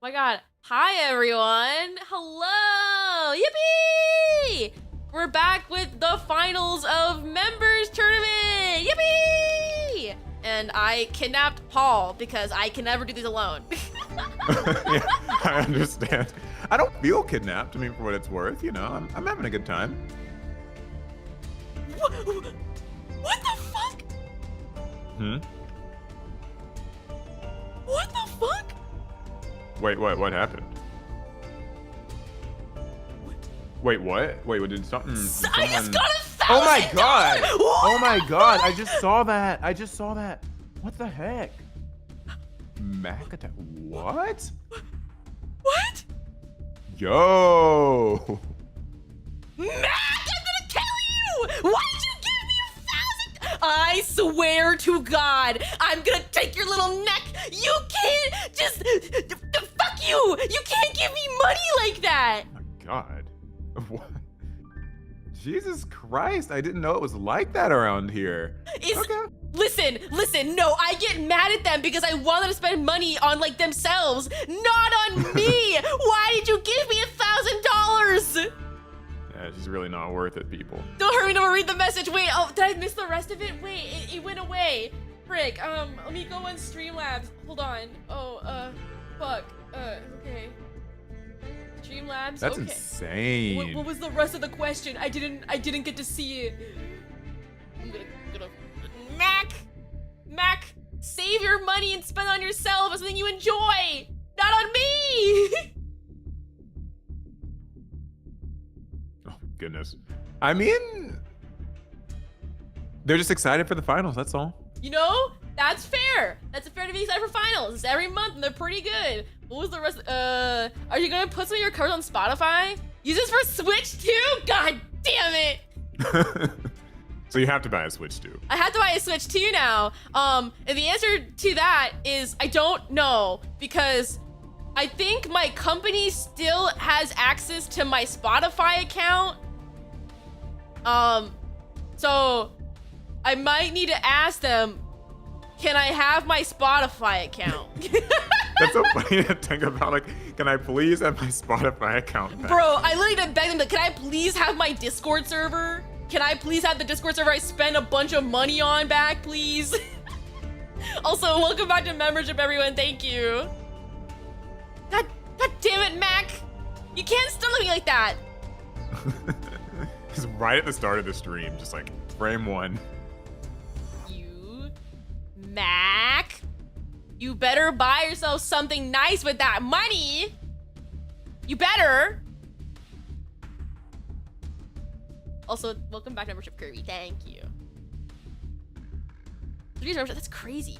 my god. Hi, everyone. Hello. Yippee! We're back with the finals of members tournament. Yippee! And I kidnapped Paul because I can never do these alone. Yeah, I understand. I don't feel kidnapped. I mean, for what it's worth, you know, I'm having a good time. What the fuck? Hmm? What the fuck? Wait, what happened? Wait, what? Wait, did something? I just got $1,000! Oh my god! What? Oh my god! I just saw that. What the heck? Mac attack? What? What? Yo! Mac, I'm gonna kill you! Why did you give me $1,000? I swear to God, I'm gonna take your little neck. You can't just fuck you. You can't give me money like that. Oh my god. What? Jesus Christ! I didn't know it was like that around here. Okay. Listen, no, I get mad at them because I want them to spend money on like themselves, not on me. Why did you give me $1,000? Yeah, she's really not worth it, people. Don't hurry, no, read the message. Wait, oh, did I miss the rest of it? Wait, it went away. Frick, let me go on Streamlabs. Hold on. Oh, fuck. Okay. Streamlabs, That's okay. insane. What was the rest of the question? I didn't get to see it. I'm gonna Mac, save your money and spend it on yourself on something you enjoy, not on me. Oh goodness. I mean, they're just excited for the finals, that's all. You know, that's fair. That's fair to be excited for finals. It's every month and they're pretty good. What was the rest? Are you gonna put some of your covers on Spotify? Use this for Switch too? God damn it. So you have to buy a Switch too. I have to buy a Switch too now. And the answer to that is I don't know, because I think my company still has access to my Spotify account. So I might need to ask them, can I have my Spotify account? That's so funny to think about. Like, can I please have my Spotify account back? Bro, I literally had to beg them, like, can I please have my Discord server? Can I please have the Discord server I spent a bunch of money on back, please? Also, welcome back to membership, everyone. Thank you. God damn it, Mac. You can't still at me like that. Just right at the start of the stream, just like frame one. You, Mac, you better buy yourself something nice with that money. You better. Also, welcome back to membership, Kirby. Thank you. 3 years membership, that's crazy.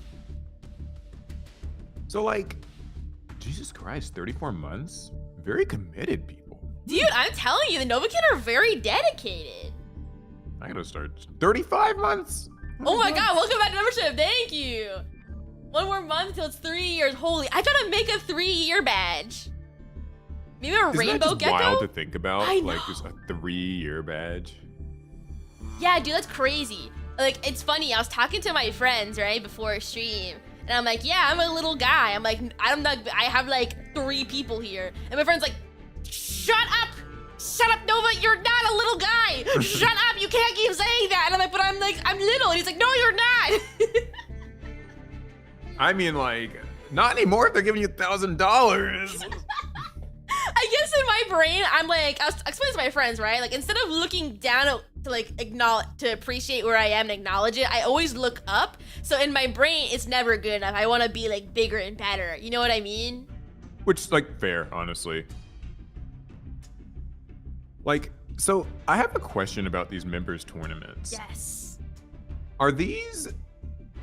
So like, Jesus Christ, 34 months? Very committed, people. Dude, I'm telling you, the Nova Kid are very dedicated. I gotta start 35 months. Oh my God, welcome back to membership. Thank you. 1 more month until it's 3 years. Holy, I gotta make a 3-year badge. Maybe a rainbow Isn't that just gecko? wild to think about? I know. Like just a 3-year badge. Yeah, dude, that's crazy. Like, it's funny, I was talking to my friends, right, before stream, and I'm like, yeah, I'm a little guy. I'm like, I have like 3 people here. And my friend's like, shut up, Nova, you're not a little guy. Shut up, you can't keep saying that. And I'm like, I'm little. And he's like, no, you're not. I mean, like, not anymore if they're giving you $1,000. I guess in my brain, I'm like, I was explaining to my friends, right? Like, instead of looking down to like acknowledge, to appreciate where I am and acknowledge it, I always look up. So in my brain, it's never good enough. I want to be like bigger and better. You know what I mean? Which, like, fair, honestly. Like, so I have a question about these members tournaments. Yes. Are these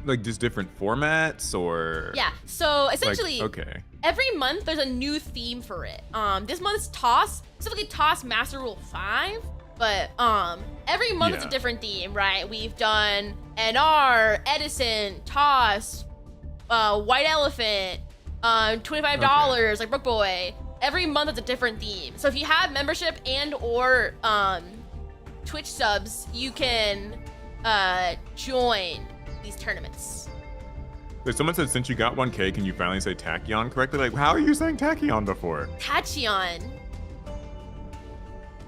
like just different formats or? Yeah, so essentially, like, okay. Every month there's a new theme for it. This month's Toss, specifically Toss Master Rule 5, but every month it's a different theme, right? We've done NR, Edison, Toss, White Elephant, $25, like Brook Boy. Every month it's a different theme. So if you have membership and or Twitch subs, you can join these tournaments. There's someone said, since you got 1K, can you finally say tachyon correctly? Like, how are you saying tachyon before? Tachyon.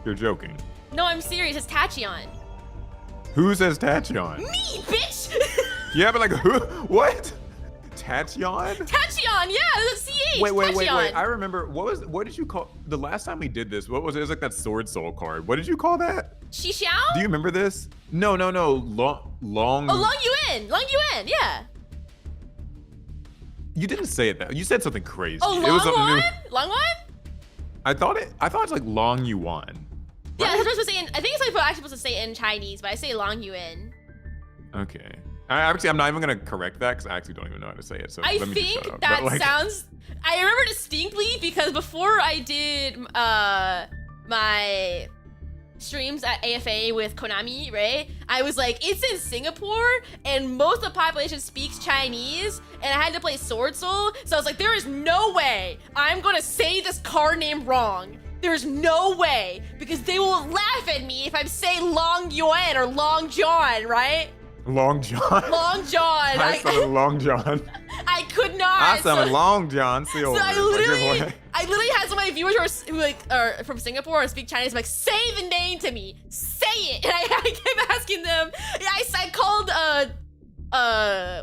You're joking. No, I'm serious. It's tachyon. Who says tachyon? Me, bitch! Yeah, but like, who? What? Tachyon? Tachyon, yeah, it's a CH. Wait. I remember, what did you call, the last time we did this, what was it? It was like that sword soul card. What did you call that? Xixiao? Do you remember this? No. Long. Oh, Long Yuan, yeah. You didn't say it that. You said something crazy. Oh, it was something new. Long Yuan? I thought it's like Long Yuan. Yeah, I'm supposed to say I think it's like actually supposed to say in Chinese, but I say Long Yuan. Okay. I'm not even gonna correct that because I actually don't even know how to say it. So I let me think just shut up. that But, like, sounds. I remember distinctly because before I did my streams at AFA with Konami, right? I was like, it's in Singapore and most of the population speaks Chinese and I had to play Sword Soul. So I was like, there is no way I'm gonna say this card name wrong. There's no way because they will laugh at me if I'm saying Long Yuan or Long John, right? Long John. Long John. I summon Long John. I could not. I summon Long John. See over. So I literally had some of my viewers who are from Singapore and speak Chinese. I'm like, say the name to me. Say it. And I kept asking them. I called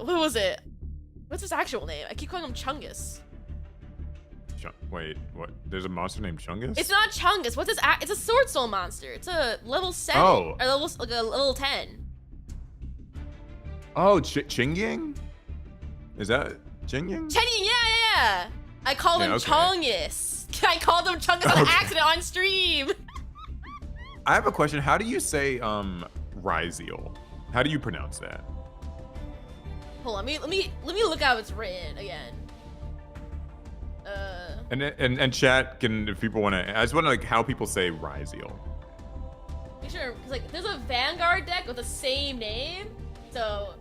what was it? What's his actual name? I keep calling him Chungus. Wait, what? There's a monster named Chungus? It's not Chungus. What's his? It's a Sword Soul monster. It's a level 7 or level 10. Oh, Chingying? Is that Chingying? Chingying, yeah. I called him Chungus. I called him Chungus on accident on stream. I have a question. How do you say Ryziel? How do you pronounce that? Hold on, let me look how it's written again. And chat can, if people want to, I just want to like how people say Ryziel. Make sure, cause like there's a Vanguard deck with the same name, so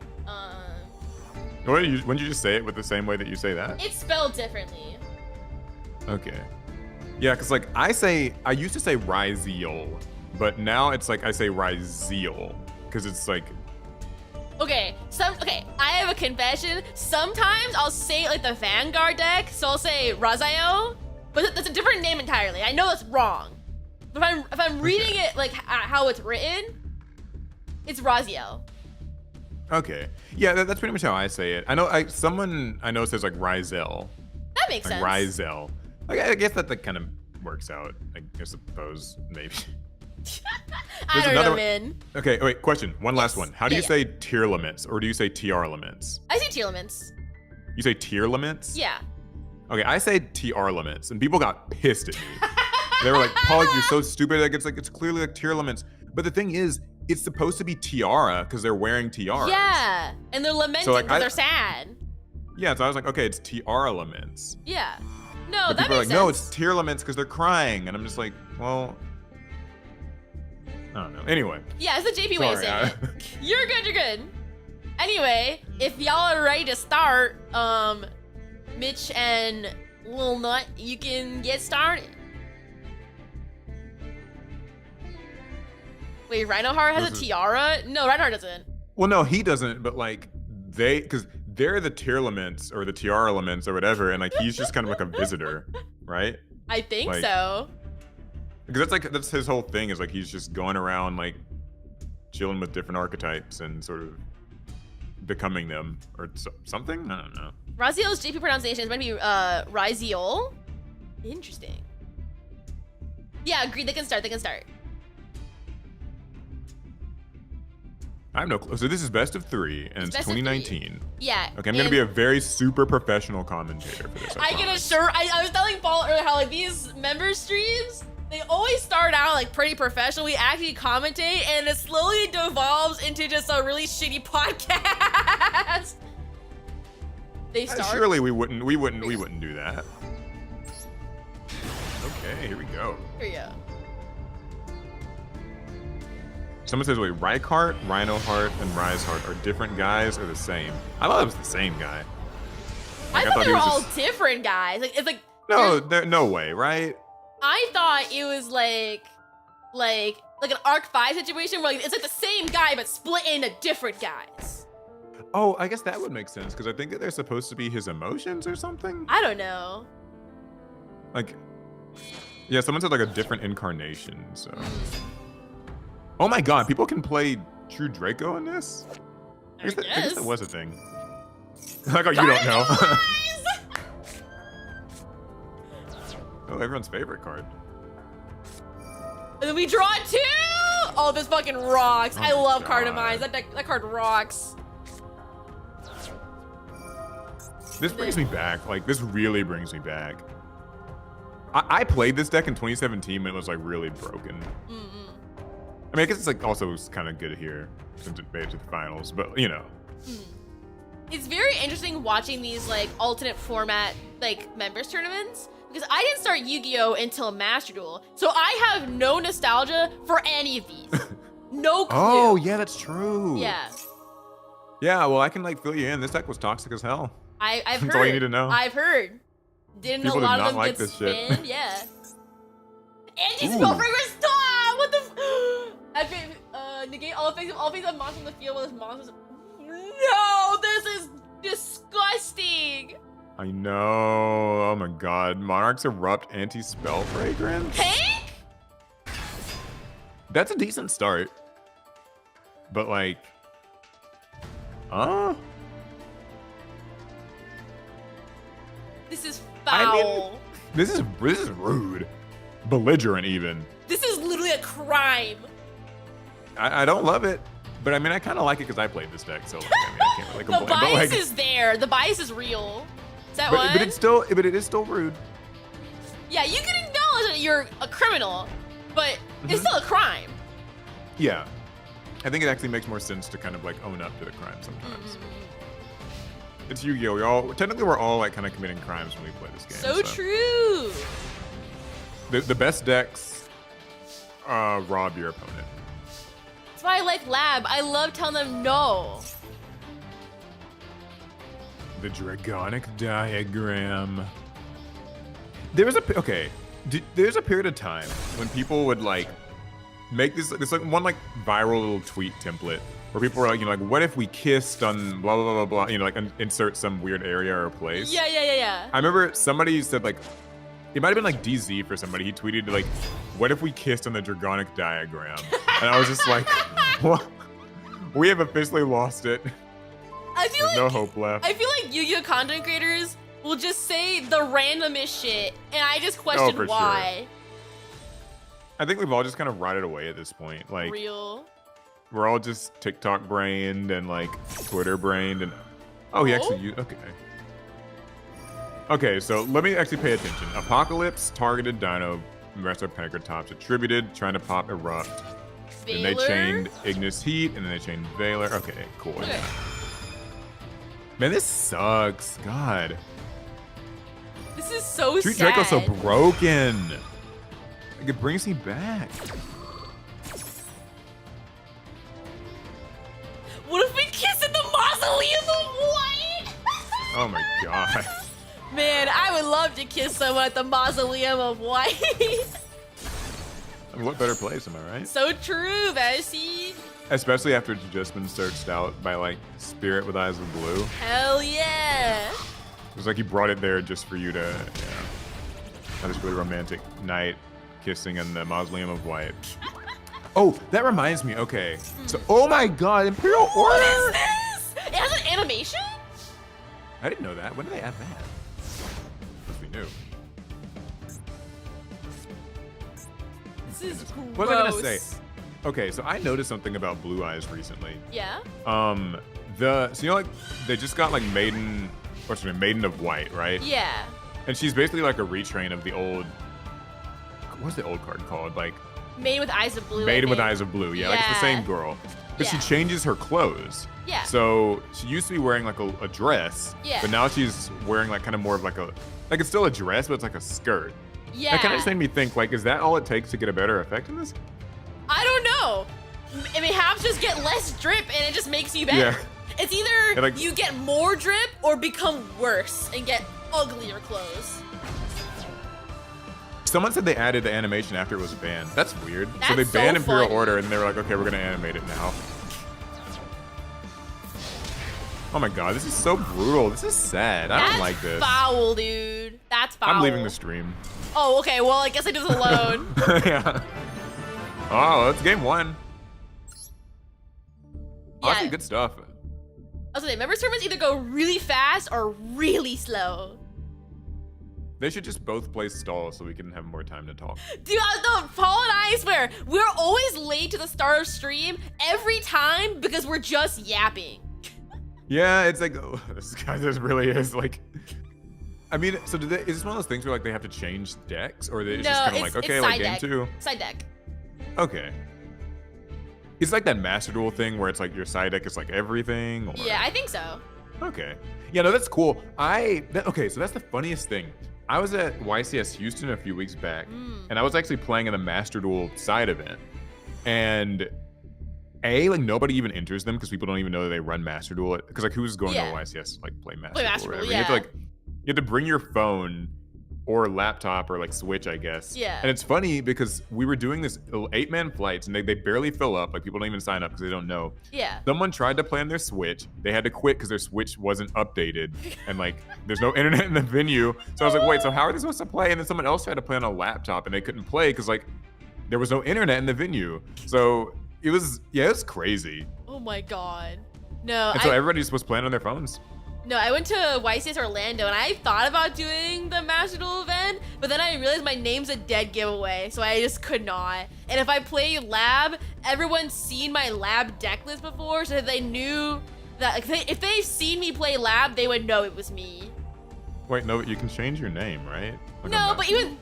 Wouldn't you just say it with the same way that you say that? it's spelled differently. Okay. Yeah, cause like I used to say Ryziel, but now it's like I say Ryziel, cause it's like. Okay, I have a confession. Sometimes I'll say like the Vanguard deck, so I'll say Raziel, but that's a different name entirely. I know that's wrong. But if I'm reading it like how it's written, it's Raziel. Okay. Yeah, that's pretty much how I say it. I know someone I know says like Ryzel. That makes sense. Ryzel. Like, I guess that kind of works out. I suppose maybe. I don't know, man. Okay, wait, question. One last one. How do you say tier limits, or do you say TR limits? I say tier limits. You say tier limits? Yeah. Okay, I say TR limits, and people got pissed at me. They were like, Paul, you're so stupid. Like it's clearly like tier limits. But the thing is, it's supposed to be tiara because they're wearing tiaras. Yeah, and they're lamenting because they're sad. Yeah, so I was like, okay, it's tiara limits. Yeah. No, but that people makes are like, no, sense. it's tier limits because they're crying, and I'm just like, well. I don't know. Anyway. Yeah, it's the JP way of saying it. You're good. Anyway, if y'all are ready to start, Mitch and Lil Nut, you can get started. Wait, Rhinoheart has a tiara? No, Rhinoheart doesn't. Well, no, he doesn't, but like because they're the tier laments or the tiara laments or whatever, and like he's just kind of like a visitor, right? I think so. Because that's his whole thing is like he's just going around like chilling with different archetypes and sort of becoming them or something. I don't know. Raziel's JP pronunciation is going to be Raziel. Interesting. Yeah, agreed. They can start. I have no clue. So this is best of 3, and it's 2019. Yeah. Okay, I'm gonna be a very super professional commentator for this. I can assure. I was telling Paul earlier how like these member streams, they always start out like pretty professional. We actually commentate, and it slowly devolves into just a really shitty podcast. They start. Surely we wouldn't do that. Okay, here we go. Here you go. Someone says, wait, Rykart, Rhinoheart, and Riseheart are different guys or the same? I thought it was the same guy. Like, I thought they were all different guys. Like it's like no way, right? I thought it was like an Arc 5 situation where like, it's like the same guy but split into different guys. Oh, I guess that would make sense because I think that they're supposed to be his emotions or something. I don't know. Like, yeah, someone said like a different incarnation. So, oh my God, people can play True Draco in this. I guess that was a thing. Like, oh, you don't know. Oh, everyone's favorite card. And then we draw two. Oh, this fucking rocks. Oh I love God. Cardamize. That card rocks. This brings me back. Like, this really brings me back. I played this deck in 2017 when it was like really broken. I mean, I guess it's like also kind of good here since it made it to the finals, but you know. It's very interesting watching these like alternate format like members tournaments because I didn't start Yu-Gi-Oh until Master Duel, so I have no nostalgia for any of these. No clue. Oh yeah, that's true. Yeah. Yeah, well, I can like fill you in. This deck was toxic as hell. I've heard. That's all you need to know. I've heard. Didn't People a lot did of not them like get this shit. spinned? Yeah. Anti-spell fragrance, stop! What the negate all effects of monsters in the field with monsters. No, this is disgusting. I know. Oh my God. Monarchs Erupt anti-spell fragrance. Pink? That's a decent start. But like, This is foul. I mean, this is rude. Belligerent even. This is literally a crime. I don't love it, but I mean, I kind of like it because I played this deck, so like, I mean, I can't really The complain. bias but, like, is there. The bias is real. Is that but, one? but it is still rude. Yeah, you can acknowledge that you're a criminal, but it's still a crime. Yeah. I think it actually makes more sense to kind of like own up to the crime sometimes. It's Yu-Gi-Oh! Technically we're all like kind of committing crimes when we play this game. So true. The best decks rob your opponent. That's why I like Lab. I love telling them no. The Dragonic Diagram. There's a period of time when people would like make this like one like viral little tweet template where people were like, you know, like what if we kissed on blah blah blah blah blah, you know, like insert some weird area or place. Yeah. I remember somebody said like, it might have been like DZ for somebody. He tweeted like, what if we kissed on the Dragonic Diagram? And I was just like, what? We have officially lost it. I feel There's no hope left. I feel like Yu-Gi-Oh content creators will just say the randomest shit, and I just question for why. Sure. I think we've all just kind of rotted away at this point. Like, Real. we're all just TikTok brained and like Twitter brained, and he actually used, okay, so let me actually pay attention. Apocalypse targeted Dino Resto Pentagratops attributed trying to pop Erupt. Then they chained Ignis Heat, and then they chained Valor. Okay, cool. Okay. Man, this sucks. God. This is so Street sad. Draco's so broken. Like, it brings me back. What if we kiss in the mausoleum of white? Oh my God. Man, I would love to kiss someone at the mausoleum of white. I mean, what better place, am I right? So true, Bessie. Especially after it's just been searched out by like Spirit with Eyes of Blue. Hell yeah. It was like he brought it there just for you to, have this really romantic night kissing in the Mausoleum of White. Oh, that reminds me. Okay, so oh my God, Imperial Order. What is this? It has an animation? I didn't know that. When did they add that? Must be new. This is gross. What was I gonna say? Okay, so I noticed something about Blue Eyes recently. Yeah? So you know, like they just got like Maiden of White, right? Yeah. And she's basically like a retrain of the old. What's the old card called? Like Maiden with Eyes of Blue. Maiden with Eyes of Blue. Yeah, like it's the same girl, but she changes her clothes. Yeah. So she used to be wearing like a dress. Yeah. But now she's wearing like kind of more of like it's still a dress, but it's like a skirt. Yeah. That kind of just made me think, like, is that all it takes to get a better effect in this? I don't know. I mean, half just get less drip and it just makes you better. Yeah. It's either like, you get more drip or become worse and get uglier clothes. Someone said they added the animation after it was banned. That's weird. So they That's banned so Imperial funny. Order and they were like, okay, we're gonna animate it now. Oh my god, this is so brutal. This is sad. I don't like this. That's foul, dude. That's foul. I'm leaving the stream. Oh, okay. Well, I guess I do this alone. Yeah. Oh, that's game 1. Yeah. Awesome, good stuff. Also, members tournaments either go really fast or really slow. They should just both play stall so we can have more time to talk. Dude, no, Paul and I swear, we're always late to the start of stream every time because we're just yapping. Yeah, it's like, oh, this guy just really is like. I mean, so is this one of those things where like they have to change decks, or it's just kind of like, okay, like game 2? Side deck. Okay. It's like that Master Duel thing where it's like your side deck is like everything. Or... Yeah, I think so. Okay. Yeah, no, that's cool. Okay, so that's the funniest thing. I was at YCS Houston a few weeks back, and I was actually playing in the Master Duel side event. And like nobody even enters them because people don't even know that they run Master Duel. Because like who's going to YCS to like play Master Duel? Yeah. You have to bring your phone or laptop or like Switch, I guess. Yeah. And it's funny because we were doing this 8-man flights and they barely fill up. Like people don't even sign up because they don't know. Yeah. Someone tried to play on their Switch. They had to quit because their Switch wasn't updated and like there's no internet in the venue. So I was like, wait, so how are they supposed to play? And then someone else tried to play on a laptop and they couldn't play because like there was no internet in the venue. So it was crazy. Oh my god. No. And so everybody just was playing on their phones. No, I went to YCS Orlando and I thought about doing the Master Duel event, but then I realized my name's a dead giveaway, so I just could not. And if I play lab, everyone's seen my lab deck list before, so they knew that if they've seen me play lab, they would know it was me. Wait, no, you can change your name, right? Like no, but even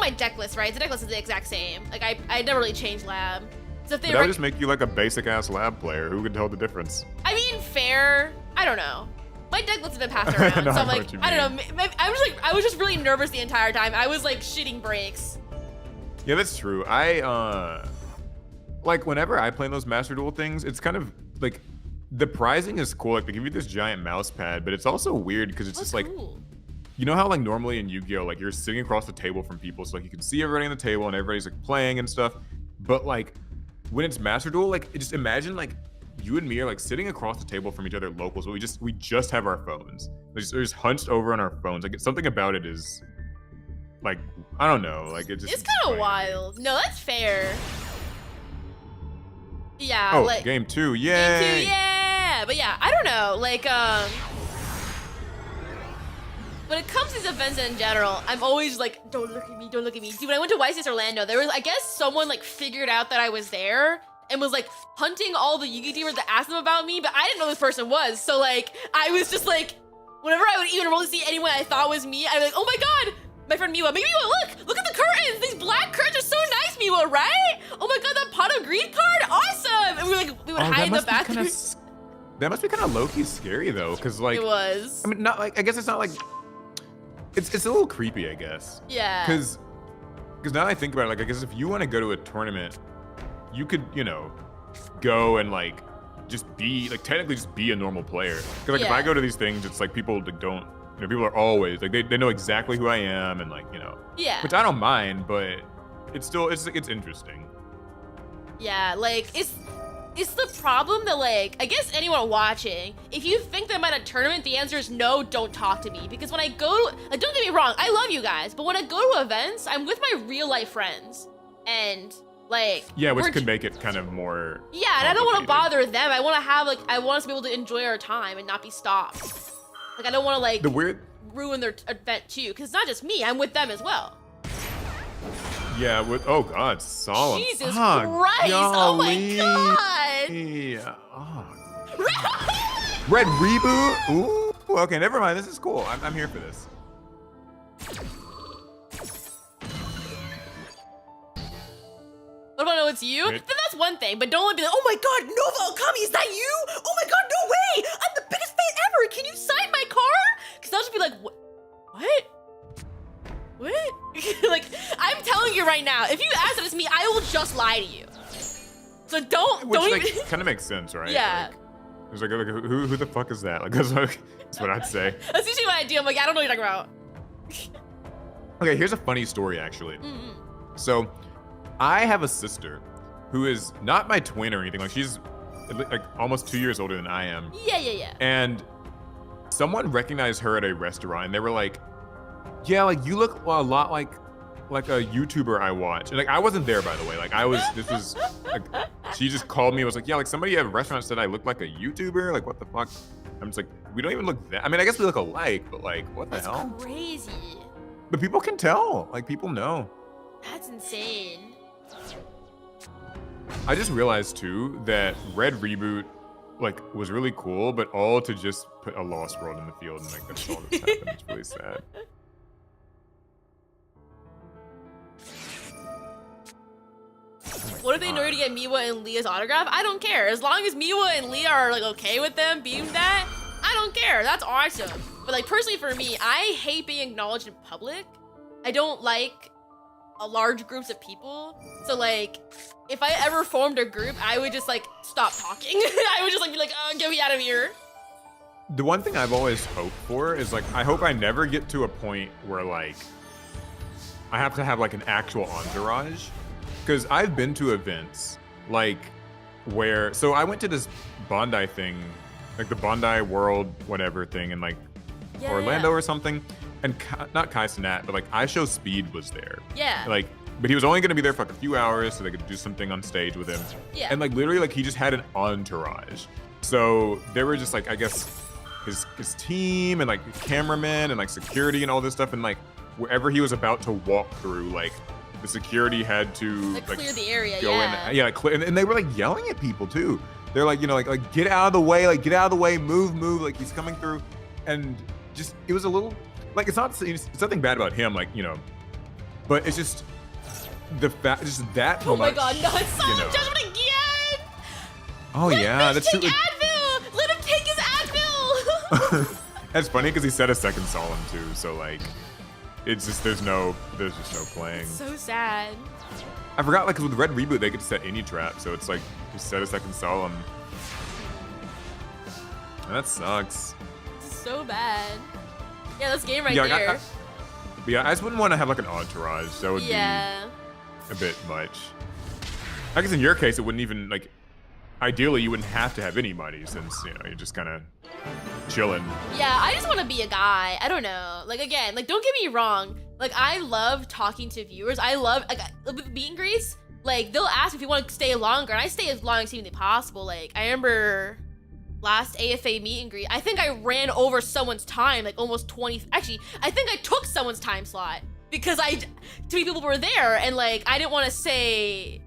my deck list, right? The deck list is the exact same. Like I never really changed lab. So if they that would just make you like a basic ass lab player. Who could tell the difference? I mean, fair. I don't know. My deck list has been passed around, no, so I'm like, I don't know. I was just really nervous the entire time. I was like shitting brakes. Yeah, that's true. Like whenever I play those Master Duel things, it's kind of like the prizing is cool. Like they give you this giant mouse pad, but it's also weird because it's just like, you know how like normally in Yu-Gi-Oh, like you're sitting across the table from people, so like you can see everybody on the table and everybody's like playing and stuff. But like when it's Master Duel, like just imagine like you and me are like sitting across the table from each other locals, but we just have our phones. We're just hunched over on our phones. Like something about it is like, I don't know, like it's kind of wild. No, that's fair. Yeah. Oh, like, game 2, yay! Game 2, yeah. But yeah, I don't know. Like when it comes to these events in general, I'm always like, don't look at me, don't look at me. Dude, when I went to YCS Orlando, there was, I guess someone like figured out that I was there and was like hunting all the Yu-Gi teamers to ask them about me, but I didn't know this person was. So like, I was just like, whenever I would even really see anyone I thought was me, I'd be like, oh my god, my friend Miwa. Maybe Miwa, look at the curtains. These black curtains are so nice, Miwa, right? Oh my god, that pot of greed card, awesome. And we would hide in the bathroom. That must be kind of low-key scary though, because like, it was. I mean, not like, I guess it's not like, it's a little creepy, I guess. Yeah. Because now that I think about it, like, I guess if you want to go to a tournament, you could, you know, go and like just be like technically just be a normal player. Because like if I go to these things, it's like people like don't, you know, people are always like they know exactly who I am and like, you know. Yeah. Which I don't mind, but it's still it's interesting. Yeah, like it's the problem that like I guess anyone watching, if you think that I'm at a tournament, the answer is no, don't talk to me. Because when I go to, like, don't get me wrong, I love you guys, but when I go to events, I'm with my real life friends. And like, yeah, which could make it kind of more. Yeah, and I don't want to bother them. I want to have like, I want us to be able to enjoy our time and not be stopped. Like, I don't want to like ruin their event too, because it's not just me. I'm with them as well. Yeah, with oh god, solemn. Jesus Christ! Oh my god! Yeah. Oh. Red reboot? Ooh. Okay, never mind. This is cool. I'm here for this. What about it's you? Then that's one thing, but don't be like, oh my god, Nova Aokami, is that you? Oh my god, no way! I'm the biggest fan ever! Can you sign my card? Because I'll just be like, what? What? Like, I'm telling you right now, if you ask if it's me, I will just lie to you. So don't like, even. Kind of makes sense, right? Yeah. Like, it's like who the fuck is that? Like that's what I'd say. That's usually what I do. I'm like, I don't know what you're talking about. Okay, here's a funny story actually. So, I have a sister who is not my twin or anything. Like she's like almost 2 years older than I am. Yeah. And someone recognized her at a restaurant, and they were like, "Yeah, like you look a lot like a YouTuber I watch." And like I wasn't there, by the way. Like this was like she just called me and was like, "Yeah, like somebody at a restaurant said I look like a YouTuber. Like what the fuck?" I'm just like, we don't even look that. I mean, I guess we look alike, but like, what the hell? That's crazy. But people can tell. Like people know. That's insane. I just realized too that Red Reboot like was really cool, but all to just put a Lost World in the field, and like that's all that's happened. It's really sad. What if they know to get Miwa and Leah's autograph? I don't care. As long as Miwa and Leah are like okay with them being that, I don't care. That's awesome. But like personally for me, I hate being acknowledged in public. I don't like large groups of people. So like, if I ever formed a group, I would just like stop talking. I would just like be like, oh, get me out of here. The one thing I've always hoped for is like, I hope I never get to a point where like, I have to have like an actual entourage. Because I've been to events like where, so I went to this Bondi thing, like the Bondi World whatever thing in like Orlando or something. And not Kai Cenat, but like I Show Speed was there. Yeah. Like, but he was only gonna be there for like a few hours so they could do something on stage with him. Yeah. And like literally like he just had an entourage. So there were just like, I guess his team and like cameramen and like security and all this stuff. And like wherever he was about to walk through, like the security had to like clear the area, go in. Yeah, like clear, and they were like yelling at people too. They're like, you know, like get out of the way, like get out of the way, move, like he's coming through. And just, it was a little, like it's nothing bad about him, like, you know, but it's just the fact, just that oh much, my god, no, it's Silent you know. Judgment again! Oh yeah, that's true. Take Advil! Let him take his Advil! That's funny because he said a second solemn too, so like, it's just, there's just no playing. It's so sad. I forgot, like, 'cause with Red Reboot, they could set any trap, so it's like, just set a second solemn. And that sucks. It's so bad. Yeah, this game right Yeah, there. Yeah, I just wouldn't want to have like an entourage. That would be a bit much. I guess in your case, it wouldn't even, like, ideally you wouldn't have to have any money since, you know, you're just kind of chilling. Yeah, I just want to be a guy. I don't know. Like, again, like, don't get me wrong. Like, I love talking to viewers. I love, like, with meet and greets, like, they'll ask if you want to stay longer, and I stay as long as humanly possible. Like, I remember last AFA meet and greet, I think I ran over someone's time, like, almost 20, actually, I think I took someone's time slot, because too many people were there, and, like, I didn't want to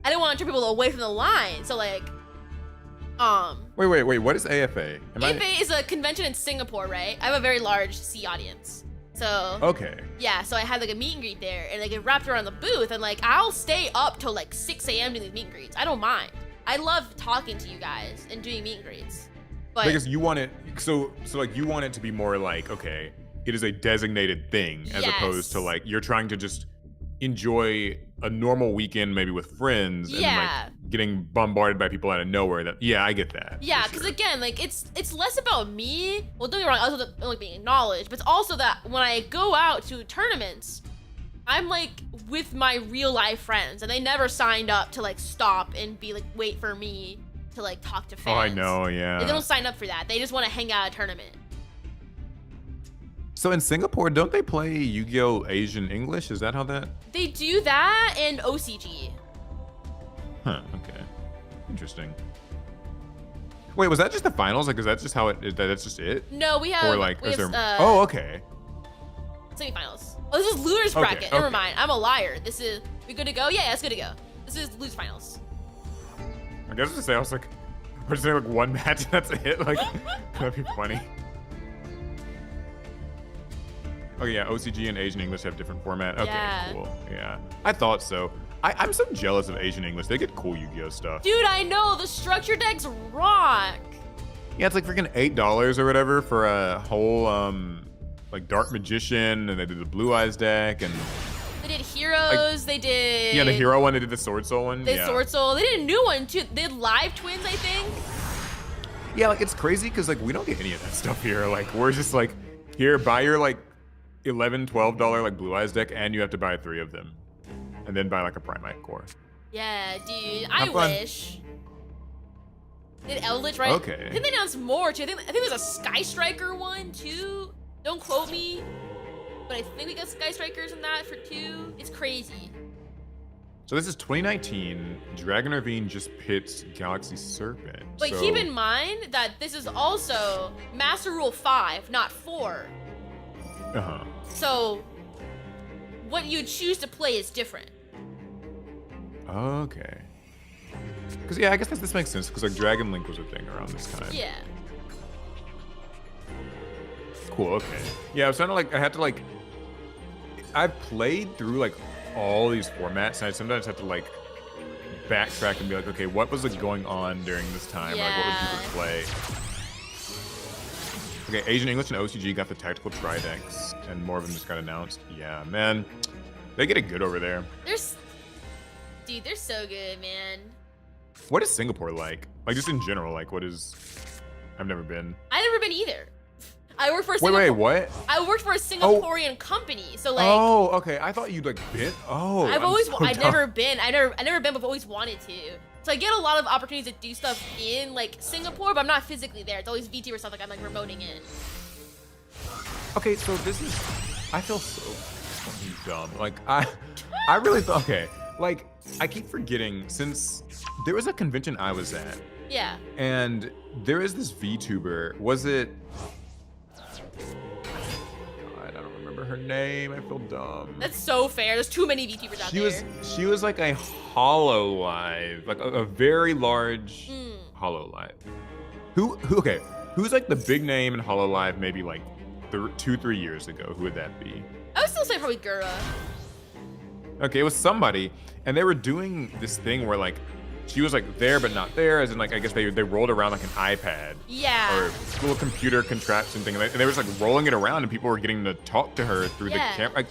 turn people away from the line, so, like, Wait, what is AFA? AFA is a convention in Singapore, right? I have a very large C audience. So okay. Yeah, so I had like a meet and greet there, and like it wrapped around the booth, and like I'll stay up till like 6 a.m. doing these meet and greets. I don't mind. I love talking to you guys and doing meet and greets. But because you want it, so like you want it to be more like, okay, it is a designated thing as opposed to like you're trying to just enjoy a normal weekend maybe with friends and like getting bombarded by people out of nowhere. That I get that. Yeah, because again, like it's less about me. Well, don't get me wrong, I also don't like being acknowledged, but it's also that when I go out to tournaments, I'm like with my real life friends, and they never signed up to like stop and be like wait for me to like talk to fans. Oh, I know, yeah. They don't sign up for that. They just want to hang out at a tournament. So in Singapore, don't they play Yu-Gi-Oh! Asian English? Is that how that? They do that and OCG. Huh, okay. Interesting. Wait, was that just the finals? Like, is that just how it is? That's just it? No, we have. Or like, we is have, there? Oh, okay. Semifinals. Oh, this is losers bracket. Never mind. I'm a liar. This is. We good to go? Yeah, it's good to go. This is losers finals. I guess to say, I was like, we're just doing like one match and that's it. Like, that'd be funny. Okay, yeah, OCG and Asian English have different format. Okay, cool. Yeah, I thought so. I'm so jealous of Asian English. They get cool Yu-Gi-Oh stuff. Dude, I know. The structure decks rock. Yeah, it's like freaking $8 or whatever for a whole, like Dark Magician, and they did the Blue Eyes deck, and they did Heroes. They did. Yeah, the Hero one. They did the Sword Soul one. They did Sword Soul. They did a new one too. They did Live Twins, I think. Yeah, like it's crazy because like we don't get any of that stuff here. Like we're just like, here, buy your like $11, $12 like Blue Eyes deck, and you have to buy 3 of them, and then buy like a Primite core. Yeah, dude, Have I fun. wish. In Eldritch, right? Okay. I think they announced more too. I think there's a Sky Striker one too. Don't quote me, but I think we got Sky Strikers in that for 2. It's crazy. So this is 2019. Dragon Ravine just pits Galaxy Serpent. But keep in mind that this is also Master Rule 5, not 4. Uh-huh. So what you choose to play is different. Okay. Because, yeah, I guess this makes sense, because, like, Dragon Link was a thing around this time. Yeah. Cool, okay. Yeah, I was trying to, like, I had to, like... I've played through, like, all these formats, and I sometimes have to, like, backtrack and be like, okay, what was, like, going on during this time? Yeah. Like, what would people play? Okay, Asian English and OCG got the tactical tridecks, and more of them just got announced. Yeah, man. They get it good over there. Dude, they're so good, man. What is Singapore like? Like, just in general, like, what is... I've never been. I've never been either. I work for a Wait, what? I worked for a Singaporean company, so like. Oh, okay. I thought you'd like been. Oh. I've never been. I've never been, but I've always wanted to. So I get a lot of opportunities to do stuff in like Singapore, but I'm not physically there. It's always VTuber stuff like I'm like remoting in. Okay, so this is. I feel so fucking dumb. Like I really thought. Okay, like I keep forgetting since there was a convention I was at. Yeah. And there is this VTuber. Was it? I don't remember her name. I feel dumb. That's so fair. There's too many VTubers out there. She was like a Hololive, like a very large Hololive. Okay, who's like the big name in Hololive maybe like 2-3 years ago? Who would that be? I would still say probably Gura. Okay, it was somebody, and they were doing this thing where like she was like there but not there, as in like I guess they rolled around like an iPad. Yeah. Or little computer contraption thing, and they were just like rolling it around, and people were getting to talk to her through the camera. Like,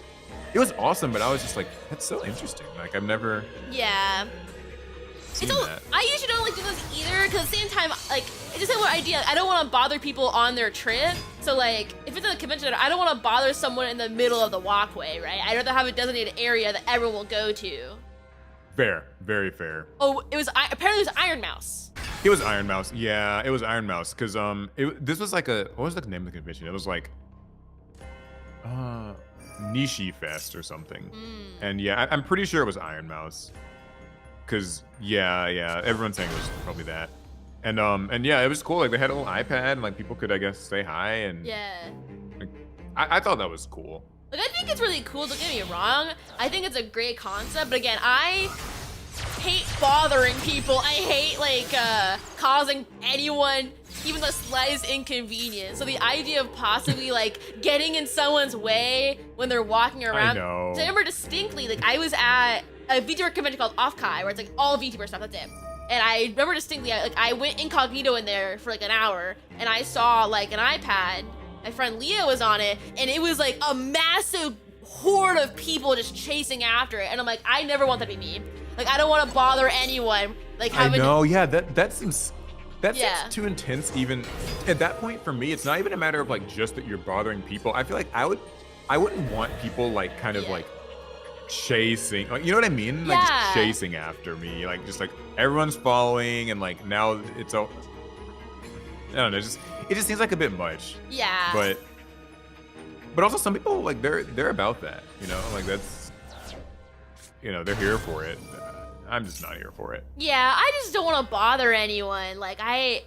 it was awesome, but I was just like, that's so interesting. Like I've never. Yeah. Seen that. I usually don't like do those either, because at the same time, like, it's just like what idea. I don't want to bother people on their trip. So like, if it's at a convention, I don't want to bother someone in the middle of the walkway, right? I'd rather have a designated area that everyone will go to. Fair, very fair. Oh, apparently it was Iron Mouse. It was Iron Mouse. Yeah, it was Iron Mouse, because this was like what was the name of the convention? It was like Nishi Fest or something. And yeah, I'm pretty sure it was Iron Mouse. Cause yeah, everyone's saying it was probably that. And yeah, it was cool. Like they had a little iPad, and like people could, I guess, say hi, and yeah. Like, I thought that was cool. Like I think it's really cool. Don't get me wrong. I think it's a great concept, but again, I hate bothering people. I hate like causing anyone even the slightest inconvenience. So the idea of possibly like getting in someone's way when they're walking around. I know. So I remember distinctly, like I was at a VTuber convention called Aokami, where it's like all VTuber stuff. That's it. And I remember distinctly, I went incognito in there for like an hour, and I saw like an iPad. My friend Leah was on it, and it was like a massive horde of people just chasing after it. And I'm like, I never want that to be me. Like, I don't want to bother anyone. Like having. I know, yeah, that seems too intense. Even at that point, for me, it's not even a matter of like just that you're bothering people. I feel like I wouldn't want people like kind of like chasing, like, you know what I mean? Like just chasing after me, like just like everyone's following, and like now it's all. I don't know, it just seems like a bit much. Yeah. But also some people like they're about that, you know, like that's, you know, they're here for it. I'm just not here for it. Yeah, I just don't want to bother anyone. Like I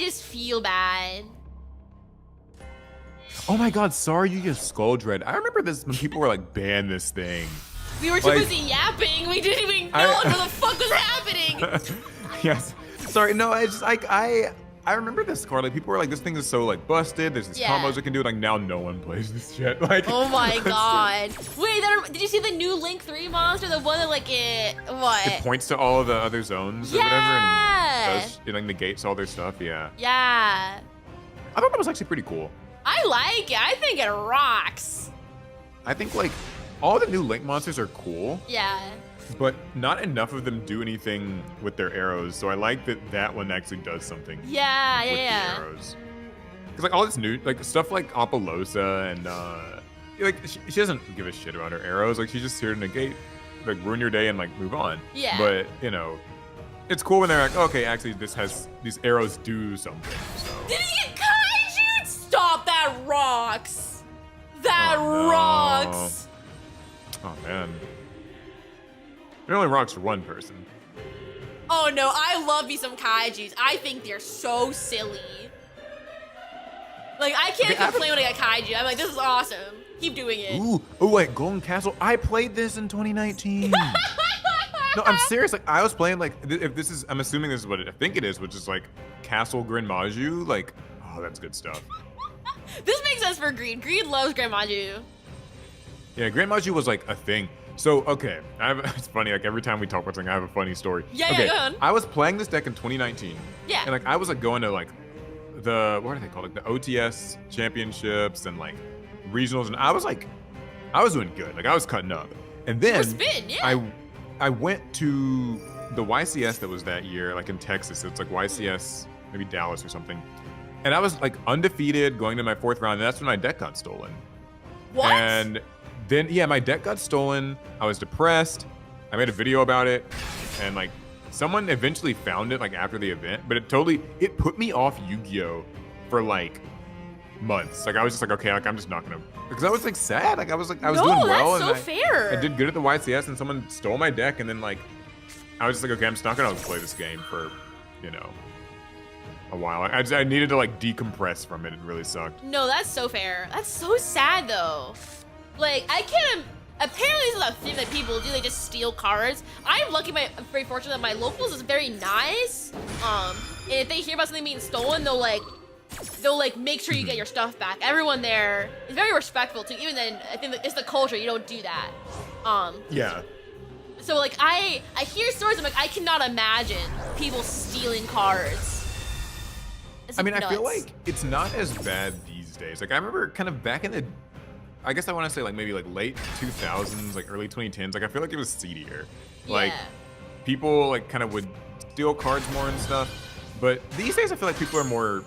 just feel bad. Oh my God, sorry, you just Skull Dread. I remember this when people were like, ban this thing. We were too busy yapping. We didn't even know what the fuck was happening. Yes. Sorry, no, I remember this card. Like people were like, this thing is so like busted. There's these combos it can do. Like now no one plays this shit. Like. Oh my God. Wait, did you see the new Link 3 monster? The one that like it points to all of the other zones or whatever, and it like negates all their stuff. Yeah. Yeah. I thought that was actually pretty cool. I like it. I think it rocks. I think like all the new Link monsters are cool. Yeah. But not enough of them do anything with their arrows, so I like that one actually does something. Yeah, with the arrows. Because like all this new like stuff like Apollosa and like she doesn't give a shit about her arrows. Like she's just here to negate, like ruin your day and like move on. Yeah. But you know, it's cool when they're like, okay, actually, these arrows do something. So. Did he get kaiju? Stop! That rocks. That no. rocks. Oh man. It only rocks for one person. Oh no, I love me some kaijus. I think they're so silly. Like, I can't complain when I get kaiju. I'm like, this is awesome. Keep doing it. Ooh, oh wait, Golden Castle. I played this in 2019. No, I'm serious. Like, I was playing like, if this is, I'm assuming this is what I think it is, which is like Castle Grand Maju. Like, oh, that's good stuff. This makes sense for Green. Green loves Grand Maju. Yeah, Grand Maju was like a thing. So, okay, it's funny, like every time we talk about something, I have a funny story. Yeah, okay, yeah, go on. I was playing this deck in 2019. Yeah. And like, I was like going to like what are they called? Like the OTS championships and like regionals. And I was doing good. Like I was cutting up. And then I went to the YCS that was that year, like in Texas. It's like YCS, maybe Dallas or something. And I was like undefeated going to my 4th round. And that's when my deck got stolen. What? And then, yeah, my deck got stolen. I was depressed. I made a video about it. And like, someone eventually found it like after the event, but it put me off Yu-Gi-Oh for like months. Like I was just like, okay, like I'm just not gonna, because I was like sad. Like I was doing well. That's so fair. I did good at the YCS and someone stole my deck. And then like, I was just like, okay, I'm just not gonna play this game for, you know, a while. I needed to like decompress from it. It really sucked. No, that's so fair. That's so sad though. Like, I can't, apparently this is a thing that people do, they just steal cards. I'm very fortunate that my locals is very nice. And if they hear about something being stolen, they'll make sure you get your stuff back. Everyone there is very respectful too. Even then, I think it's the culture, you don't do that. Yeah. So like, I hear stories, I'm like, I cannot imagine people stealing cards. It's I mean, nuts. I feel like it's not as bad these days. Like I remember kind of back in the, I guess I want to say like maybe like late 2000s, like early 2010s. Like I feel like it was seedier. Like people like kind of would steal cards more and stuff. But these days I feel like people are more,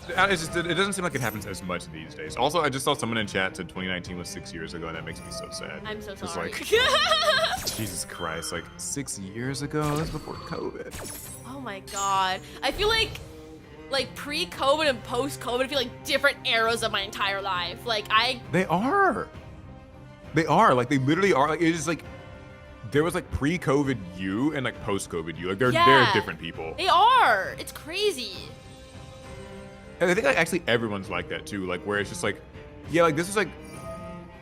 it doesn't seem like it happens as much these days. Also, I just saw someone in chat said 2019 was 6 years ago, and that makes me so sad. I'm so sorry. Like, Jesus Christ, like 6 years ago? That's before COVID. Oh my God. I feel like pre-COVID and post-COVID, I feel like different eras of my entire life. They are. Like they literally are. Like it is like there was like pre-COVID you and like post-COVID you. Like they're different people. They are. It's crazy. And I think like actually everyone's like that too. Like where it's just like, yeah, like this is like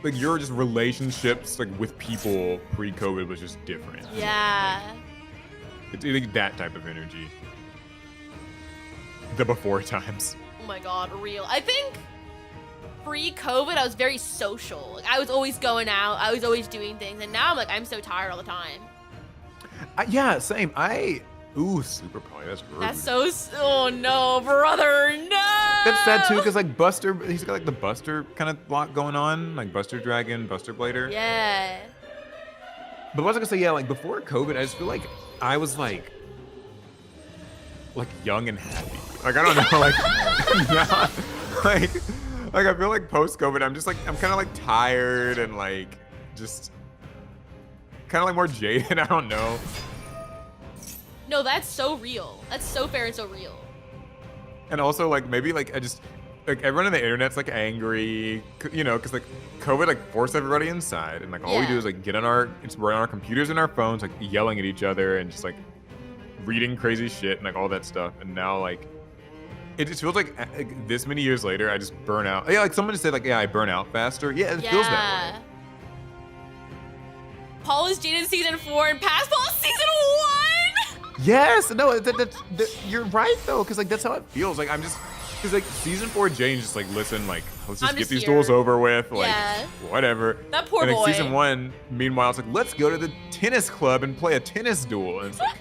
your just relationships like with people pre-COVID was just different. Yeah. It's like that type of energy. The before times. Oh my God, real. I think pre-COVID, I was very social. Like I was always going out. I was always doing things. And now I'm like, I'm so tired all the time. Yeah, same. Ooh, super probably. That's rude. That's so, oh no, brother, no. That's sad too, because like Buster, he's got like the Buster kind of block going on. Like Buster Dragon, Buster Blader. Yeah. But what was I gonna say? Yeah, like before COVID, I just feel like I was like young and happy. Like I don't know, like now, like I feel like post COVID, I'm kind of like tired and like just kind of like more jaded. I don't know. No, that's so real. That's so fair and so real. And also like maybe like I just like everyone on the internet's like angry, you know, because like COVID like forced everybody inside, and like all we do is like we're on our computers and our phones, like yelling at each other and just like reading crazy shit and like all that stuff. And now like it just feels like this many years later I just burn out. Yeah, like someone just said like, yeah, I burn out faster. Yeah, it feels that way. Paul is Jade in season 4 and past Paul is season 1. Yes, no, you're right though, because like that's how it feels. Like I'm just, because like season 4 Jane's just like, listen, like let's just get these duels over with, like whatever. That poor boy. boy. Season 1, meanwhile, it's like let's go to the tennis club and play a tennis duel. And it's like,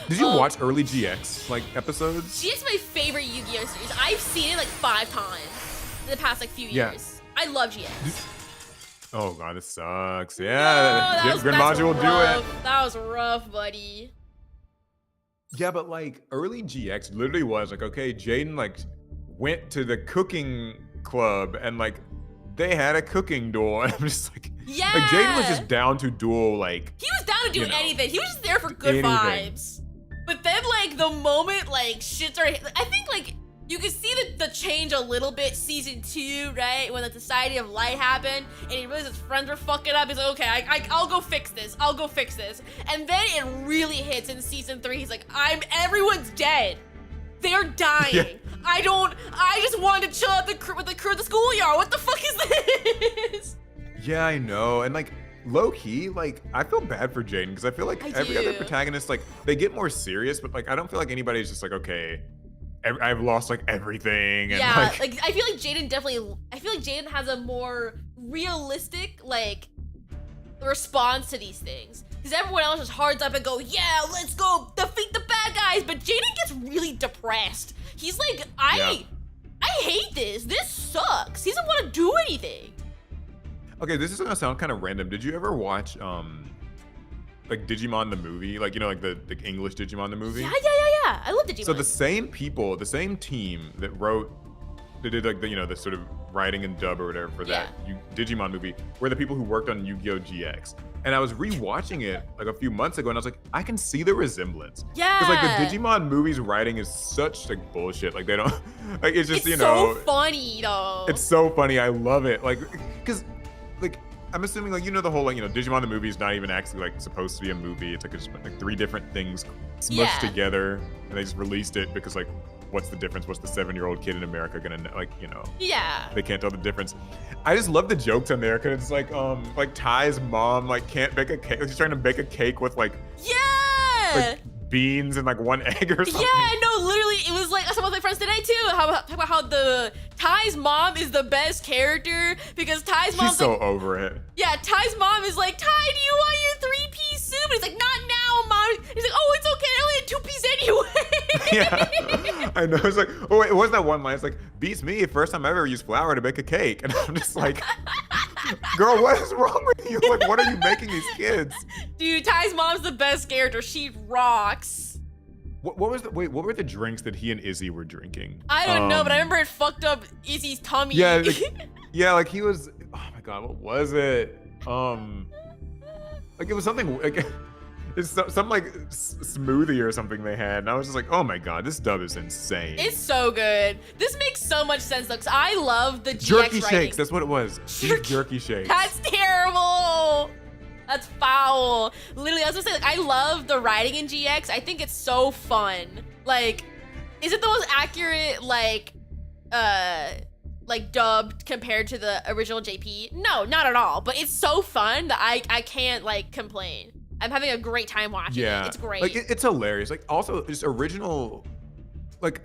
did you watch early GX like episodes? GX is my favorite Yu-Gi-Oh series. I've seen it like 5 times in the past like few years. I love GX. Oh God, it sucks. Yeah, no, Grand Maju will do it. That was rough, buddy. Yeah, but like early GX literally was like, okay, Jaden like went to the cooking club and like they had a cooking duel. And I'm just like, Yeah. like Jaden was just down to duel, like. He was down to do anything. He was just there for good vibes. But then, like, the moment, like, shit started, I think, like, you can see the change a little bit season 2, right? When the Society of Light happened, and he realized his friends were fucking up. He's like, okay, I'll go fix this. I'll go fix this. And then it really hits in season 3. He's like, everyone's dead. They're dying. Yeah. I just wanted to chill out with the crew at the schoolyard. What the fuck is this? Yeah, I know. And, like, low-key, like, I feel bad for Jaden, because I feel like every other protagonist, like, they get more serious, but, like, I don't feel like anybody's just like, okay, I've lost, like, everything. And, yeah, like, I feel like Jaden has a more realistic, like, response to these things. Because everyone else just hards up and go, yeah, let's go defeat the bad guys. But Jaden gets really depressed. He's like, I hate this. This sucks. He doesn't want to do anything. Okay, this is gonna sound kind of random. Did you ever watch, like, Digimon the movie? Like, you know, like the English Digimon the movie? Yeah. I love Digimon. So the same people, the same team that did like the, you know, the sort of writing and dub or whatever for that Digimon movie were the people who worked on Yu-Gi-Oh! GX. And I was rewatching it like a few months ago, and I was like, I can see the resemblance. Yeah. Because like the Digimon movies writing is such like bullshit. Like they don't, like it's just, it's so funny though. It's so funny. I love it. Like, because like, I'm assuming like, you know, the whole like, you know, Digimon the movie is not even actually like supposed to be a movie. It's like just like 3 different things smushed together, and they just released it because like, what's the difference? What's the 7-year-old kid in America gonna know? Like, you know? Yeah. They can't tell the difference. I just love the jokes on there because it's like Ty's mom like can't bake a cake. She's trying to bake a cake with like like beans and like 1 egg or something. Yeah, no, literally, it was like some of my friends today too. Talk about how Ty's mom is the best character because Ty's mom's she's so over it. Yeah, Ty's mom is like, Ty, do you want your 3-piece soup? And he's like, not now, mom. He's like, oh, it's okay. I only had 2 piece anyway. Yeah, I know. It's like, oh wait, it was that one line. It's like, beats me. First time I ever used flour to bake a cake, and I'm just like, girl, what is wrong with you? Like, what are you making these kids? Dude, Ty's mom's the best character. She rocks. What were the drinks that he and Izzy were drinking? I don't know, but I remember it fucked up Izzy's tummy. Yeah, like he was. Oh my god, what was it? Like it was something like it's some like smoothie or something they had, and I was just like, oh my god, this dub is insane. It's so good. This makes so much sense though, 'cause I love the GX jerky writing. Shakes. That's what it was. Jerky shakes. That's terrible. That's foul. Literally, I was gonna say, like, I love the writing in GX. I think it's so fun. Like, is it the most accurate, like dubbed compared to the original JP? No, not at all. But it's so fun that I can't, like, complain. I'm having a great time watching it. It's great. Like, it's hilarious. Like, also, just original, like,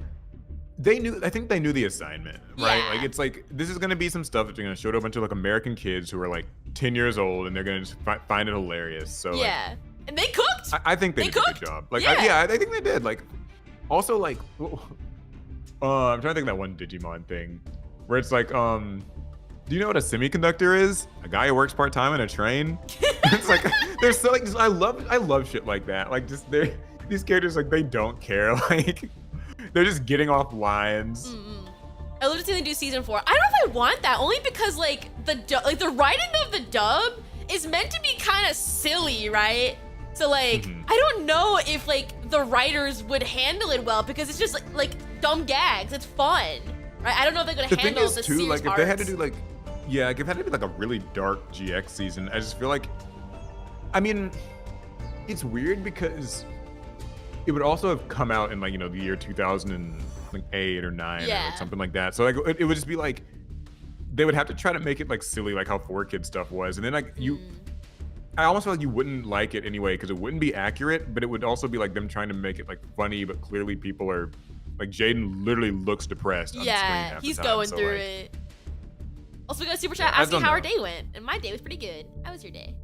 I think they knew the assignment, right? Yeah. Like, it's like, this is gonna be some stuff that you're gonna show to a bunch of, like, American kids who are, like, 10 years old, and they're gonna just find it hilarious. So, yeah. Like, and they cooked. I think they did a good job. Like, I think they did. Like, also, like, I'm trying to think of that one Digimon thing where it's like, do you know what a semiconductor is? A guy who works part-time in a train? It's like, they're so, like, I love shit like that. Like, just, these characters, like, they don't care. Like, they're just getting off lines. I love to see them do season 4. I don't know if I want that, only because, like, the writing of the dub is meant to be kind of silly, right? So, like, I don't know if, like, the writers would handle it well because it's just, like dumb gags. It's fun, right? I don't know if they're going to handle the serious like, parts. if they had to do, like, yeah, like, if it had to be, like, a really dark GX season, I just feel like, I mean, it's weird because it would also have come out in, like, you know, the year 2008 or 9 or like something like that. So, like, it would just be, like, they would have to try to make it, like, silly, like how 4Kid stuff was. And then, like, I almost feel like you wouldn't like it anyway because it wouldn't be accurate, but it would also be, like, them trying to make it, like, funny, but clearly people are, like, Jaden literally looks depressed on the screen half he's the time, going so, through like, it. Also, we got a super chat asking how our day went, and my day was pretty good. How was your day?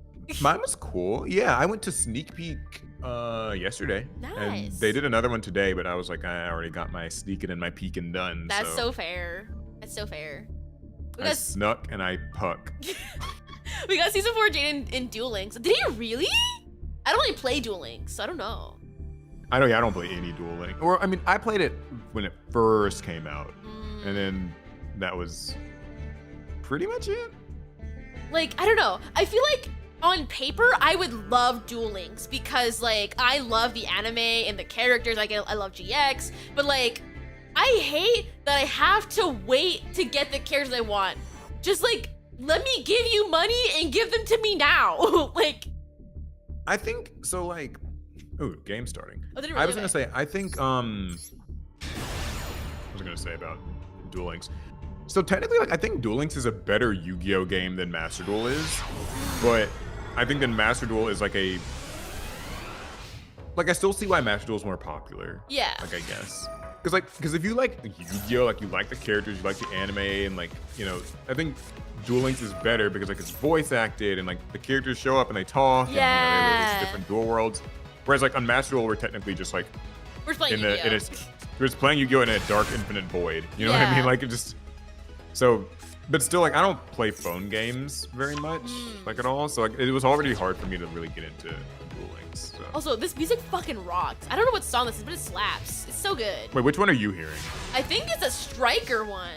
Mine was cool. Yeah, I went to Sneak Peek yesterday. Nice. And they did another one today, but I was like, I already got my sneaking and my peeking done. That's so fair. That's so fair. I snuck and I puck. We got season 4 Jaden in Duel Links. Did he really? I don't really play Duel Links, so I don't know. I don't play any Duel Link. Or, I mean, I played it when it first came out. And then that was pretty much it. Like, I don't know. I feel like on paper, I would love Duel Links because, like, I love the anime and the characters. Like, I love GX, but, like, I hate that I have to wait to get the characters I want. Just, like, let me give you money and give them to me now. Like, I think so. Like, ooh, game starting. Oh, I was gonna say, I think what was I gonna say about Duel Links? So technically, like, I think Duel Links is a better Yu-Gi-Oh game than Master Duel is, but I think that Master Duel is like a, like, I still see why Master Duel is more popular. Yeah. Like, I guess. Because if you like Yu-Gi-Oh, like, you like the characters, you like the anime, and, like, you know, I think Duel Links is better because, like, it's voice acted, and, like, the characters show up and they talk, and, you know, they live in different duel worlds. Whereas, like, on Master Duel, we're technically just, like, we're just playing Yu-Gi-Oh. We're just playing Yu-Gi-Oh in a dark infinite void. You know what I mean? Like, it just, so, but still, like, I don't play phone games very much, like, at all. So, like, it was already hard for me to really get into Duel Links. So. Also, this music fucking rocks. I don't know what song this is, but it slaps. It's so good. Wait, which one are you hearing? I think it's a Striker one.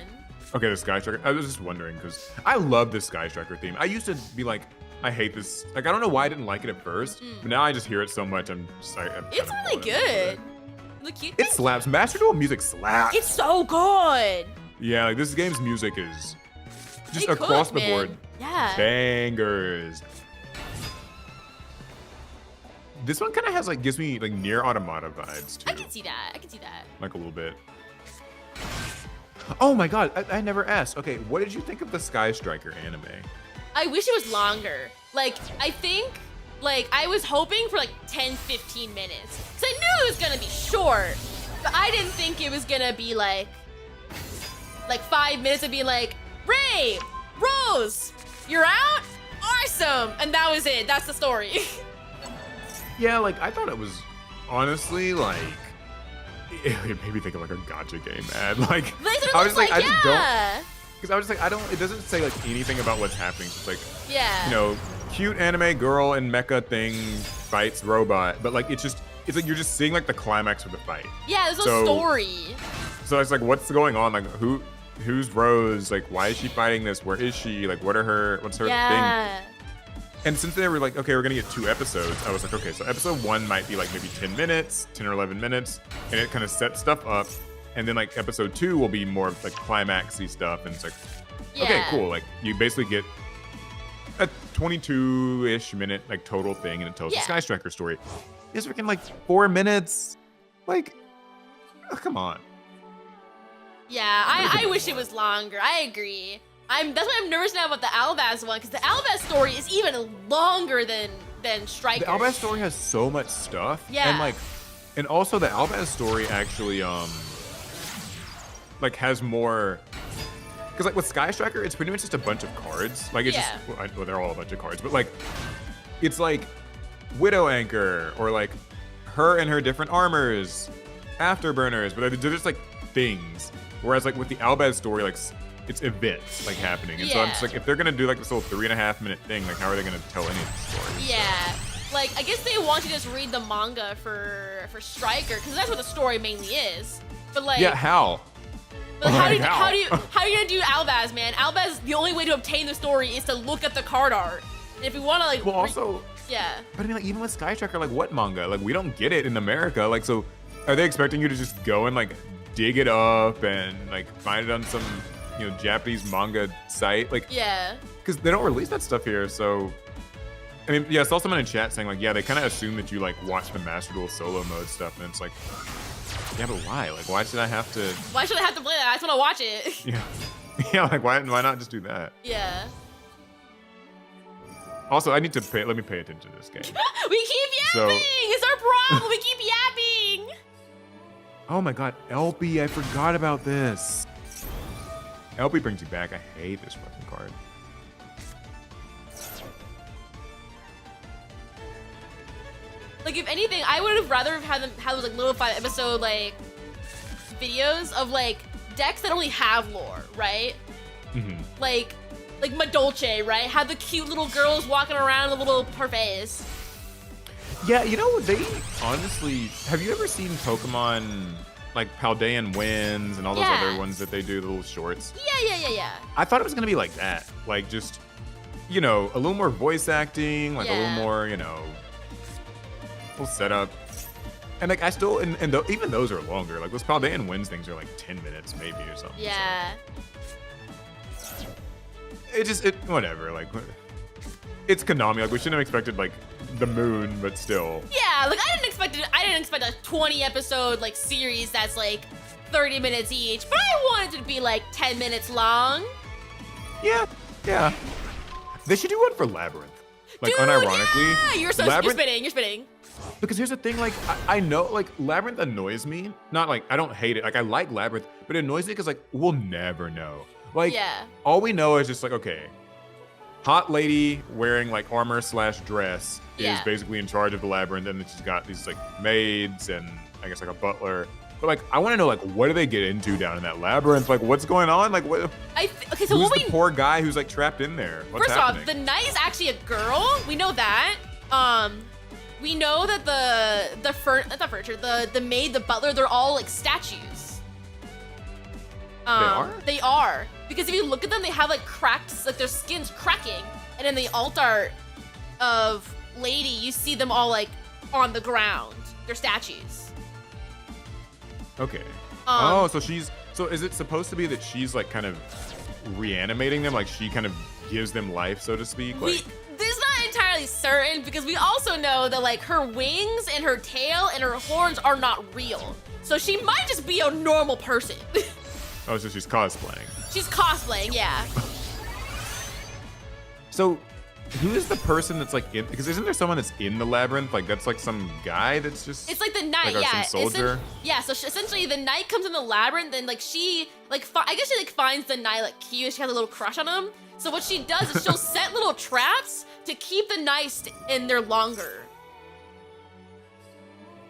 Okay, the Sky Striker. I was just wondering because I love this Sky Striker theme. I used to be like, I hate this. Like, I don't know why I didn't like it at first, but now I just hear it so much. I'm just like, it's really good. Look cute. It slaps. Master Duel music slaps. It's so good. Yeah, like this game's music is just across the board. Yeah. Bangers. This one kind of has like, gives me like Nier Automata vibes too. I can see that. I can see that. Like a little bit. Oh my god, I never asked. Okay, what did you think of the Sky Striker anime? I wish it was longer. Like, I think, like, I was hoping for like 10, 15 minutes. Cause I knew it was gonna be short, but I didn't think it was gonna be like 5 minutes of being like, Ray, Rose, you're out? Awesome. And that was it. That's the story. Yeah, like, I thought it was honestly like, it made me think of like a gacha game ad. Like, I was like, I just don't, because I was just like, it doesn't say like anything about what's happening. So it's like, you know, cute anime girl and mecha thing fights robot, but like, it's like you're just seeing like the climax of the fight. Yeah, there's no story. So it's like, what's going on? Like, who's Rose? Like, why is she fighting this? Where is she? Like, what's her thing? And since they were like, okay, we're gonna get 2 episodes, I was like, okay, so episode 1 might be like maybe 10 minutes, 10 or 11 minutes, and it kind of sets stuff up. And then like episode 2 will be more like climaxy stuff, and it's like, okay, cool. Like you basically get a 22-ish minute like total thing, and it tells the Sky Striker story. It's freaking like 4 minutes. Like, oh, come on. Yeah, I wish it was longer. I agree. That's why I'm nervous now about the Albaz one, because the Albaz story is even longer than Striker. The Albaz story has so much stuff. Yeah. And also the Albaz story actually like has more, because like with Sky Striker, it's pretty much just a bunch of cards. Like it's just, well, they're all a bunch of cards, but like it's like Widow Anchor or like her and her different armors, afterburners, but they're just like things. Whereas like with the Albaz story, like it's events like happening, and so I'm just like, if they're gonna do like this little 3.5 minute thing, like how are they gonna tell any of the stories? Yeah, like I guess they want you to just read the manga for Striker, because that's what the story mainly is. But like, how? But how are you gonna do Albaz, man? Albaz, the only way to obtain the story is to look at the card art. And if you wanna like, well, also, but I mean, like even with Sky Striker, like what manga? Like we don't get it in America. Like, so are they expecting you to just go and like dig it up and like find it on some, you know, Japanese manga site? Like, because they don't release that stuff here. So I mean, I saw someone in chat saying like, they kind of assume that you like watch the Master Duel solo mode stuff, and it's like, but why? Like, why should I have to? Why should I have to play that? I just want to watch it. Like why not just do that? Yeah. Also, let me pay attention to this game. We keep yapping. It's our problem. We keep yapping. Oh my god, LP, I forgot about this. LP brings you back. I hate this fucking card. Like, if anything, I would have rather had them have those like little 5-episode like videos of like decks that only have lore, right? Like Madolche, right? Have the cute little girls walking around in the little parfaits. Yeah, you know, they honestly, have you ever seen Pokemon like Paldean Winds and all those other ones that they do, the little shorts. Yeah. I thought it was gonna be like that, like just, you know, a little more voice acting, like a little more, you know, little setup. And like I still, even those are longer. Like those Paldean Winds things are like 10 minutes maybe or something. Yeah. So. It whatever. Like it's Konami. Like we shouldn't have expected like the moon, but still. Yeah, like I didn't expect a 20 episode like series that's like 30 minutes each, but I wanted it to be like 10 minutes long. Yeah. They should do one for Labyrinth. Like Dude, unironically. Yeah, you're spitting. Because here's the thing, like I know like Labyrinth annoys me. Not like I don't hate it. Like I like Labyrinth, but it annoys me because like we'll never know. Like all we know is just like, okay, hot lady wearing like armor / dress is basically in charge of the Labyrinth, and then she's got these like maids and I guess like a butler. But like I want to know like what do they get into down in that labyrinth? Like what's going on? Like what? Okay, so who's the poor guy who's like trapped in there? What's happening? First off, the knight is actually a girl. We know that. We know that the maid, the butler, they're all like statues. They are. Because if you look at them, they have like cracks, like their skin's cracking. And in the altar of Lady, you see them all like on the ground. They're statues. Okay. So is it supposed to be that she's like kind of reanimating them? Like she kind of gives them life, so to speak? Like, this is not entirely certain because we also know that like her wings and her tail and her horns are not real. So she might just be a normal person. Oh, so she's cosplaying. She's cosplaying, yeah. So who is the person that's like in, because isn't there someone that's in the labyrinth? Like that's like some guy that's just. It's like the knight, yeah. Some soldier. So essentially the knight comes in the labyrinth and like she like I guess she like finds the knight like cute. She has a little crush on him. So what she does is she'll set little traps to keep the knight in there longer.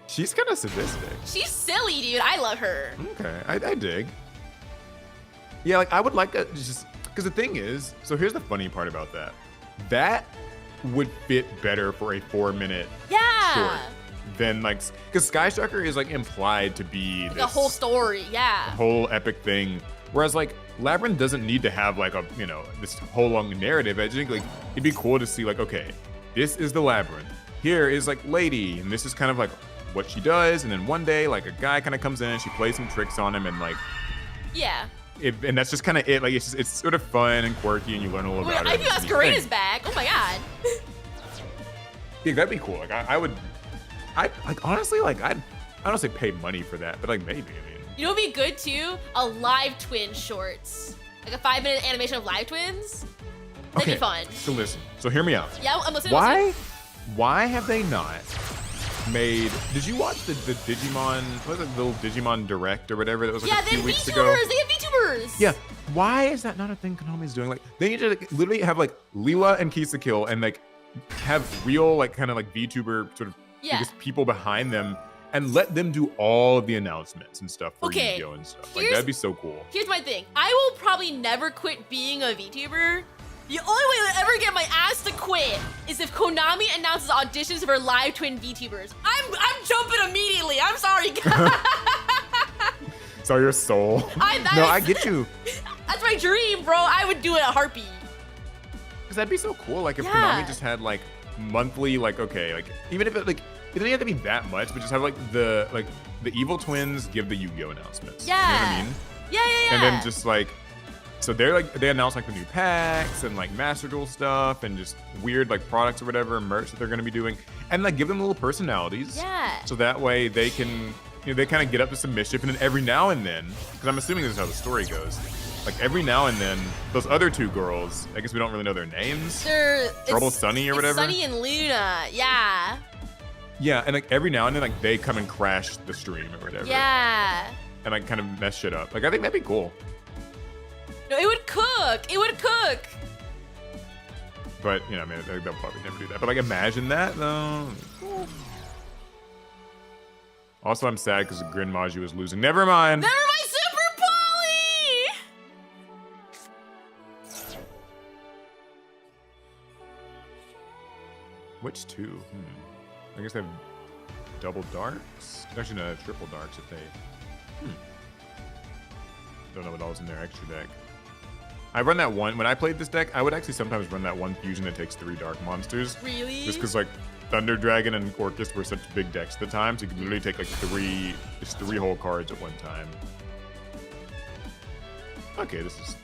She's kind of sadistic. She's silly, dude. I love her. Okay, I dig. Yeah, like I would like a just because the thing is, so here's the funny part about that. That would fit better for a 4-minute short than like, because Sky Striker is like implied to be like a whole story, whole epic thing. Whereas like Labyrinth doesn't need to have like a, you know, this whole long narrative. I think like it'd be cool to see like, okay, this is the Labyrinth. Here is like Lady, and this is kind of like what she does. And then one day like a guy kind of comes in and she plays some tricks on him and like and that's just kind of it. Like it's sort of fun and quirky, and you learn a little about it. I feel Masquerade's back. Oh my god. Yeah, that'd be cool. Like I would like honestly like I don't say pay money for that, but like maybe. I mean, you know what'd be good too? A live twin shorts, like a 5-minute animation of live twins. That'd be fun. So listen. So hear me out. Yeah, I'm listening. Why have they not made? Did you watch the Digimon? What was it, the little Digimon Direct or whatever that was like a few weeks ago? They have VTubers. Yeah. Why is that not a thing Konami's doing? Like they need to like, literally have like Leela and Kisakill and like have real like kind of like VTuber sort of biggest people behind them and let them do all of the announcements and stuff for Yuigioh and stuff. Like that'd be so cool. Here's my thing. I will probably never quit being a VTuber. The only way I'll ever get my ass to quit is if Konami announces auditions for live twin VTubers. I'm jumping immediately. I'm sorry, guys. So your soul. I get you. That's my dream, bro. I would do it a heartbeat. Because that'd be so cool. Like if Konami just had like monthly, like okay, like even if it like it doesn't have to be that much, but just have like the evil twins give the Yu-Gi-Oh announcements. Yeah. You know what I mean? Yeah. And then just like. So they announce like the new packs and like Master Duel stuff and just weird like products or whatever, merch that they're gonna be doing, and like give them little personalities. Yeah. So that way they can, you know, they kind of get up to some mischief, and then every now and then, because I'm assuming this is how the story goes, like every now and then those other two girls, I guess we don't really know their names. Trouble Sunny or whatever. Sunny and Luna. Yeah. Yeah, and like every now and then like they come and crash the stream or whatever. Yeah. And like kind of mess shit up. Like I think that'd be cool. No, it would cook. It would cook. But, you know, I mean, they'll probably never do that. But, like, imagine that, though. Also, I'm sad because Grin Maju is losing. Never mind. Never mind, Super Polly! Which two? I guess they have double darks. Actually, no, triple darks if they. Don't know what else in their extra deck. I run that one. When I played this deck, I would actually sometimes run that one fusion that takes 3 dark monsters. Really? Just because, like, Thunder Dragon and Orcus were such big decks at the time, so you could literally take, like, 3 whole cards at one time. Okay, this is...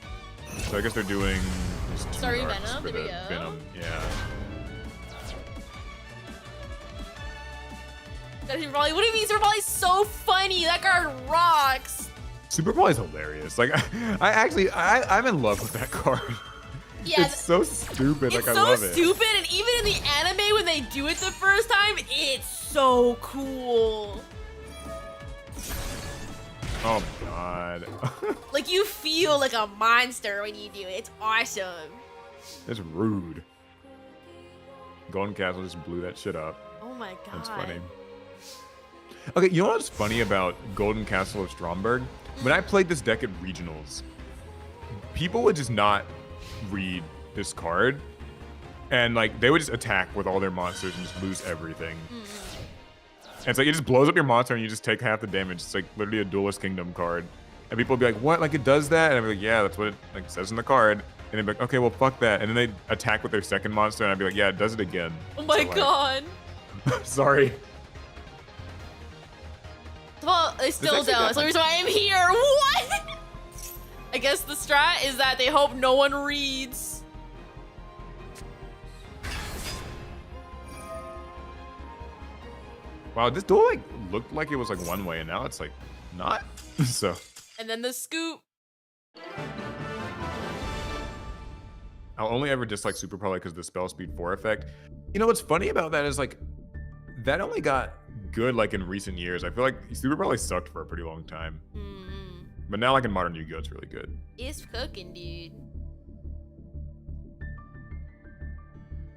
So I guess they're doing... Sorry, Venom. There we go. Venom, yeah. What do you mean? Super Volley's so funny. That card rocks. Super Volley is hilarious. Like, I'm in love with that card. Yeah, it's so stupid. It's like, I so love it. stupid, and even in the anime when they do it the first time, it's so cool. Oh my god. Like, you feel like a monster when you do it. It's awesome. It's rude. Golden Castle just blew that shit up. Oh my god. That's funny. Okay, you know what's funny about Golden Castle of Stromberg? When I played this deck at regionals, people would just not read this card, and like they would just attack with all their monsters and just lose everything. And it's like it just blows up your monster and you just take half the damage. It's like literally a Duelist Kingdom card. And people would be like, what? Like it does that? And I'd be like, yeah, that's what it like says in the card. And they'd be like, okay, well fuck that. And then they'd attack with their second monster and I'd be like, yeah, it does it again. Oh my god. Sorry. Well, I still don't. That's the reason why I'm here. What? I guess the strat is that they hope no one reads. Wow, this duel like looked like it was like one way and now it's like not. So. And then the scoop. I'll only ever dislike Super probably because of the spell speed 4 effect. You know what's funny about that is like that only got good like in recent years. I feel like Super probably sucked for a pretty long time. But now like in modern Yu-Gi-Oh it's really good. It's cooking, dude.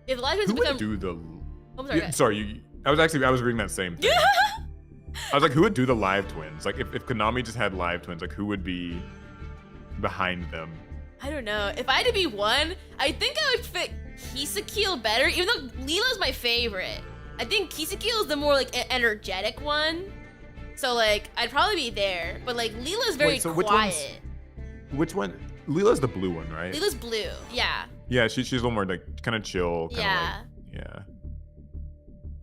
If live twins who become... would do the I'm sorry, sorry, I was reading that same thing. I was like, who would do the live twins? Like if Konami just had live twins, like who would be behind them? I don't know. If I had to be one, I think I would fit Kisakil better, even though Leela's my favorite. I think Kisakil is the more like energetic one. So like I'd probably be there. But like Leela's very quiet. Which one? Leela's the blue one, right? Leela's blue, yeah. Yeah, she's a little more like kind of chill. Yeah. Like, yeah.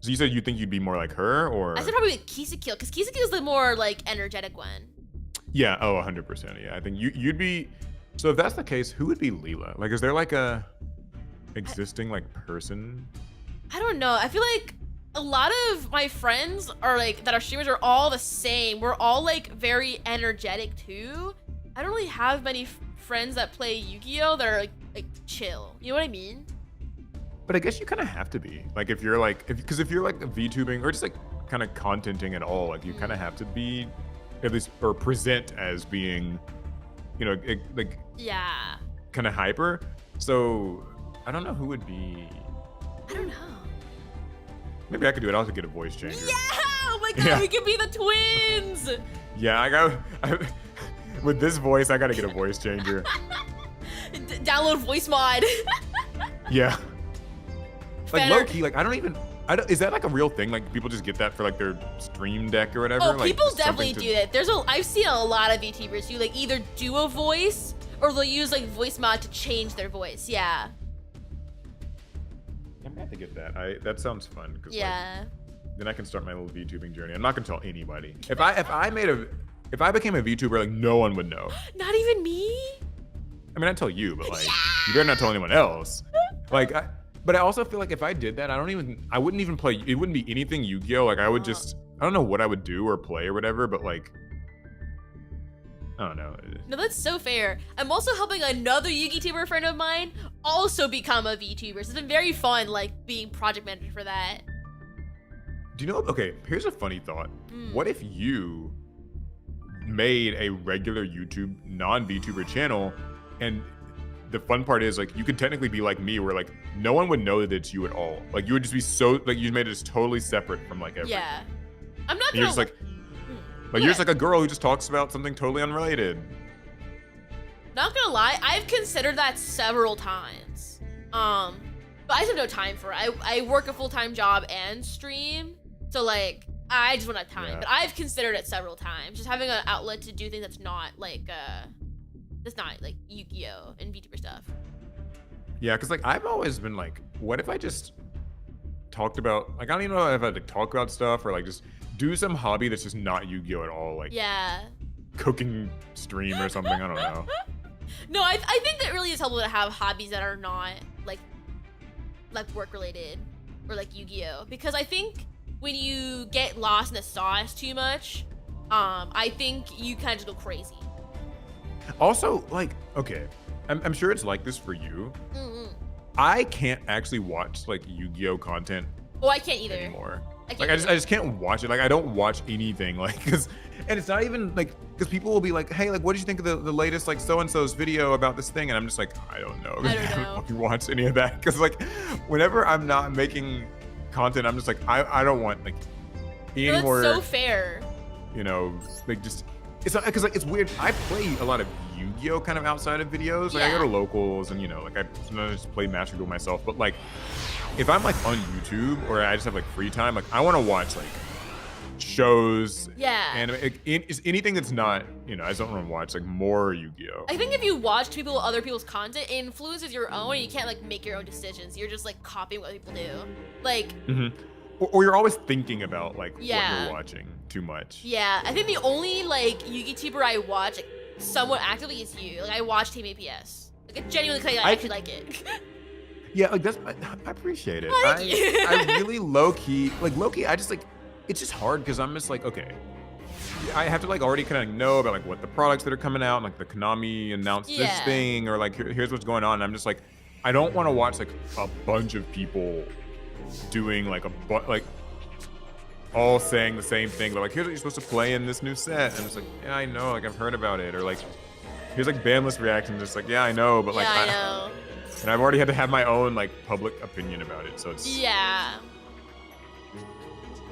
So you said you think you'd be more like her, or? I said probably Kisakil, because Kisakil is the more like energetic one. Yeah, oh, 100%. Yeah, I think you'd be. So if that's the case, who would be Leela? Like, is there like a existing like person? I don't know. I feel like a lot of my friends are like that are streamers are all the same. We're all like very energetic too. I don't really have many friends that play Yu-Gi-Oh that are like chill. You know what I mean? But I guess you kind of have to be like if you're like because if you're like VTubing or just like kind of contenting at all, like you kind of have to be at least or present as being, you know, like yeah, kind of hyper. So I don't know who would be. I don't know. Maybe I could do it. I'll have to get a voice changer. Yeah! Oh my god, we could be the twins! Yeah, with this voice, I gotta get a voice changer. Download voice mod. Yeah. Like low key, like I don't. Is that like a real thing? Like people just get that for like their stream deck or whatever? Oh, like, people definitely do that. I've seen a lot of VTubers who like either do a voice or they'll use like voice mod to change their voice. Yeah. I'm gonna have to get that. That sounds fun. Yeah. Like, then I can start my little VTubing journey. I'm not gonna tell anybody. If I became a VTuber, like no one would know. Not even me. I mean, I'd tell you, but like you better not tell anyone else. Like, but I also feel like if I did that, I wouldn't even play. It wouldn't be anything Yu-Gi-Oh. Like I would just, I don't know what I would do or play or whatever, but like, I don't know. No, that's so fair. I'm also helping another Yu-Gi-Tuber friend of mine also become a VTuber. So it's been very fun, like being project manager for that. Do you know? Okay, here's a funny thought. What if you made a regular YouTube non-VTuber channel, and the fun part is like you could technically be like me, where like no one would know that it's you at all. Like you would just be so like you made it just totally separate from like everything. Yeah, I'm not. You're just like you're just like a girl who just talks about something totally unrelated. Not gonna lie, I've considered that several times. But I just have no time for it. I work a full-time job and stream, so like I just don't have time. Yeah. But I've considered it several times. Just having an outlet to do things that's not like Yu-Gi-Oh and VTuber stuff. Yeah, because like I've always been like, what if I just talked about like, I don't even know if I had to talk about stuff or like just do some hobby that's just not Yu-Gi-Oh at all, like cooking stream or something. I don't know. No, I think that really is helpful to have hobbies that are not like work related or like Yu-Gi-Oh, because I think when you get lost in the sauce too much, I think you kind of just go crazy. Also, like, okay, I'm sure it's like this for you. I can't actually watch like Yu-Gi-Oh content. Oh, I can't either anymore. I just can't watch it. Like I don't watch anything like and it's not even like because people will be like, hey, like what did you think of the latest like so and so's video about this thing? And I'm just like, I don't know. I haven't fucking watched any of that because like whenever I'm not making content, I'm just like I don't want like any more. That's so fair. You know, like just it's not because like it's weird. I play a lot of Yu-Gi-Oh kind of outside of videos. Like I go to locals and you know like I sometimes just play Master Duel myself, but like. If I'm like on YouTube or I just have like free time, like I want to watch like shows, anime, anything that's not, you know, I just don't want to watch like more Yu-Gi-Oh. I think if you watch other people's content, it influences your own. You can't like make your own decisions. You're just like copying what people do. Like, or you're always thinking about like what you're watching too much. Yeah, I think the only like Yu-Gi tuber I watch like somewhat actively is you. Like I watch Team APS. Like I genuinely I actually like it. Yeah, like that's I appreciate it. I really low key, I just like it's just hard because I'm just like, okay, I have to like already kind of know about like what the products that are coming out, and, like the Konami announced this thing, or like here's what's going on. And I'm just like, I don't want to watch like a bunch of people doing like all saying the same thing, but like here's what you're supposed to play in this new set. And I'm just like, yeah, I know, like I've heard about it, or like here's like bandless reactions, just like yeah, I know, but like I know. And I've already had to have my own like public opinion about it, so it's The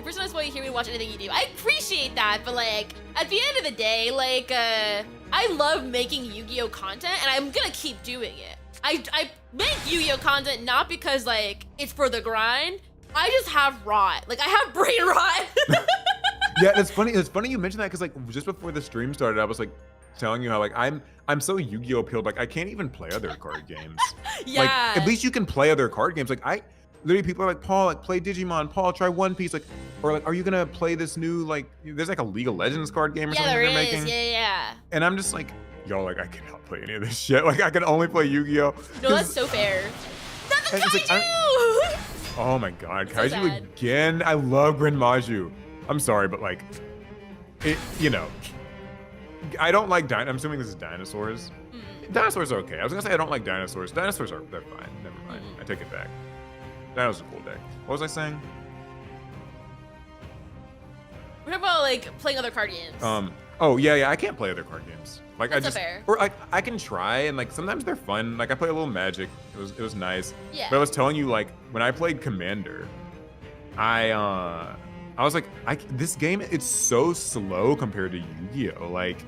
first time I hear me watch anything you do, I appreciate that, but like at the end of the day, like I love making Yu-Gi-Oh content, and I'm gonna keep doing it. I make Yu-Gi-Oh content not because like it's for the grind. I just have rot. Like I have brain rot. Yeah, it's funny. It's funny you mentioned that because like just before the stream started, I was like telling you how like I'm so Yu-Gi-Oh pilled, like I can't even play other card games. Like at least you can play other card games. Like I literally people are like, Paul, like play Digimon, Paul, try One Piece, like, or like, are you gonna play this new like there's like a League of Legends card game or something they're making? Yeah. And I'm just like, yo, like I cannot play any of this shit. Like I can only play Yu-Gi-Oh. No, that's so fair. That's a kaiju! Like, oh my god, kaiju so again. I love Gren Maju. I'm sorry, but like it, you know. I don't like I'm assuming this is dinosaurs. Dinosaurs are okay. I was gonna say I don't like dinosaurs. They're fine. Never mind. I take it back. Dinosaurs are a cool deck. What was I saying? We're talking about like playing other card games. Oh yeah. I can't play other card games. Like That's fair. or like I can try and like sometimes they're fun. Like I play a little Magic. It was nice. Yeah. But I was telling you like when I played Commander, I was like, this game, it's so slow compared to Yu-Gi-Oh. Like,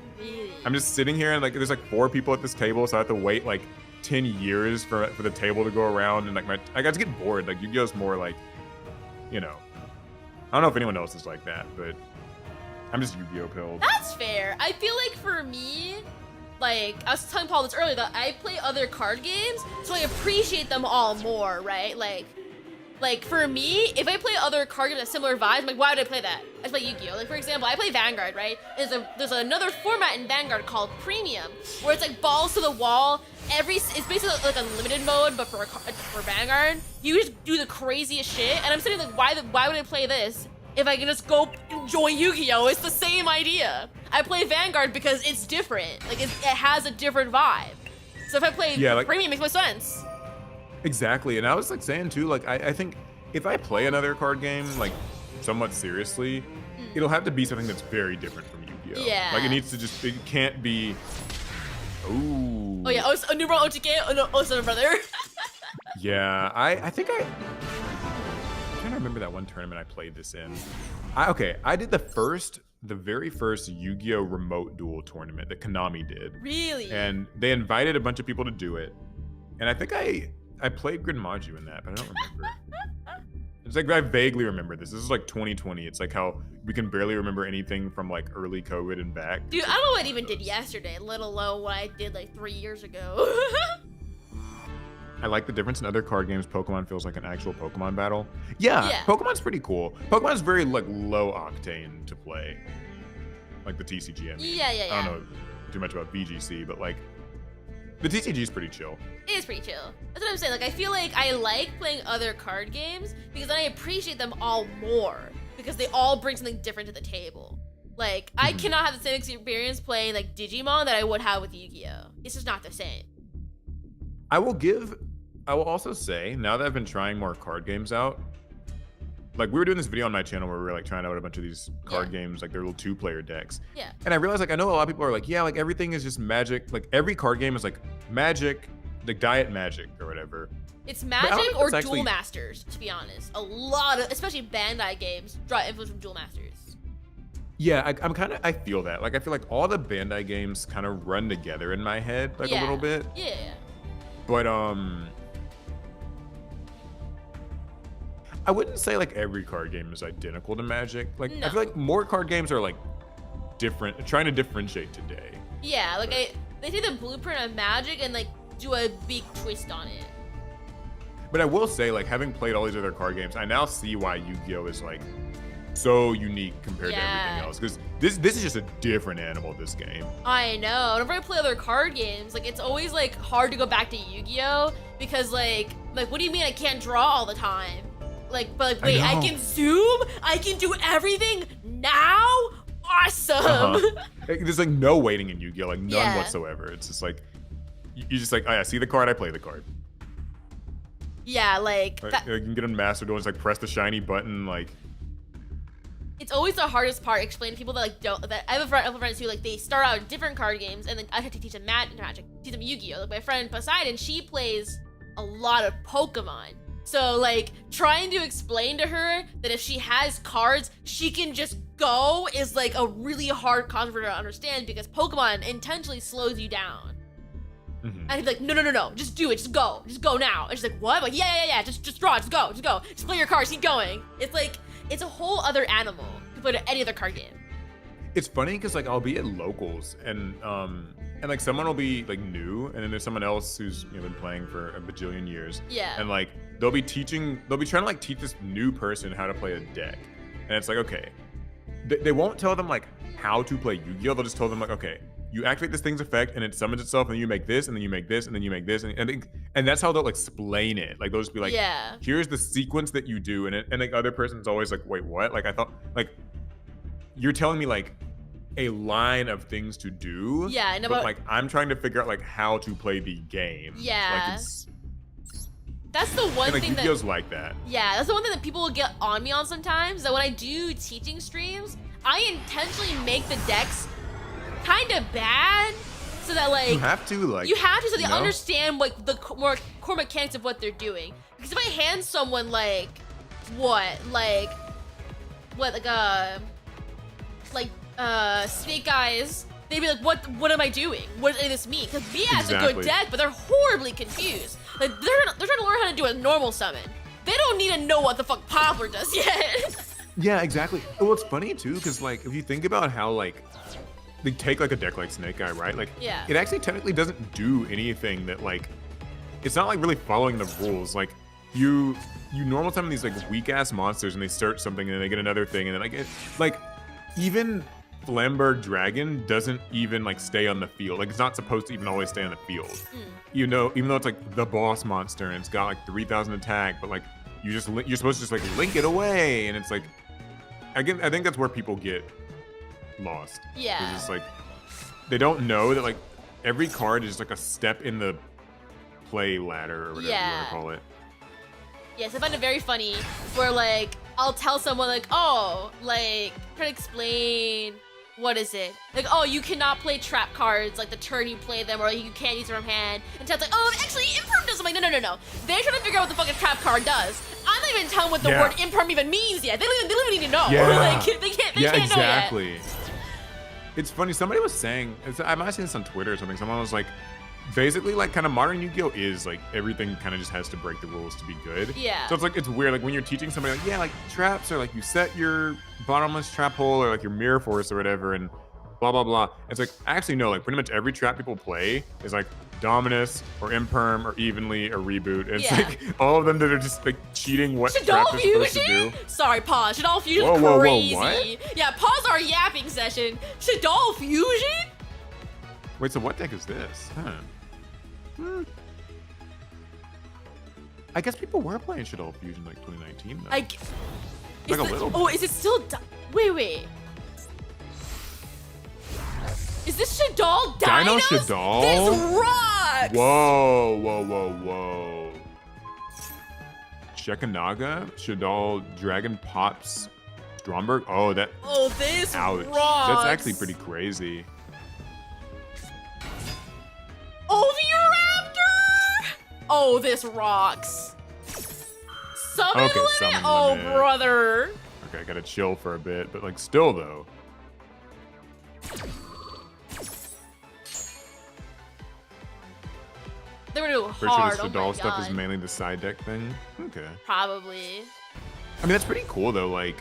I'm just sitting here and like, there's like 4 people at this table, so I have to wait like 10 years for the table to go around, and like I got to get bored. Like Yu-Gi-Oh's more like, you know, I don't know if anyone else is like that, but I'm just Yu-Gi-Oh pilled. That's fair. I feel like for me, like I was telling Paul this earlier, that I play other card games, so I appreciate them all more, right? Like for me, if I play other card games with similar vibes, I'm like, why would I play that? I play Yu-Gi-Oh. Like for example, I play Vanguard, right? There's another format in Vanguard called Premium, where it's like balls to the wall. It's basically like unlimited mode, but for Vanguard, you just do the craziest shit. And I'm sitting like, why would I play this if I can just go enjoy Yu-Gi-Oh? It's the same idea. I play Vanguard because it's different. Like it has a different vibe. So if I play Premium, it makes more sense. Exactly, and I was like saying too, like I think if I play another card game like somewhat seriously, it'll have to be something that's very different from Yu-Gi-Oh. Yeah. Like it can't be. Ooh. Oh yeah, Numeral Ochike, Osa brother. Yeah, I think I'm trying to remember that one tournament I played this in. I did the very first Yu-Gi-Oh remote duel tournament that Konami did. Really? And they invited a bunch of people to do it, and I think I played Gren Maju in that, but I don't remember. It's like I vaguely remember this. This is like 2020. It's like how we can barely remember anything from like early COVID and back. Dude, I don't know what I even did yesterday, let alone what I did like 3 years ago. I like the difference in other card games. Pokemon feels like an actual Pokemon battle. Yeah, Pokemon's pretty cool. Pokemon's very like low octane to play. Like the TCG, I mean. Yeah. I don't know too much about VGC, but like the TCG is pretty chill. It is pretty chill. That's what I'm saying. Like, I feel like I like playing other card games because then I appreciate them all more because they all bring something different to the table. Like, I cannot have the same experience playing like Digimon that I would have with Yu-Gi-Oh. It's just not the same. I will also say, now that I've been trying more card games out, like we were doing this video on my channel where we were like trying out a bunch of these card games, like their little 2-player decks. Yeah. And I realized like I know a lot of people are like, yeah, like everything is just Magic. Like every card game is like Magic, like Diet Magic or whatever. It's Magic or Duel Masters, to be honest. A lot of, especially Bandai games, draw influence from Duel Masters. Yeah, I feel that. Like I feel like all the Bandai games kind of run together in my head like a little bit. Yeah. But I wouldn't say like every card game is identical to Magic. Like I feel like more card games are like different, trying to differentiate today. Yeah, like they take the blueprint of Magic and like do a big twist on it. But I will say, like having played all these other card games, I now see why Yu-Gi-Oh is like so unique compared to everything else. Because this is just a different animal, this game. I know. Whenever I play other card games, like it's always like hard to go back to Yu-Gi-Oh because like what do you mean I can't draw all the time? Like, but like, wait, I can zoom? I can do everything now? Awesome! There's like no waiting in Yu-Gi-Oh, like none whatsoever. It's just like, you just like, oh yeah, see the card, I play the card. Yeah, like you can get on Master Duel, just like press the shiny button, like. It's always the hardest part explaining to people that like don't, that I have friends who like they start out in different card games and then I have to teach them Magic, teach them Yu-Gi-Oh. Like my friend Poseidon, she plays a lot of Pokemon. So like trying to explain to her that if she has cards, she can just go is like a really hard concept for her to understand because Pokemon intentionally slows you down. And he's like, no, just do it, just go now. And she's like, what? I'm like, yeah, just draw, just go, just play your cards, keep going. It's like, it's a whole other animal compared to any other card game. It's funny because like I'll be at locals and like someone will be like new and then there's someone else who's been playing for a bajillion years. Yeah. And like they'll be trying to like teach this new person how to play a deck. And it's like, okay, they won't tell them like how to play Yu-Gi-Oh. They'll just tell them like, okay, you activate this thing's effect and it summons itself and then you make this and then you make this and then you make this and that's how they'll explain it. Like they'll just be like, here's the sequence that you do and like other person's always like, wait, what? Like I thought like you're telling me like a line of things to do. Yeah, I know, but like I'm trying to figure out like how to play the game. Yeah. Like it's that's the one like, thing that feels like that. Yeah, that's the one thing that people will get on me on sometimes. That when I do teaching streams, I intentionally make the decks kind of bad so that like you have to so they understand like the more core mechanics of what they're doing. Because if I hand someone like Snake Eyes, they'd be like, what am I doing? What does this mean? Because Bia has a good deck, but they're horribly confused. Like they're trying to learn how to do a normal summon. They don't need to know what the fuck Poplar does yet. Yeah, exactly. Well, it's funny too, because like if you think about how like they take like a deck like Snake Eye, right? Like it actually technically doesn't do anything that like it's not like really following the rules. Like you normal summon these like weak ass monsters and they search something and then they get another thing and then like even Flamberg Dragon doesn't even like stay on the field. Like it's not supposed to even always stay on the field. You know, even though it's like the boss monster and it's got like 3,000 attack, but like you're supposed to just like link it away and it's like I think that's where people get lost. Yeah. It's just like they don't know that like every card is like a step in the play ladder or whatever you want to call it. Yes, I find it very funny where like I'll tell someone like, oh, like try to explain what is it? Like, oh, you cannot play trap cards like the turn you play them, or like, you can't use them from hand. And Ted's like, oh, actually, imperm does. I'm like, no. They're trying to figure out what the fucking trap card does. I'm not even telling what the word imperm even means yet. They don't even need to know. Yeah. Like, they can't know yet. It's funny. Somebody was saying, I might have seen this on Twitter or something. Someone was like, basically like kind of modern Yu-Gi-Oh is like everything kind of just has to break the rules to be good. Yeah. So it's like it's weird like when you're teaching somebody like yeah like traps or like you set your bottomless trap hole or like your mirror force or whatever and blah blah blah. It's like actually no like pretty much every trap people play is like Dominus or Imperm or Evenly or Reboot. It's like all of them that are just like cheating what trap they're supposed to do. Sorry, pause. Shaddoll Fusion is crazy. What? Yeah, pause our yapping session. Shaddoll Fusion? Wait, so what deck is this? I guess people were playing Shaddoll Fusion like 2019 though. Like a little bit. Oh, is it still? Wait. Is this Shaddoll Dino Dinos? Shaddoll? This rocks! Whoa. Shekanaga, Shaddoll, Dragon Pops, Stromberg. Oh, that. Oh, this ouch. rocks. That's actually pretty crazy. Oviraptor! Oh, this rocks. Summon limit? Summon oh, limit. brother. Okay, I gotta chill for a bit, but like still though. They were doing Pretty hard. sure the oh Shaddoll my stuff God. is mainly the side deck thing. Okay. Probably. I mean, that's pretty cool though. Like,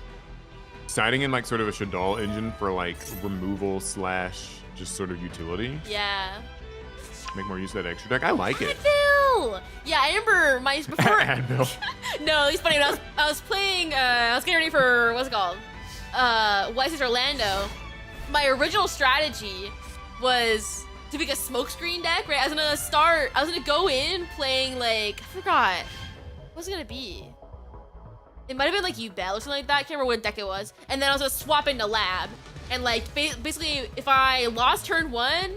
siding in like sort of a Shaddoll engine for like removal slash just sort of utility. Yeah. Make more use of that extra deck. I like it. Advil! Yeah, I remember my before. Advil. No, it's funny. When I was playing. I was getting ready for what's it called? White Orlando. My original strategy was to pick a smokescreen deck. Right, I was gonna go in playing like I forgot. What was it gonna be? It might have been like Ubel or something like that. I can't remember what deck it was. And then I was gonna swap into Lab. And like basically, if I lost turn one,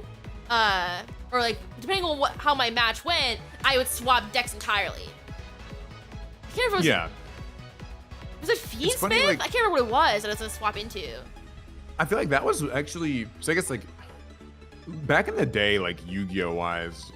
or like depending on how my match went, I would swap decks entirely. I can't remember. Was it Fiend Smith? Like, I can't remember what it was that I was gonna swap into. I feel like that was actually. So I guess like back in the day, like Yu-Gi-Oh wise,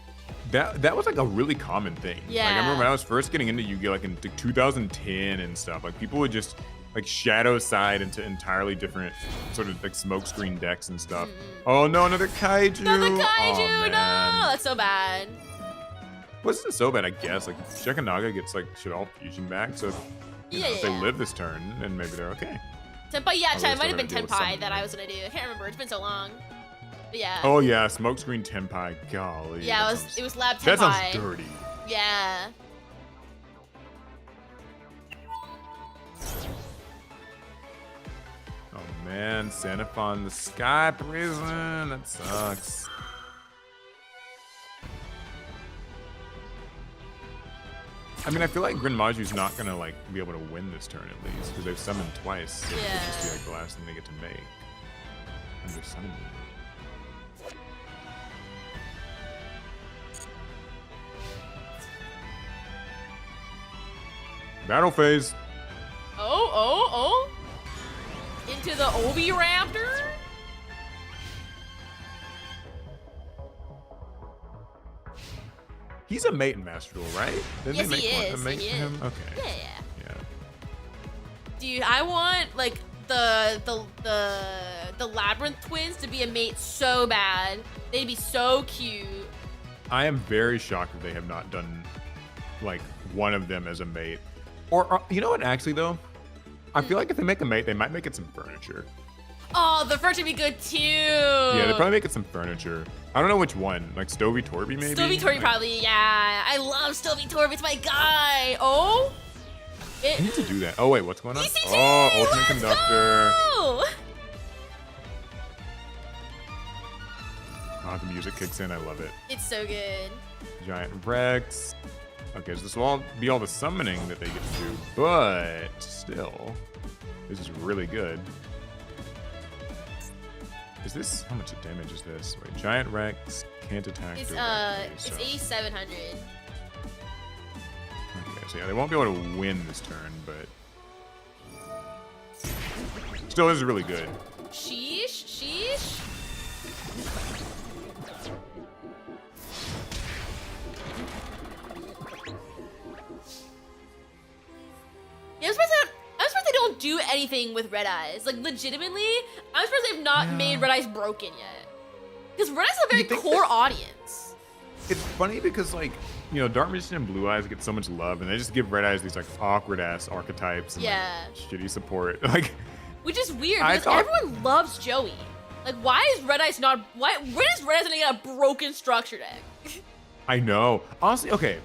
that was like a really common thing. Yeah. Like I remember when I was first getting into Yu-Gi-Oh, like in 2010 and stuff. Like people would just like shadow side into entirely different sort of like smokescreen decks and stuff. Oh no, another kaiju! Another kaiju! Oh, No, that's so bad. Wasn't so bad, I guess. Like Shekanaga gets like Shaddoll Fusion back, so if they live this turn, then maybe they're okay. Tenpai, yeah, Although it might have been still gotta deal with Tenpai something. that I was gonna do. I can't remember. It's been so long. But yeah. Oh yeah, smokescreen Tenpai. Golly. Yeah, it was Lab Tenpai. That sounds dirty. Yeah. Oh man, Xenophon, the Sky Prison. That sucks. I mean, I feel like Grin Maju's not gonna like be able to win this turn at least because they've summoned twice. So it'll just be like the last thing they get to make. And they're summoning. Battle phase. Oh. Into the Oviraptor? He's a mate in Master Duel, right? Didn't Yes, they make he one, is. a mate He for is. him? Okay. Yeah. Yeah. Dude, I want like the Labyrinth twins to be a mate so bad. They'd be so cute. I am very shocked that they have not done like one of them as a mate. Or you know what? Actually, though, I feel like if they make a mate, they might make it some furniture. Oh, the furniture would be good too. Yeah, they probably make it some furniture. I don't know which one. Like Stovey Torby, maybe. Stovey Torby, probably. Yeah, I love Stovey Torby. It's my guy. Oh. I need to do that. Oh wait, what's going on? ECG, Oh, Ultimate let's Conductor. go! Oh, the music kicks in. I love it. It's so good. Giant Rex. Okay, so this will all be all the summoning that they get to do, but still, this is really good. Is this, how much damage is this? Wait, Giant Rex can't attack It's directly, it's so. 8,700. Okay, so yeah, they won't be able to win this turn, but still is really good. Sheesh. Yeah, I'm surprised they don't do anything with Red Eyes. Like, legitimately, I'm surprised they've not made Red Eyes broken yet. Because Red Eyes is a very core audience. it's funny because like, Dark Magician and Blue Eyes get so much love, and they just give Red Eyes these like awkward ass archetypes and like, shitty support. Like, which is weird because everyone loves Joey. Like, why is Red Eyes not? Why is Red Eyes not get a broken structure deck? I know. Honestly, okay.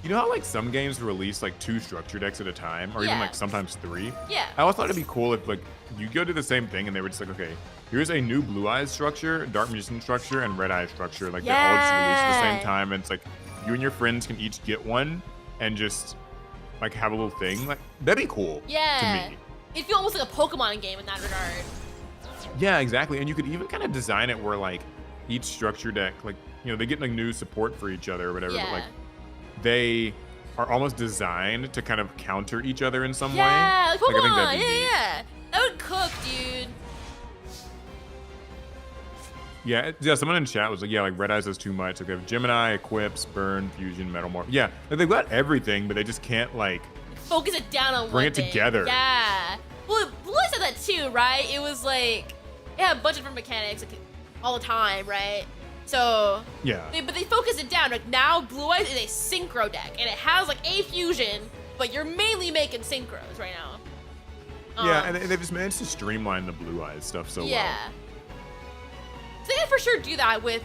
You know how like some games release like 2 structure decks at a time, or even like sometimes 3? Yeah. I always thought it'd be cool if like Yu-Gi-Oh did the same thing, and they were just like, okay, here's a new Blue Eyes structure, Dark Magician structure, and Red Eyes structure. Like they're all just released at the same time, and it's like you and your friends can each get one and just like have a little thing. Like that'd be cool. Yeah. To me. It'd feel almost like a Pokemon game in that regard. Yeah, exactly. And you could even kind of design it where like each structure deck, like they get like new support for each other or whatever. Yeah. But like they are almost designed to kind of counter each other in some way. Yeah, like Pokemon. I think that'd be neat. Yeah. That would cook, dude. Yeah, someone in chat was like, yeah, like Red Eyes does too much. Like they have Gemini, Equips, Burn, Fusion, Metal Morph. Yeah, like they've got everything, but they just can't like focus it down on bring one it thing. together. Yeah. Well, Blue Eyes said that too, right? It was like, it had a bunch of different mechanics like, all the time, right? So yeah, but they focus it down. Like now, Blue Eyes is a synchro deck, and it has like a fusion, but you're mainly making synchros right now. Yeah, and they've just managed to streamline the Blue Eyes stuff so well. Yeah. They can for sure do that with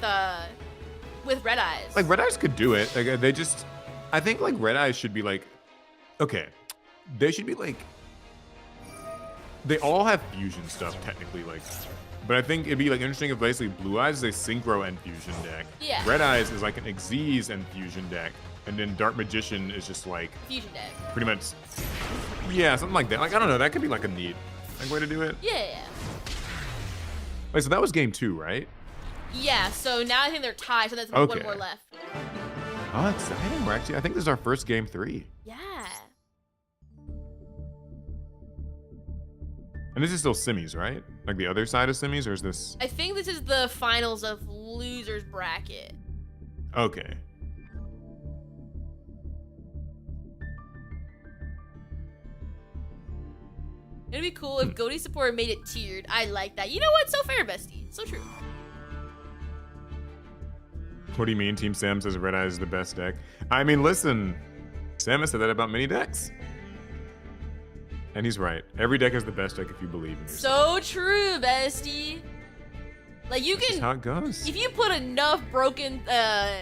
Red Eyes. Like Red Eyes could do it. Like I think like Red Eyes should be like, okay, they should be like, they all have fusion stuff technically, like. But I think it'd be like interesting if basically Blue Eyes is a synchro and fusion deck. Yeah. Red Eyes is like an Xyz and fusion deck, and then Dark Magician is just like fusion deck. Pretty much. Yeah, something like that. Like I don't know, that could be like a neat way to do it. Yeah. Wait, so that was game 2, right? Yeah. So now I think they're tied. So there's Okay. one more left. Oh, exciting! I think this is our first game 3. Yeah. And this is still semis, right? Like the other side of semis, or is this? I think this is the finals of losers bracket. Okay. It'd be cool if Goaty support made it tiered. I like that. You know what? So fair, bestie. So true. What do you mean Team Sam says Red Eyes is the best deck? I mean, listen, Sam has said that about many decks. And he's right. Every deck is the best deck if you believe in yourself. So true, bestie. Like you can, that's how it goes. If you put enough broken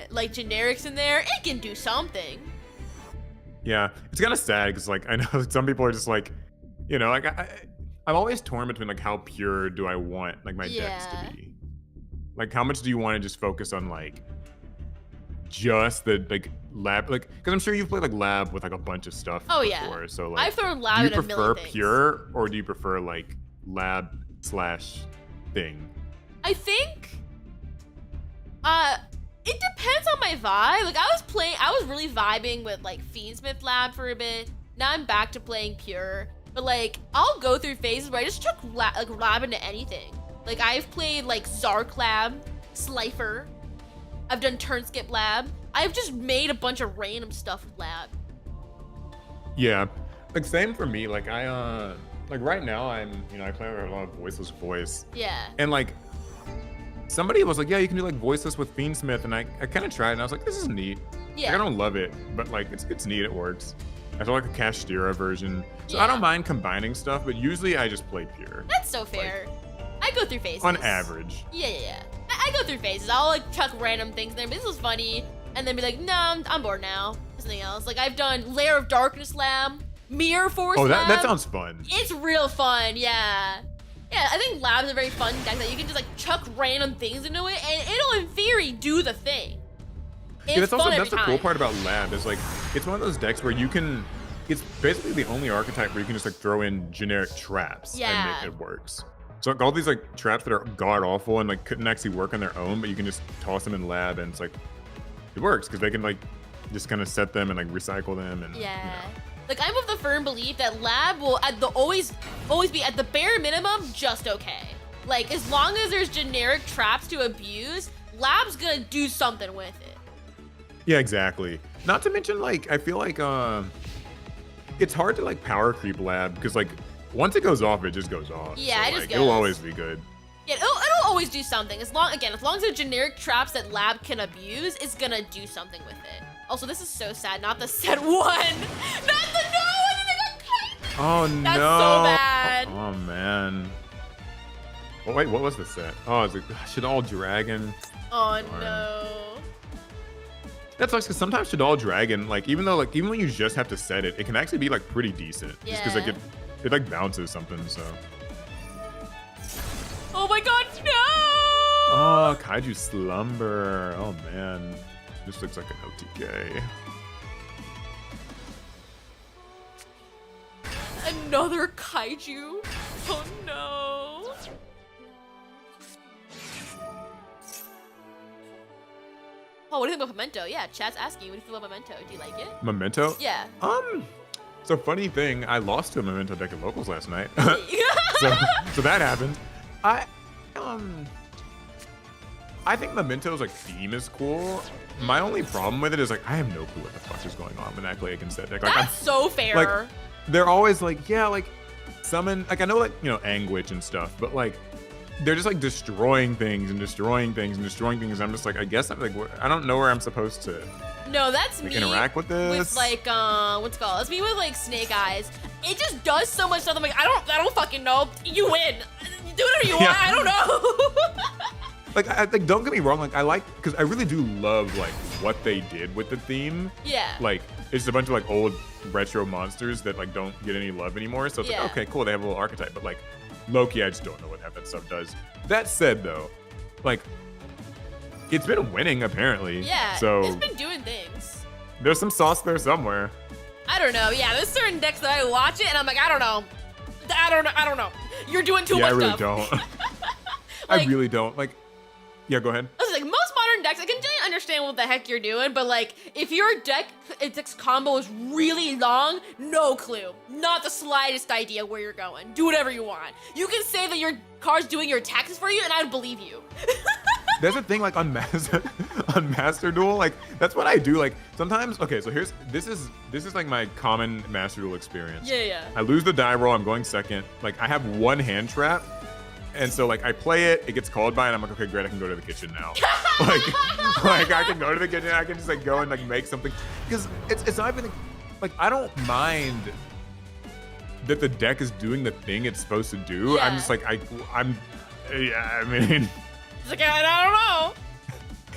like generics in there, it can do something. Yeah, it's kind of sad because like I know some people are just like, like I'm always torn between like how pure do I want like my decks to be. Like how much do you want to just focus on like just the like lab, like because I'm sure you've played like lab with like a bunch of stuff before. Yeah. So like I've thrown lab do you in a million prefer things. pure or do you prefer like lab/thing? I think it depends on my vibe. Like I was really vibing with like Fiendsmith Lab for a bit. Now I'm back to playing pure. But like I'll go through phases where I just chuck lab into anything. Like I've played like Zark Lab, Slifer. I've done turn skip lab. I've just made a bunch of random stuff with lab. Yeah, like same for me. Like I like right now I'm I play a lot of voiceless voice. Yeah. And like somebody was like, yeah, you can do like voiceless with Fiendsmith, and I kind of tried and I was like, this is neat. Yeah. Like, I don't love it, but like it's neat. It works. I feel like a Kashtira version, so Yeah. I don't mind combining stuff, but usually I just play pure. That's so fair. I go through phases. On average. Yeah. I go through phases. I'll like chuck random things in there. But this was funny, and then be like, no, I'm bored now. Something else. Like I've done Lair of Darkness Lab, Mirror Force. Oh, Lab. that sounds fun. It's real fun. Yeah. Yeah, I think Lab's a very fun deck that you can just like chuck random things into it, and it'll in theory do the thing. It's Yeah, fun that's the every cool time. part about Lab is like it's one of those decks where you can. It's basically the only archetype where you can just like throw in generic traps Yeah. and it works. So like, all these like traps that are god awful and like couldn't actually work on their own, but you can just toss them in Lab and it's like it works because they can like just kind of set them and like recycle them and Yeah. Like I'm of the firm belief that Lab will always be at the bare minimum just okay. Like as long as there's generic traps to abuse, Lab's gonna do something with it. Yeah, exactly. Not to mention like I feel like it's hard to like power creep Lab because like once it goes off, it just goes off. Yeah, so, it just like, it'll goes. always be good. Yeah, it'll always do something. As long as they're generic traps that Lab can abuse, it's gonna do something with it. Also, this is so sad. Not the set 1. Not the no! I think I got cut. Oh no. That's so bad. Oh man. Oh wait, what was the set? Oh, it's like Shadal Dragon. Oh Darn. no. That sucks because sometimes Shadal Dragon, like even when you just have to set it, it can actually be like pretty decent. Yeah. Just because like it like bounces something, so. Oh my god, no! Oh, Kaiju Slumber. Oh man. This looks like an OTK. Another kaiju? Oh no. Oh, what do you think about Memento? Yeah, chat's asking you, what do you feel about Memento? Do you like it? Memento? Yeah. So funny thing, I lost to a Memento deck at locals last night. so that happened. I think Memento's like theme is cool. My only problem with it is like I have no clue what the fuck is going on when I play against that deck. Like, That's so fair. Like they're always like, yeah, like summon, like I know like, you know, Anguish and stuff, but like they're just like destroying things and destroying things and destroying things. I'm just like, I guess I'm like, I don't know where I'm supposed to no, that's like, me interact with this. With like, what's it called? It's me with like Snake Eyes. It just does so much stuff. I'm like, I don't fucking know. You win. Do whatever you want. I don't know. Like, don't get me wrong. Like, I like, because I really do love like what they did with the theme. Yeah. Like, it's a bunch of like old retro monsters that like don't get any love anymore. So it's like, okay, cool, they have a little archetype. But like, Loki, I just don't know what half that stuff does. That said, though, like, it's been winning apparently. Yeah. So it's been doing things. There's some sauce there somewhere. I don't know. Yeah, there's certain decks that I watch it and I'm like, I don't know. I don't know. You're doing too much stuff. Yeah, I really don't. Like, I really don't. Like, yeah, go ahead. I was like, most modern decks, I can totally understand what the heck you're doing, but like, if your deck's combo is really long, no clue. Not the slightest idea where you're going. Do whatever you want. You can say that your card's doing your taxes for you, and I'd believe you. There's a thing like on Master Duel, like that's what I do. Like sometimes, okay, so this is like my common Master Duel experience. Yeah. I lose the die roll, I'm going second. Like I have one hand trap. And so like I play it, it gets called by, and I'm like, okay, great, I can go to the kitchen now. like I can go to the kitchen, I can just like go and like make something. Because it's not even like I don't mind that the deck is doing the thing it's supposed to do. Yeah. I'm just like yeah, I mean. It's like I don't know.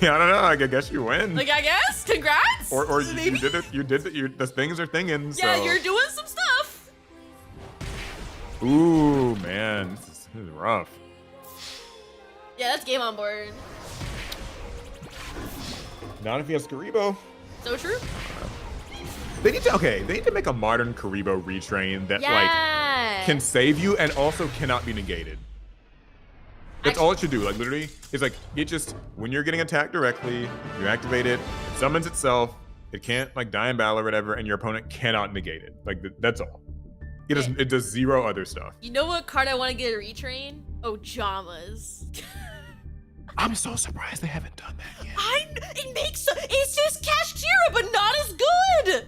Yeah, I don't know. Like I guess you win. Like I guess, congrats. Or you did it. You did it. The things are thinging. Yeah, so. you're doing some stuff. Ooh man. This is rough. Yeah, that's game on board. Not if he has Karibo. So true. They need to make a modern Karibo retrain that like can save you and also cannot be negated. That's all it should do. Like literally, it's like it just when you're getting attacked directly, you activate it, it summons itself, it can't like die in battle or whatever, and your opponent cannot negate it. Like that's all. It does zero other stuff. You know what card I want to get a retrain? Ojamas. I'm so surprised they haven't done that yet. It's just Kashtira, but not as good.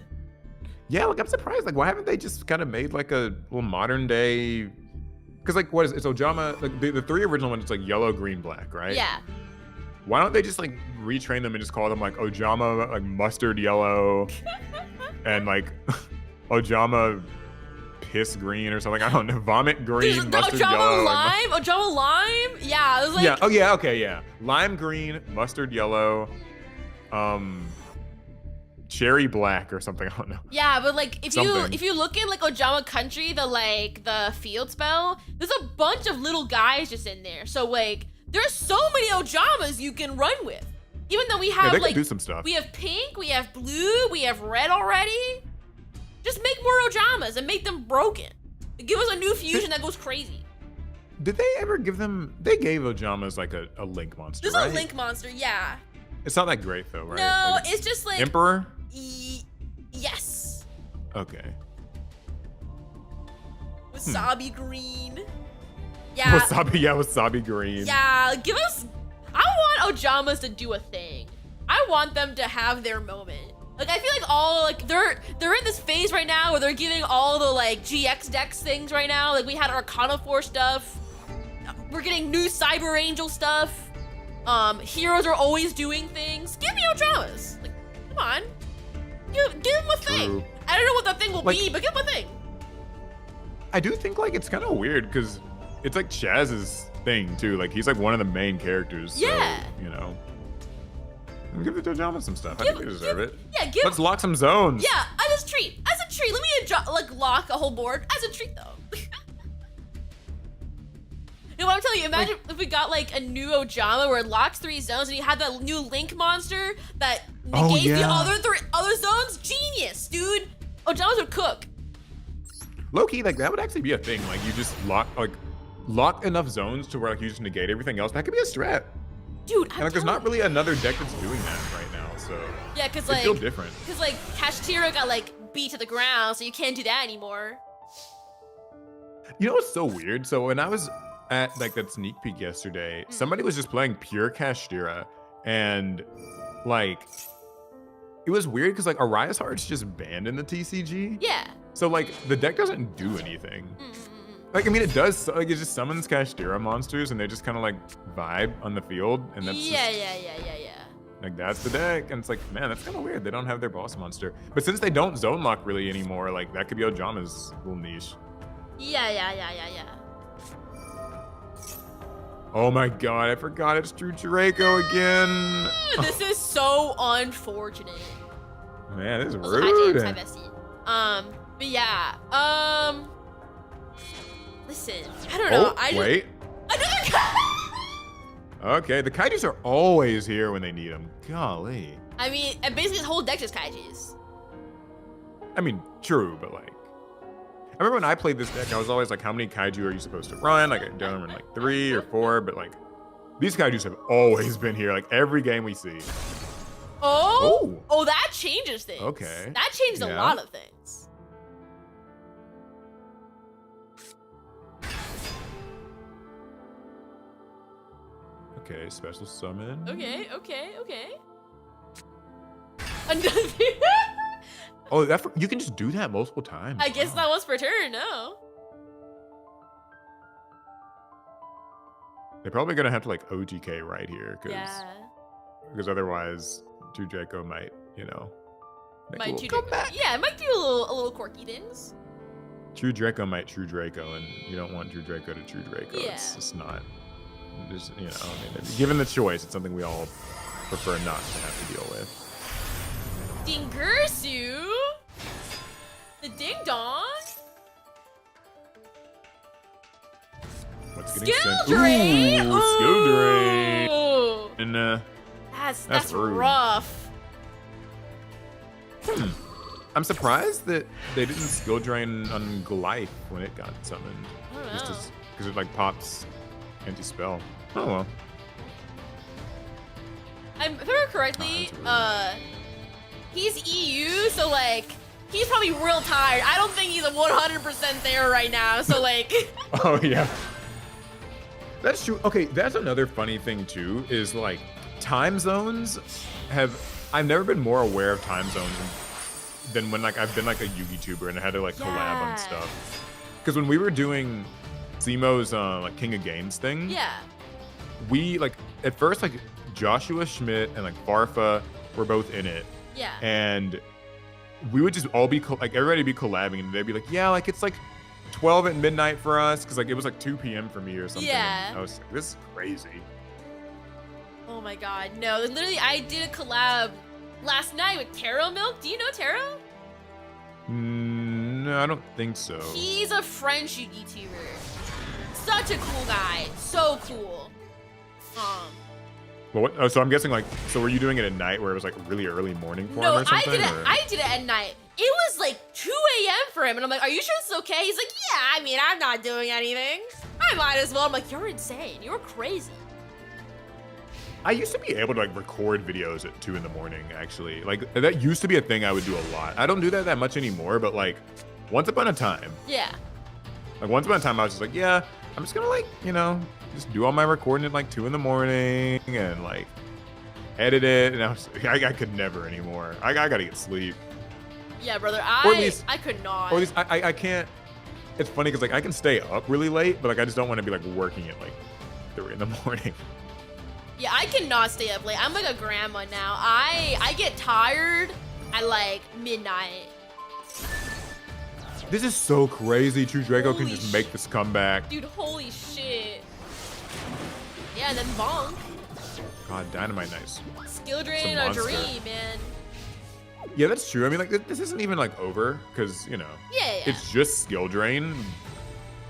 Yeah, like I'm surprised. Like why haven't they just kind of made like a little modern day? Because like what is it? It's Ojama. Like the three original ones, it's like yellow, green, black, right? Yeah. Why don't they just like retrain them and just call them like Ojama, like mustard yellow, and like Ojama piss green or something? I don't know. Vomit green, mustard yellow. Ojama lime. Yeah, it was like. Yeah. Oh yeah. Okay. Yeah. Lime green, mustard yellow, cherry black or something. I don't know. Yeah, but like if you look in like Ojama Country, the field spell, there's a bunch of little guys just in there. So like there's so many Ojamas you can run with. Even though we have they like can do some stuff. We have pink, we have blue, we have red already. Just make more Ojamas and make them broken. Give us a new fusion that goes crazy. Did they ever give them? They gave Ojamas like a link monster. There's right? a link monster, yeah. It's not that great though, right? No, like, it's just like Emperor. Yes. Okay. Wasabi green. Yeah. Wasabi green. Yeah, give us. I want Ojamas to do a thing. I want them to have their moment. Like I feel like all like they're in this phase right now where they're giving all the like GX decks things right now. Like we had Arcana 4 stuff. We're getting new Cyber Angel stuff. Heroes are always doing things. Give me Ojamas. Like, come on. Give him a thing. I don't know what that thing will be, but give him a thing. I do think like it's kind of weird because it's like Chaz's thing too. Like he's like one of the main characters. Yeah. So, you know. Give the Dojama some stuff. I think they deserve it. Yeah, Let's lock some zones. Yeah, as a treat. As a treat. Let me like lock a whole board as a treat though. You know what I'm telling you? Imagine if we got like a new Ojama where it locks 3 zones and you had that new Link monster that negates the other zones. Genius, dude. Ojamas would cook. Low-key, like that would actually be a thing. Like you just lock enough zones to where like you just negate everything else. That could be a strat. Dude, and like there's not really another deck that's doing that right now, so yeah, cause they like feel different. Cause like Kashtira got like beat to the ground, so you can't do that anymore. You know what's so weird? So when I was at like that sneak peek yesterday, somebody was just playing pure Kashtira, and like it was weird because like Arias Heart's just banned in the TCG. Yeah. So like the deck doesn't do anything. Like I mean it does, like it just summons Kashtira monsters and they just kind of like vibe on the field, and that's yeah. Like that's the deck, and it's like, man, that's kind of weird. They don't have their boss monster, but since they don't zone lock really anymore, like that could be Ojama's little niche. Yeah. Oh my god, I forgot it's True Draco again. This is so unfortunate. Man, this is also, rude. Hi, James. Hi, Bessie. But yeah. Listen, I don't know. Wait. Another guy. Okay, the Kaijus are always here when they need them. Golly. I mean, and basically his whole deck is Kaijus. I mean, true, but like, I remember when I played this deck, I was always like, how many Kaiju are you supposed to run? Like, I don't remember like 3 or 4, but like, these Kaijus have always been here, like every game we see. Oh, that changes things. Okay. That changes a lot of things. Okay, special summon. Okay. Another. Oh, you can just do that multiple times. I guess that was per turn, no? They're probably gonna have to like OTK right here, because yeah. otherwise, True Draco might, you know, might come back. Yeah, it might do a little quirky things. True Draco might True Draco, and you don't want True Draco to True Draco. Yeah. It's just not. Just, you know, I mean, given the choice, it's something we all prefer not to have to deal with. Dingursu? The Ding Dong? What's getting Skill sent? Drain? Ooh, Skill Drain. And that's rough. I'm surprised that they didn't Skill Drain on Glyph when it got summoned. I don't know. Just because it like pops anti-spell. Oh well. If I remember correctly, he's EU, so like he's probably real tired. I don't think he's 100% there right now. So like. Oh yeah. That's true. Okay, that's another funny thing too. Is like time zones I've never been more aware of time zones than when like I've been like a Yugi-tuber and I had to like collab on stuff. Because when we were doing Zemo's like King of Games thing, we like at first like Joshua Schmidt and like Farfa were both in it. Yeah. And we would just all be like everybody be collabing, and they'd be like, yeah, like it's like 12 at midnight for us, because like it was like 2 p.m. for me or something. Yeah. And I was like, this is crazy. Oh my god, no! Literally, I did a collab last night with Taro Milk. Do you know Taro? No, I don't think so. He's a French YouTuber. Such a cool guy. So cool. Well, what, so I'm guessing like, so were you doing it at night where it was like really early morning for him or something? No, I did it at night. It was like 2 a.m. for him, and I'm like, are you sure it's okay? He's like, yeah, I mean, I'm not doing anything. I might as well. I'm like, you're insane. You're crazy. I used to be able to like record videos at 2 in the morning, actually. Like that used to be a thing I would do a lot. I don't do that much anymore, but like once upon a time. Yeah. Like once upon a time, I was just like, yeah, I'm just gonna like, you know, just do all my recording at like 2 in the morning and like edit it. And I could never anymore. I gotta get sleep. Yeah, brother, Or at least, I could not. Or at least I can't. It's funny because like I can stay up really late, but like I just don't want to be like working at like 3 in the morning. Yeah, I cannot stay up late. I'm like a grandma now. I get tired at like midnight. This is so crazy. True Draco can Holy just make this comeback. Dude, holy shit. Yeah, and then bonk. God, Dynamite, nice. Skill drain in our dream, man. Yeah, that's true. I mean, like, this isn't even like over because, you know, Yeah. it's just skill drain.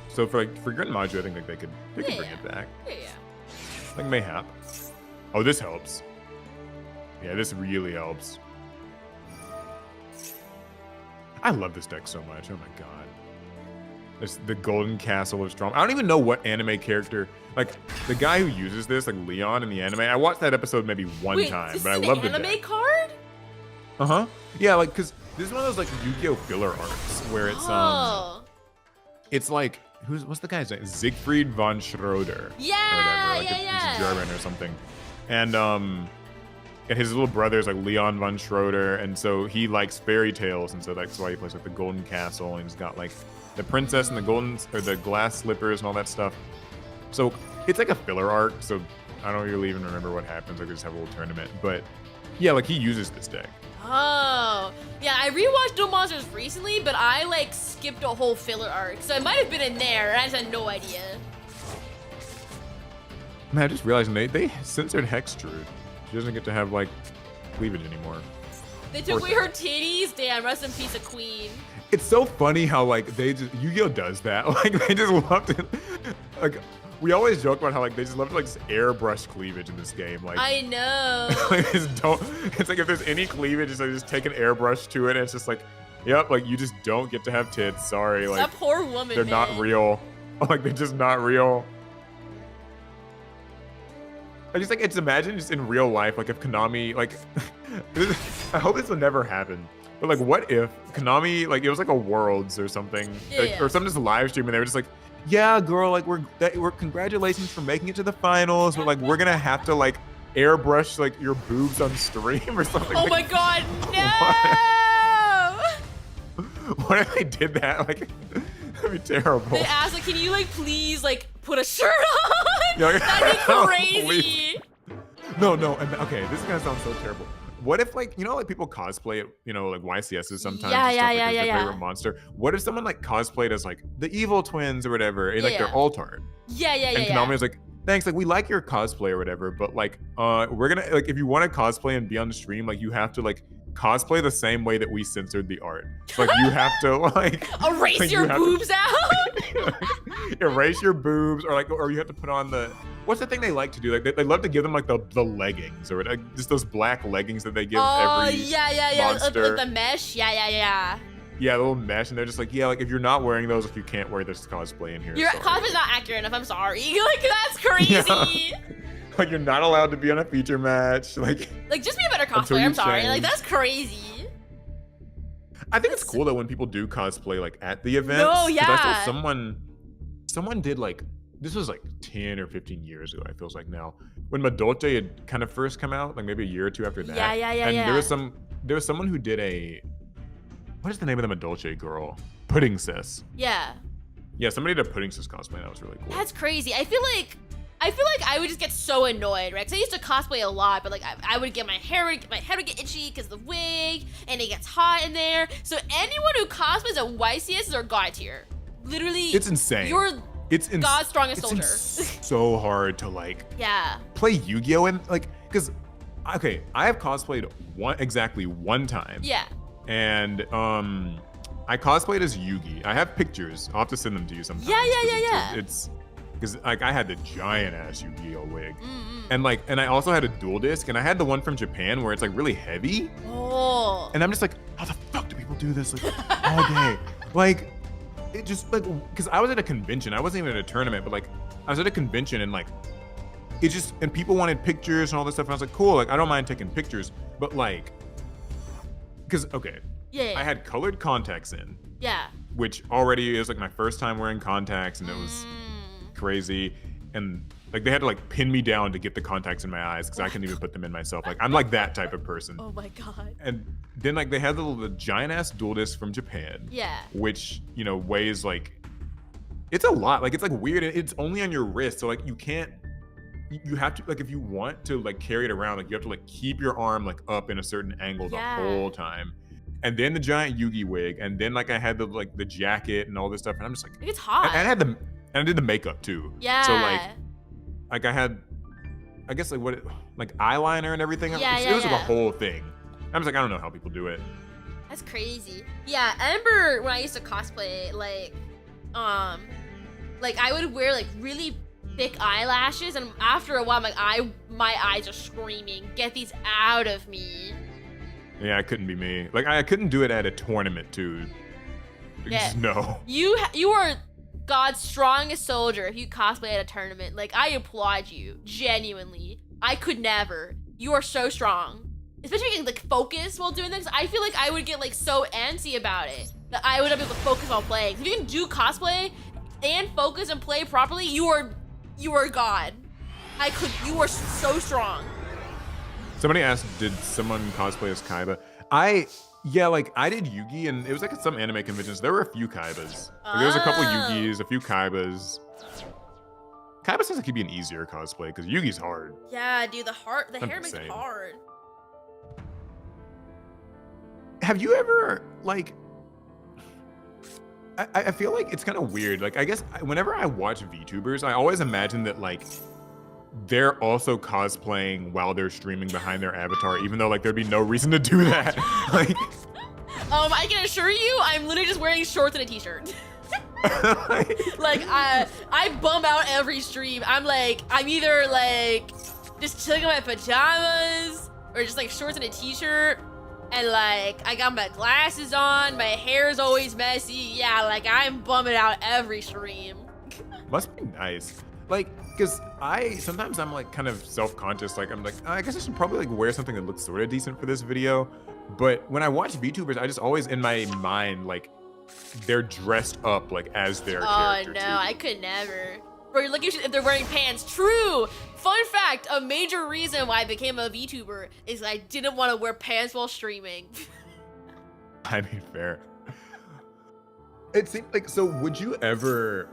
So for Grin Maju, I think like they could bring it back. Yeah. Like mayhap. Oh, this helps. Yeah, this really helps. I love this deck so much. Oh my god. It's the Golden Castle of Strong. I don't even know what anime character, like the guy who uses this, like Leon in the anime. I watched that episode maybe one time, but I love the deck. Anime card? Uh-huh. Yeah, like cause this is one of those like Yu-Gi-Oh filler arcs where it's like what's the guy's name? Siegfried von Schroeder. Yeah, or whatever. Like it's German or something. And his little brother is like Leon von Schroeder, and so he likes fairy tales, and so that's why he plays like the Golden Castle, and he's got like the princess and the glass slippers and all that stuff. So it's like a filler arc, so I don't really even remember what happens. Like they just have a little tournament. But yeah, like he uses this deck. Oh. Yeah, I rewatched Duel Monsters recently, but I like skipped a whole filler arc. So it might have been in there, and I just had no idea. Man, I just realized they censored Hextrude. She doesn't get to have like cleavage anymore. They took away her titties? Damn, rest in peace, a queen. It's so funny how like Yu-Gi-Oh does that. Like they just love to like we always joke about how like they just love to like airbrush cleavage in this game. Like I know. Like, it's like if there's any cleavage, it's like just take an airbrush to it and it's just like, yep, like you just don't get to have tits. Sorry. Like that poor woman. They're not real. Like they're just not real. I just like, it's imagine just in real life, like if Konami, like, I hope this will never happen, but like what if Konami, like it was like a Worlds or something, or some just live stream and they were just like, yeah, girl, like we're congratulations for making it to the finals, but like we're gonna have to like airbrush like your boobs on stream or something. Oh my god, no! What if they did that? Like, that'd be terrible. They asked, like, can you like please like put a shirt on? Yeah, That'd be crazy. No, and okay, this is gonna sound so terrible. What if like, you know, like people cosplay, you know, like YCSs sometimes. Yeah. Their favorite monster. What if someone like cosplayed as like the evil twins or whatever in like their alt art? Yeah. And Konami was like, thanks, like we like your cosplay or whatever, but like we're gonna like if you want to cosplay and be on the stream, like you have to like cosplay the same way that we censored the art. So, like you have to like erase like, your boobs out. Erase your boobs, or you have to put on the what's the thing they like to do? Like they love to give them like the leggings or like, just those black leggings that they give every monster. With the mesh. Yeah. Yeah, the little mesh, and they're just like, yeah, like if you're not wearing those, if you can't wear this cosplay in here. Your cosplay's not accurate enough. I'm sorry. Like that's crazy. Yeah. Like you're not allowed to be on a feature match. Like just be a better cosplayer. I'm sorry. Like that's crazy. I think it's cool though when people do cosplay like at the events. No, yeah. I saw someone did like, this was like 10 or 15 years ago, it feels like now, when Madote had kind of first come out, like maybe a year or two after that. Yeah. And there was someone who did what is the name of the Madote girl? Pudding Sis. Yeah. Yeah, somebody did a Pudding Sis cosplay. That was really cool. That's crazy. I feel like I would just get so annoyed, right? Because I used to cosplay a lot, but like I would get my head would get itchy because the wig, and it gets hot in there. So anyone who cosplays at YCS is our god tier. Literally, it's insane. It's God's strongest soldier. So hard to like play Yu-Gi-Oh and like because okay, I have cosplayed exactly one time. Yeah. And I cosplayed as Yugi. I have pictures. I'll have to send them to you sometime. Yeah. It's because like I had the giant ass Yu-Gi-Oh wig, and I also had a dual disc, and I had the one from Japan where it's like really heavy. Oh. And I'm just like, how the fuck do people do this like all day? Like, it just like because I was at a convention. I wasn't even at a tournament, but like I was at a convention and like it just and people wanted pictures and all this stuff. And I was like, cool. Like I don't mind taking pictures, but like because I had colored contacts in. Yeah. Which already is like my first time wearing contacts, and it was crazy. And like they had to like pin me down to get the contacts in my eyes because I couldn't even put them in myself. Like I'm like that type of person. Oh my god. And then like they had the giant ass dual disc from Japan. Yeah. Which, you know, weighs like it's a lot. Like it's like weird. It's only on your wrist, so like you can't you have to, like, if you want to like carry it around, like you have to like keep your arm like up in a certain angle the whole time. And then the giant Yugi wig, and then like I had the like the jacket and all this stuff, and I'm just like, it's hot. And I had the, and I did the makeup too. Yeah. So like I had, I guess like like eyeliner and everything. Yeah, it was like a whole thing. I was like, I don't know how people do it. That's crazy. Yeah, I remember when I used to cosplay, like I would wear like really thick eyelashes, and after a while, I'm like, my eyes are screaming, get these out of me. Yeah, it couldn't be me. Like I couldn't do it at a tournament too. Yeah. Just no. You are God's strongest soldier if you cosplay at a tournament. Like, I applaud you, genuinely. I could never. You are so strong. Especially if you can like focus while doing this. I feel like I would get like so antsy about it that I would not be able to focus while playing. If you can do cosplay and focus and play properly, you are God. You are so strong. Somebody asked, did someone cosplay as Kaiba? Yeah, like I did Yugi, and it was like at some anime conventions. There were a few Kaibas. Like, there was a couple Yugis, a few Kaibas. Kaiba seems like he'd be an easier cosplay because Yugi's hard. Yeah, dude, the hair makes it hard. Have you ever like? I feel like it's kind of weird. Like I guess whenever I watch VTubers, I always imagine that like they're also cosplaying while they're streaming behind their avatar, even though like there'd be no reason to do that. Like, I can assure you, I'm literally just wearing shorts and a t-shirt. Like I bum out every stream. I'm either like just chilling in my pajamas or just like shorts and a t-shirt, and like I got my glasses on, my hair is always messy. Yeah, like I'm bumming out every stream. Must be nice. Like, because sometimes I'm like kind of self-conscious. Like I'm like, I guess I should probably like wear something that looks sort of decent for this video. But when I watch VTubers, I just always in my mind, like they're dressed up like as their character. Oh no, I could never. Or look if they're wearing pants. True. Fun fact, a major reason why I became a VTuber is I didn't want to wear pants while streaming. I mean, fair. It seems like, so would you ever,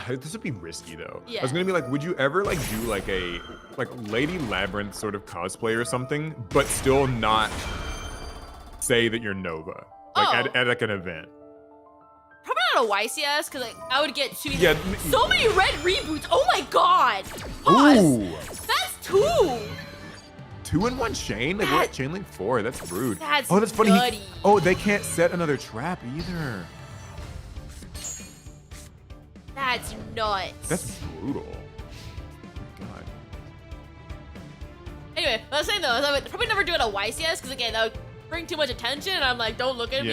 this would be risky though. Yeah. I was gonna be like, would you ever like do like a Lady Labyrinth sort of cosplay or something, but still not say that you're Nova, like at like an event? Probably not a YCS, because like I would get so many red reboots. Oh my god. Pause. Ooh. That's 2. 2 in 1 chain? Like we're at chain link 4. That's rude. That's that's funny. nutty. They can't set another trap either. That's nuts. That's brutal. Oh my god. Anyway, I was saying though, I would probably never do it at a YCS, because again, that would bring too much attention, and I'm like, don't look at me.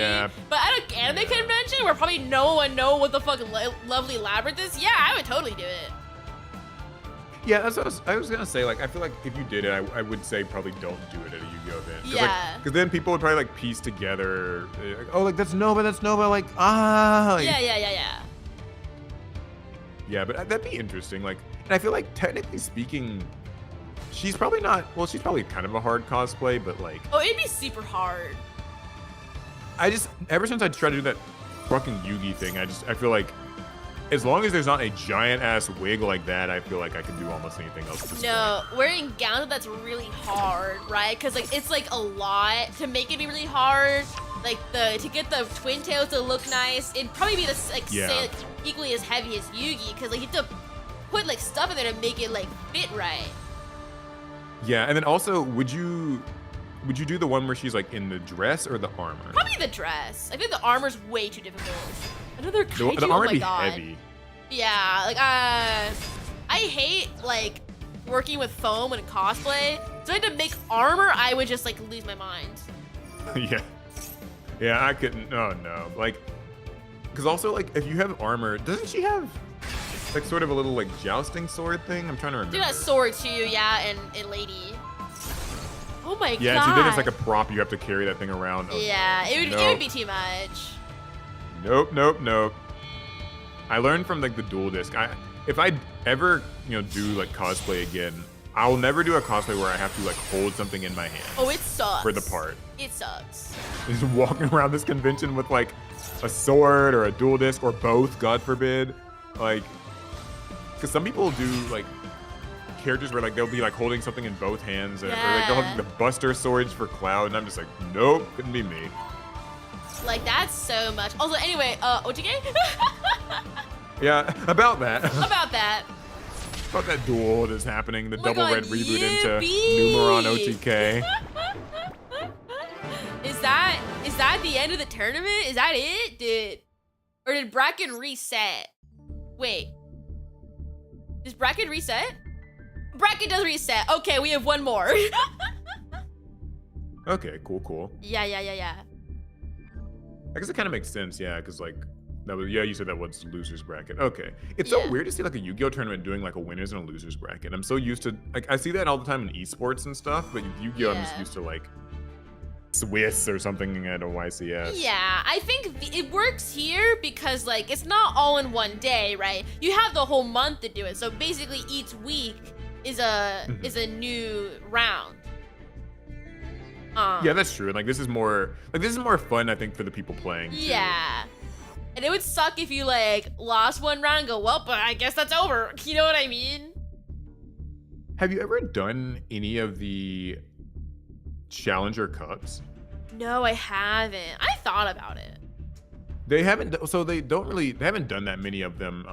But at an anime convention where probably no one know what the fuck Lovely Labyrinth is, yeah, I would totally do it. Yeah, that's what I was gonna say. Like, I feel like if you did it, I would say probably don't do it at a Yu-Gi-Oh event. Yeah. Because then people would probably like piece together, like, oh, like that's Nova, like Like, Yeah. Yeah, but that'd be interesting. Like, and I feel like technically speaking, she's probably not. Well, she's probably kind of a hard cosplay, but like. Oh, it'd be super hard. Ever since I tried to do that fucking Yugi thing, I feel like, as long as there's not a giant ass wig like that, I feel like I can do almost anything else. At this point. Wearing gowns, that's really hard, right? Because like it's like a lot to make it be really hard. Like to get the twin tails to look nice, it'd probably be say, like, equally as heavy as Yugi, because like you have to put like stuff in there to make it like fit right. Yeah, and then also, would you do the one where she's like in the dress or the armor? Probably the dress. I think the armor's way too difficult. Another kaiju, the armor oh my be god. heavy. Yeah, like I hate like working with foam and cosplay. So I had to make armor, I would just like lose my mind. Yeah, I couldn't. Oh no, like, because also like if you have armor, doesn't she have like sort of a little like jousting sword thing? I'm trying to remember. Do that sword too, yeah, and Lady. Oh my god. Yeah, so then it's like a prop. You have to carry that thing around. Oh, yeah, it would be too much. Nope. I learned from like the dual disc. If I ever do like cosplay again, I'll never do a cosplay where I have to like hold something in my hand. Oh, it sucks. For the part. It sucks. Just walking around this convention with like a sword or a dual disc or both, God forbid. Like, because some people do like characters where like they'll be like holding something in both hands, or like they'll have the Buster Swords for Cloud, and I'm just like, nope, couldn't be me. Like that's so much. Also, anyway, OTK? Yeah, about that. About that. About that duel that's happening, the Oh double God, red reboot into yippee! Numeron OTK. Is that the end of the tournament? Is that it? Or did bracket reset? Wait. Does bracket reset? Bracket does reset. Okay, we have one more. Okay, cool. Yeah. I guess it kind of makes sense, yeah, because like, that was, yeah, you said that was losers bracket. Okay, it's so weird to see like a Yu-Gi-Oh tournament doing like a winners and a losers bracket. I'm so used to, like, I see that all the time in esports and stuff, but Yu-Gi-Oh, I'm just used to like Swiss or something at a YCS. Yeah, I think it works here because like it's not all in one day, right? You have the whole month to do it. So basically, each week is a new round. Yeah, that's true. And like this is more fun, I think, for the people playing. Yeah. And it would suck if you like lost one round and go, well, but I guess that's over. You know what I mean? Have you ever done any of the Challenger Cups? No, I haven't. I thought about it. They haven't. So they haven't done that many of them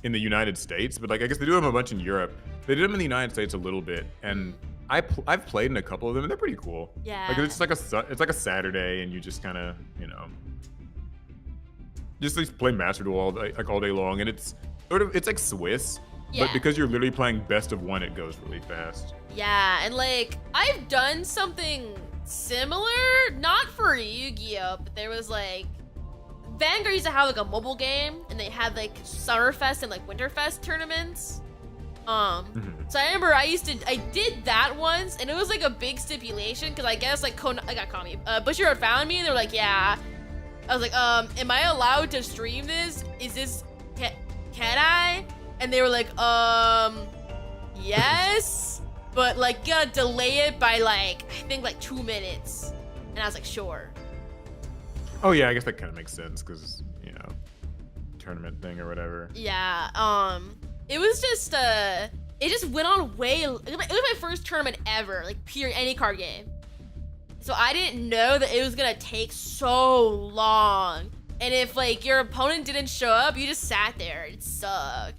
in the United States. But like I guess they do them a bunch in Europe. They did them in the United States a little bit, and I've played in a couple of them, and they're pretty cool. Yeah. Like it's like a Saturday, and you just kind of just play Master Duel all day long, and it's like Swiss. Yeah. But because you're literally playing best of one, it goes really fast. Yeah, and like I've done something similar, not for Yu-Gi-Oh, but there was like Vanguard used to have like a mobile game, and they had like Summerfest and like Winterfest tournaments. So I remember I did that once, and it was like a big stipulation because I guess like Aokami, Bushiroad found me, and they were like, yeah. I was like, am I allowed to stream this? Can I? And they were like, yes, but like you gotta delay it by like, I think like 2 minutes. And I was like, sure. Oh yeah, I guess that kind of makes sense because, tournament thing or whatever. Yeah, it was just, it just went on it was my first tournament ever, like pure any card game. So I didn't know that it was gonna take so long. And if like your opponent didn't show up, you just sat there. It sucked.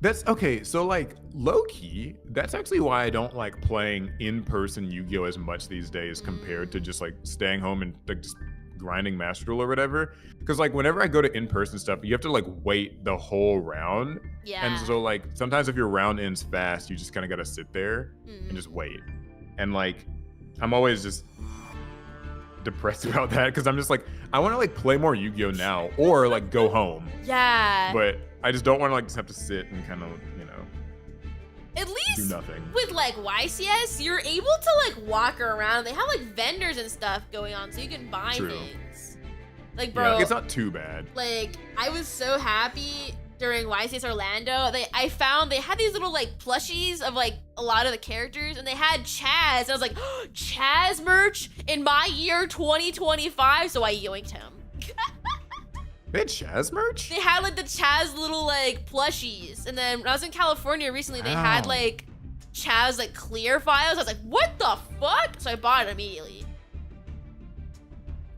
That's okay. So like low key, that's actually why I don't like playing in-person Yu-Gi-Oh as much these days compared to just like staying home and like just grinding Master Duel or whatever. Because like whenever I go to in-person stuff, you have to like wait the whole round. Yeah. And so like sometimes if your round ends fast, you just kind of gotta sit there and just wait. And like I'm always just depressed about that because I'm just like, I want to like play more Yu-Gi-Oh now or like go home. Yeah. But I just don't want to like just have to sit and kind of, at least do nothing. With like YCS, you're able to like walk around. They have like vendors and stuff going on so you can buy things. Like, bro, yeah, it's not too bad. Like, I was so happy during YCS Orlando. I found they had these little like plushies of like a lot of the characters, and they had Chaz. And I was like, oh, Chaz merch in my year 2025. So I yoinked him. They had Chaz merch? They had like the Chaz little like plushies. And then when I was in California recently, they had like Chaz like clear files. I was like, what the fuck? So I bought it immediately.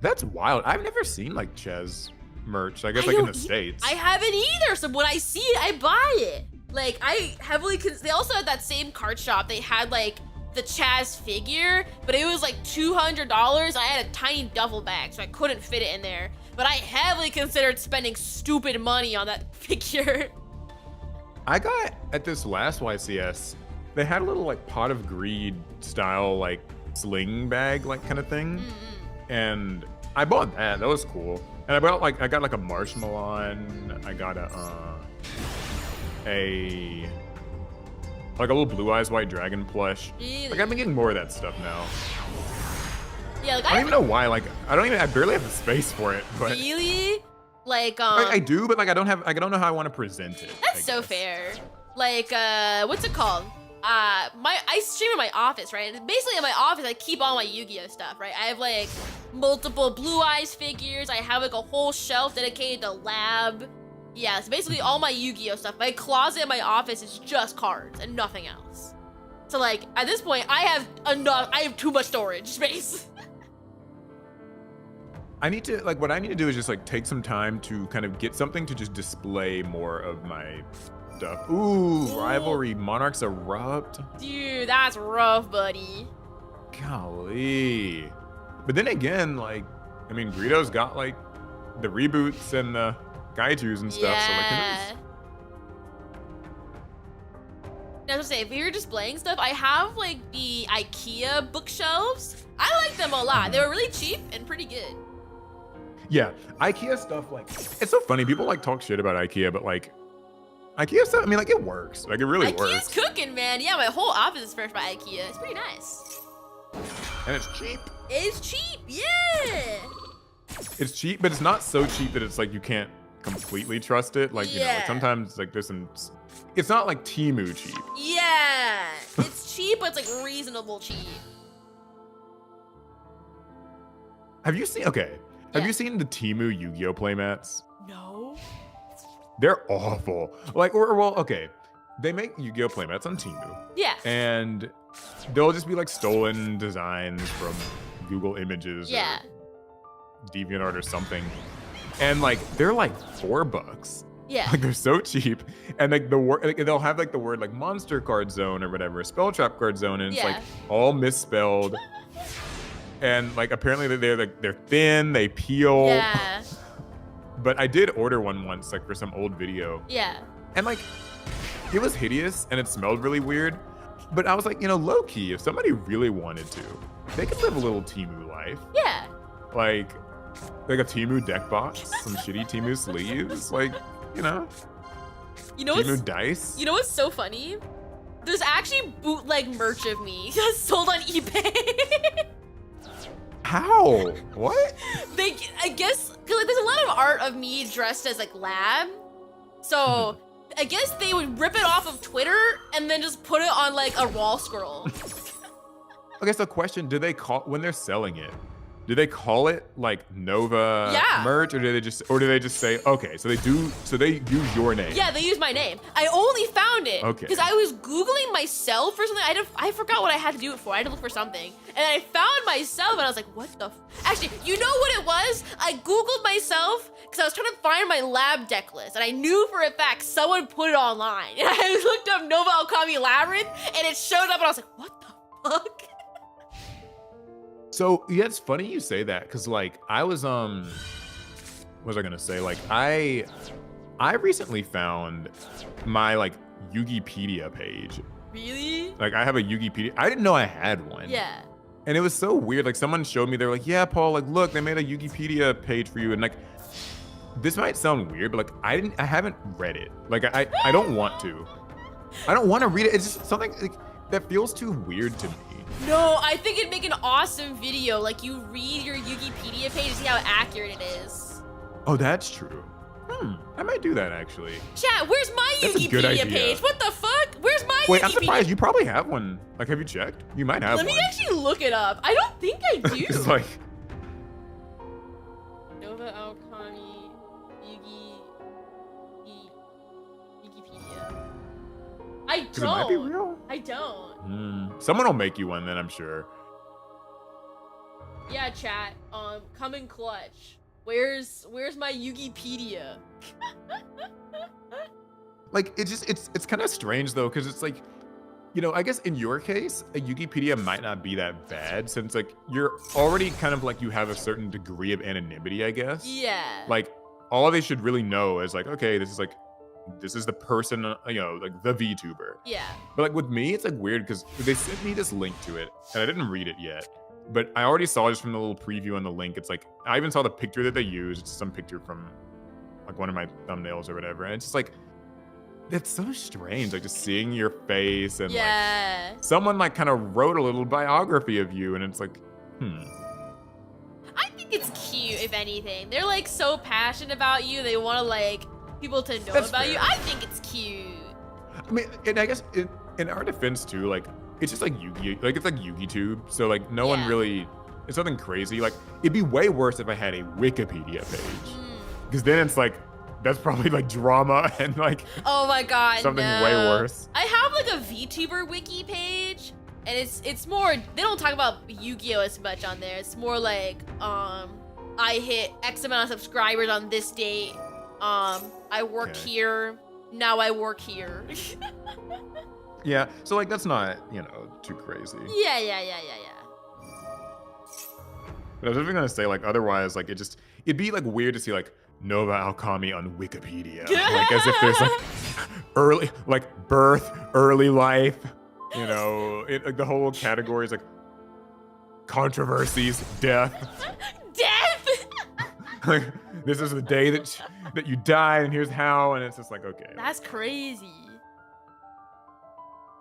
That's wild. I've never seen like Chaz merch, I guess, like in the States. I haven't either. So when I see it, I buy it. Like I heavily, they also had that same card shop. They had like the Chaz figure, but it was like $200. I had a tiny duffel bag, so I couldn't fit it in there. But I heavily considered spending stupid money on that figure. I got at this last YCS, they had a little like Pot of Greed style like sling bag like kind of thing, and I bought that. That was cool. And I got like a Marshmallow. I got a little Blue Eyes White Dragon plush. Really? Like I've been getting more of that stuff now. Yeah, like I don't even know why. Like I barely have the space for it. But really, like I do, but like I don't know how I want to present it. That's so fair. Like what's it called? I stream in my office, right? And basically in my office, I keep all my Yu-Gi-Oh stuff, right? I have like multiple Blue Eyes figures. I have like a whole shelf dedicated to Lab. Yeah, so basically all my Yu-Gi-Oh stuff, my closet in my office is just cards and nothing else. So like at this point, I have too much storage space. I need to what I need to do is just like take some time to kind of get something to just display more of my stuff. Ooh, rivalry, Monarchs Erupt. Dude, that's rough, buddy. Golly. But then again, like, I mean, Greedo's got like the reboots and the Kaijus and stuff. So like, Now, to say, if you're displaying stuff, I have like the IKEA bookshelves. I like them a lot. They were really cheap and pretty good. Yeah, IKEA stuff, like, it's so funny. People like talk shit about IKEA, but like, IKEA stuff, I mean, like, it works. Like, it really works. IKEA's cooking, man. Yeah, my whole office is furnished by IKEA. It's pretty nice. And it's cheap. It's cheap, yeah. It's cheap, but it's not so cheap that it's like you can't completely trust it. Like, you know, like sometimes like there's some, it's not like Temu cheap. Yeah, it's cheap, but it's like reasonable cheap. Have you seen, have you seen the Temu Yu-Gi-Oh playmats? No. They're awful. Like, they make Yu-Gi-Oh playmats on Temu. Yeah. And they'll just be like stolen designs from Google Images or DeviantArt or something. And like, they're like $4. Yeah. Like, they're so cheap. And like the word, like, they'll have like the word like monster card zone or whatever, spell trap card zone, and it's like all misspelled. And like apparently they're thin, they peel. Yeah. But I did order one once, like for some old video. Yeah. And like, it was hideous and it smelled really weird. But I was like, you know, low key, if somebody really wanted to, they could live a little Temu life. Yeah. Like a Temu deck box, some shitty Temu sleeves, like, you know. Temu dice. You know what's so funny? There's actually bootleg merch of me sold on eBay. How? What? I guess, cause like there's a lot of art of me dressed as like Lab. So I guess they would rip it off of Twitter and then just put it on like a wall scroll. Okay, so question, do they call, when they're selling it, do they call it like Nova merch, or do they just say, okay, so they use your name? Yeah, they use my name. I only found it because I was Googling myself for something. I forgot what I had to do it for. I had to look for something. And I found myself and I was like, what the Actually, you know what it was? I Googled myself because I was trying to find my Lab deck list. And I knew for a fact someone put it online. And I looked up Nova Aokami Labyrinth and it showed up and I was like, what the fuck? So yeah, it's funny you say that, because like I was what was I gonna say? Like I recently found my like Yugipedia page. Really? Like I have a Yugipedia. I didn't know I had one. Yeah. And it was so weird. Like someone showed me, they were like, yeah, Paul, like look, they made a Yugipedia page for you. And like, this might sound weird, but like I haven't read it. Like I don't want to. I don't want to read it. It's just something like, that feels too weird to me. No, I think it'd make an awesome video. Like you read your Yugipedia page and see how accurate it is. Oh, that's true. I might do that actually. Chat, where's my Yugipedia page? What the fuck? Where's my Yugipedia? Wait, I'm surprised. You probably have one. Like, have you checked? You might have one. Let me actually look it up. I don't think I do. It's like Nova Aokami Yugipedia. I don't. It might be real. I don't. Someone will make you one then, I'm sure. Yeah, chat. Come in clutch. Where's my Yugipedia? Like it's kind of strange though, because it's like, you know, I guess in your case, a Yugipedia might not be that bad, since like you're already kind of like, you have a certain degree of anonymity, I guess. Yeah. Like all they should really know is like, okay, this is the person, you know, like the VTuber. Yeah. But like with me, it's like weird because they sent me this link to it and I didn't read it yet. But I already saw just from the little preview on the link. It's like, I even saw the picture that they use. It's some picture from like one of my thumbnails or whatever. And it's just like, it's so strange. Like just seeing your face and like someone like kind of wrote a little biography of you. And it's like, I think it's cute, if anything. They're like so passionate about you. They want to like people to know about you. I think it's cute. I mean, and I guess in our defense too, like it's just like Yu-Gi, like it's like YugiTube. So like no one really, it's nothing crazy. Like it'd be way worse if I had a Wikipedia page, because then it's like that's probably like drama and like oh my god, something no. way worse. I have like a VTuber wiki page, and it's more, they don't talk about Yu-Gi-Oh as much on there. It's more like I hit X amount of subscribers on this date. I work here. Now I work here. Yeah, so like that's not, you know, too crazy. Yeah. But I was even gonna say, like, otherwise, like, it'd be like weird to see like know about Aokami on Wikipedia, like as if there's like early, like birth, early life, you know, like the whole category is like controversies, death. Death. Like this is the day that you died, and here's how, and it's just like okay. That's crazy.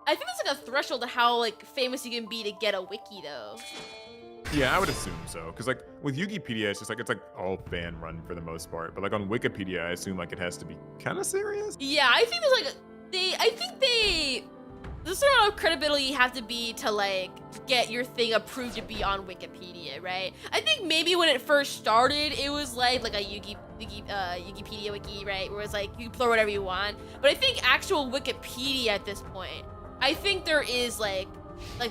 I think there's like a threshold to how like famous you can be to get a wiki though. Yeah, I would assume so. Cause like with Wikipedia, it's like all fan run for the most part. But like on Wikipedia, I assume like it has to be kind of serious. Yeah, I think there's like there's a certain amount of credibility you have to be to like get your thing approved to be on Wikipedia, right? I think maybe when it first started, it was like a Wikipedia wiki, right? Where it's like you can throw whatever you want. But I think actual Wikipedia at this point, I think there is like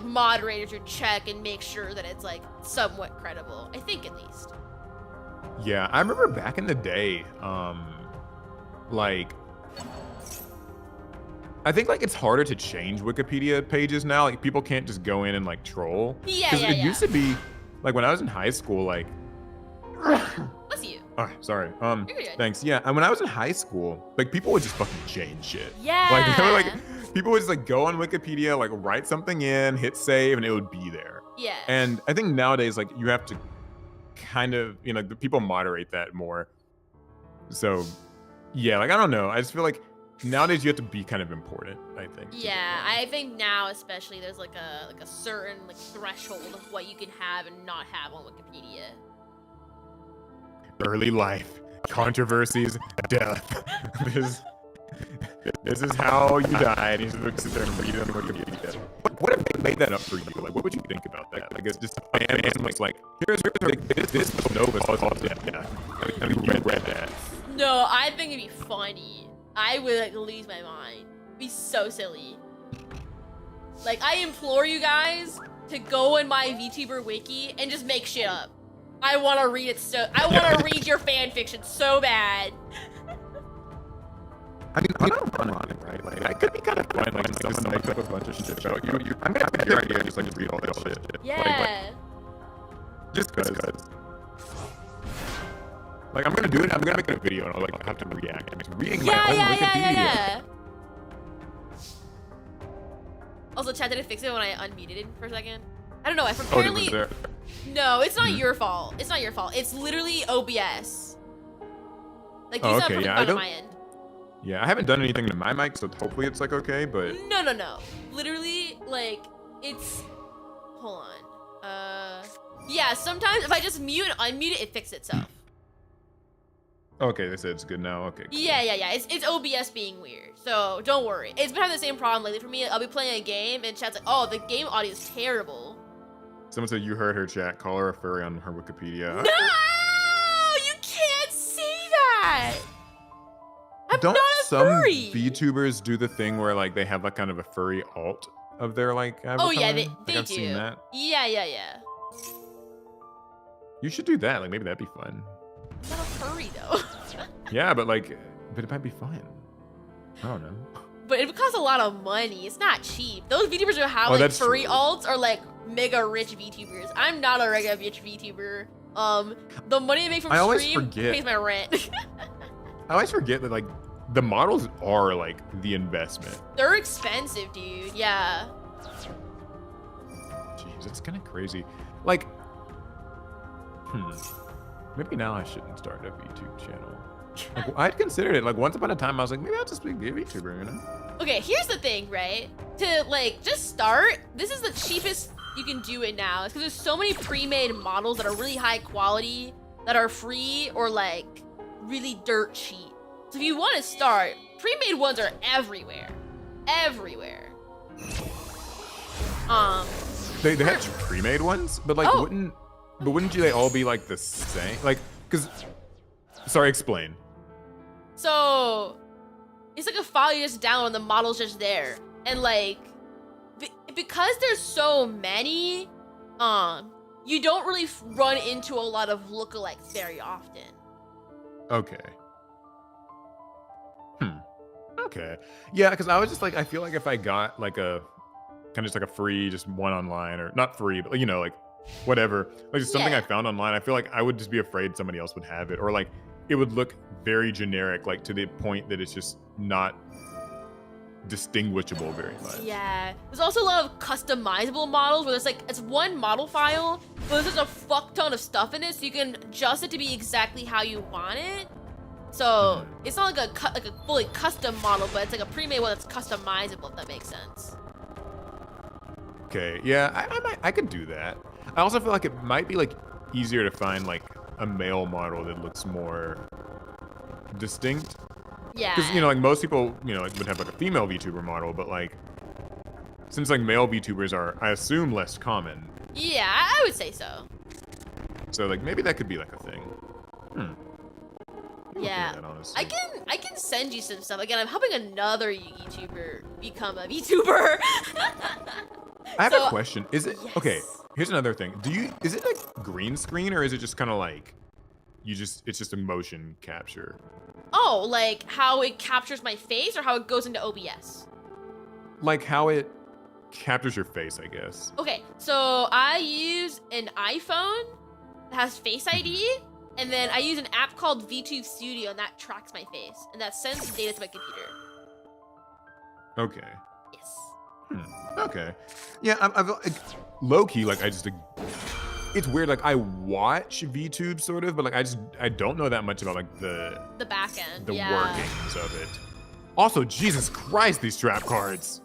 moderators who check and make sure that it's like somewhat credible. I think at least. Yeah, I remember back in the day, like I think like it's harder to change Wikipedia pages now. Like people can't just go in and like troll. Yeah, Because it used to be like when I was in high school, like. Bless you. Oh, sorry. You're good. Thanks. Yeah, and when I was in high school, like people would just fucking change shit. Yeah. Like they were like. People would just like go on Wikipedia, like write something in, hit save, and it would be there. Yeah. And I think nowadays, like you have to kind of, you know, the people moderate that more. So yeah, like I don't know. I just feel like nowadays you have to be kind of important, I think. Yeah, I think now especially there's like a certain like threshold of what you can have and not have on Wikipedia. Early life, controversies, death. This is how you died. You just sit there and read it on Wikipedia. What if they made that up for you? Like, what would you think about that? Like, it's just a fan base like, here's this Nova called death. Yeah, I mean, you read that. No, I think it'd be funny. I would like lose my mind. It'd be so silly. Like, I implore you guys to go in my VTuber wiki and just make shit up. I want to read it I want to read your fan fiction so bad. I mean, I'm not fun on it, right? Like, that could be kind of fun. Like, someone makes up a bunch of shit about you. I'm gonna have your idea, just like read all that shit. Yeah. Just cause. Like, I'm gonna do it. I'm gonna make a video, and I'll like have to react. I'm reading my own Wikipedia. Yeah. Also, chat, did it fix it when I unmuted it for a second? I don't know. Apparently. No, it's not your fault. It's not your fault. It's literally OBS. Like, it's not perfect on my end. Yeah, I haven't done anything to my mic, so hopefully it's like okay, but... No. Literally, like, it's... Hold on. Yeah, sometimes if I just mute and unmute it, it fixes itself. Okay, they said it's good now. Okay. Cool. Yeah. It's OBS being weird, so don't worry. It's been having the same problem lately for me. I'll be playing a game, and chat's like, oh, the game audio is terrible. Someone said you heard her chat. Call her a furry on her Wikipedia. No! You can't say that! Don't some VTubers do the thing where like they have like kind of a furry alt of their like avatar? Oh yeah, they I've do. Seen that. Yeah. You should do that. Like maybe that'd be fun. I'm not a furry though. Yeah, but it might be fun. I don't know. But it would cost a lot of money. It's not cheap. Those VTubers who have like furry alts are like mega rich VTubers. I'm not a regular rich VTuber. The money I make from stream pays my rent. I always forget that like the models are like the investment. They're expensive, dude. Yeah. Jeez, it's kind of crazy. Like, maybe now I shouldn't start a VTube channel. Like, I'd considered it. Like once upon a time, I was like, maybe I'll just be a VTuber, you know? Okay, here's the thing, right? To like just start, this is the cheapest you can do it now. It's because there's so many pre-made models that are really high quality, that are free or like really dirt cheap. So if you want to start, pre-made ones are everywhere. Everywhere. They have pre-made ones, but like wouldn't they all be like the same? Like, sorry, explain. So it's like a file you just download and the model's just there. And like, because there's so many, you don't really run into a lot of lookalikes very often. Okay. Okay. Yeah, because I was just like, I feel like if I got like a kind of just like a free, just one online, or not free, but you know, like whatever, like just something I found online, I feel like I would just be afraid somebody else would have it, or like it would look very generic, like to the point that it's just not distinguishable very much. Yeah, there's also a lot of customizable models where there's like, it's one model file, but there's a fuck ton of stuff in it, so you can adjust it to be exactly how you want it. So it's not like a fully custom model, but it's like a pre-made one that's customizable, if that makes sense. Okay, yeah, I could do that. I also feel like it might be like easier to find like a male model that looks more distinct. Yeah. Because, you know, like most people, you know, like, would have like a female VTuber model, but like, since like male VTubers are, I assume, less common. Yeah, I would say so. So like maybe that could be like a thing. Yeah, that, I can send you some stuff. Again, I'm helping another YouTuber become a VTuber. I have a question. Is it okay? Here's another thing. Is it like green screen, or is it just kind of like it's just a motion capture? Oh, like how it captures my face, or how it goes into OBS? Like how it captures your face, I guess. Okay, so I use an iPhone that has Face ID. And then I use an app called VTube Studio, and that tracks my face, and that sends data to my computer. Okay. Yes. Okay. Yeah, I've like, low key, like I just, it's weird. Like I watch VTube sort of, but like I don't know that much about like the back end, the workings of it. Also, Jesus Christ, these trap cards.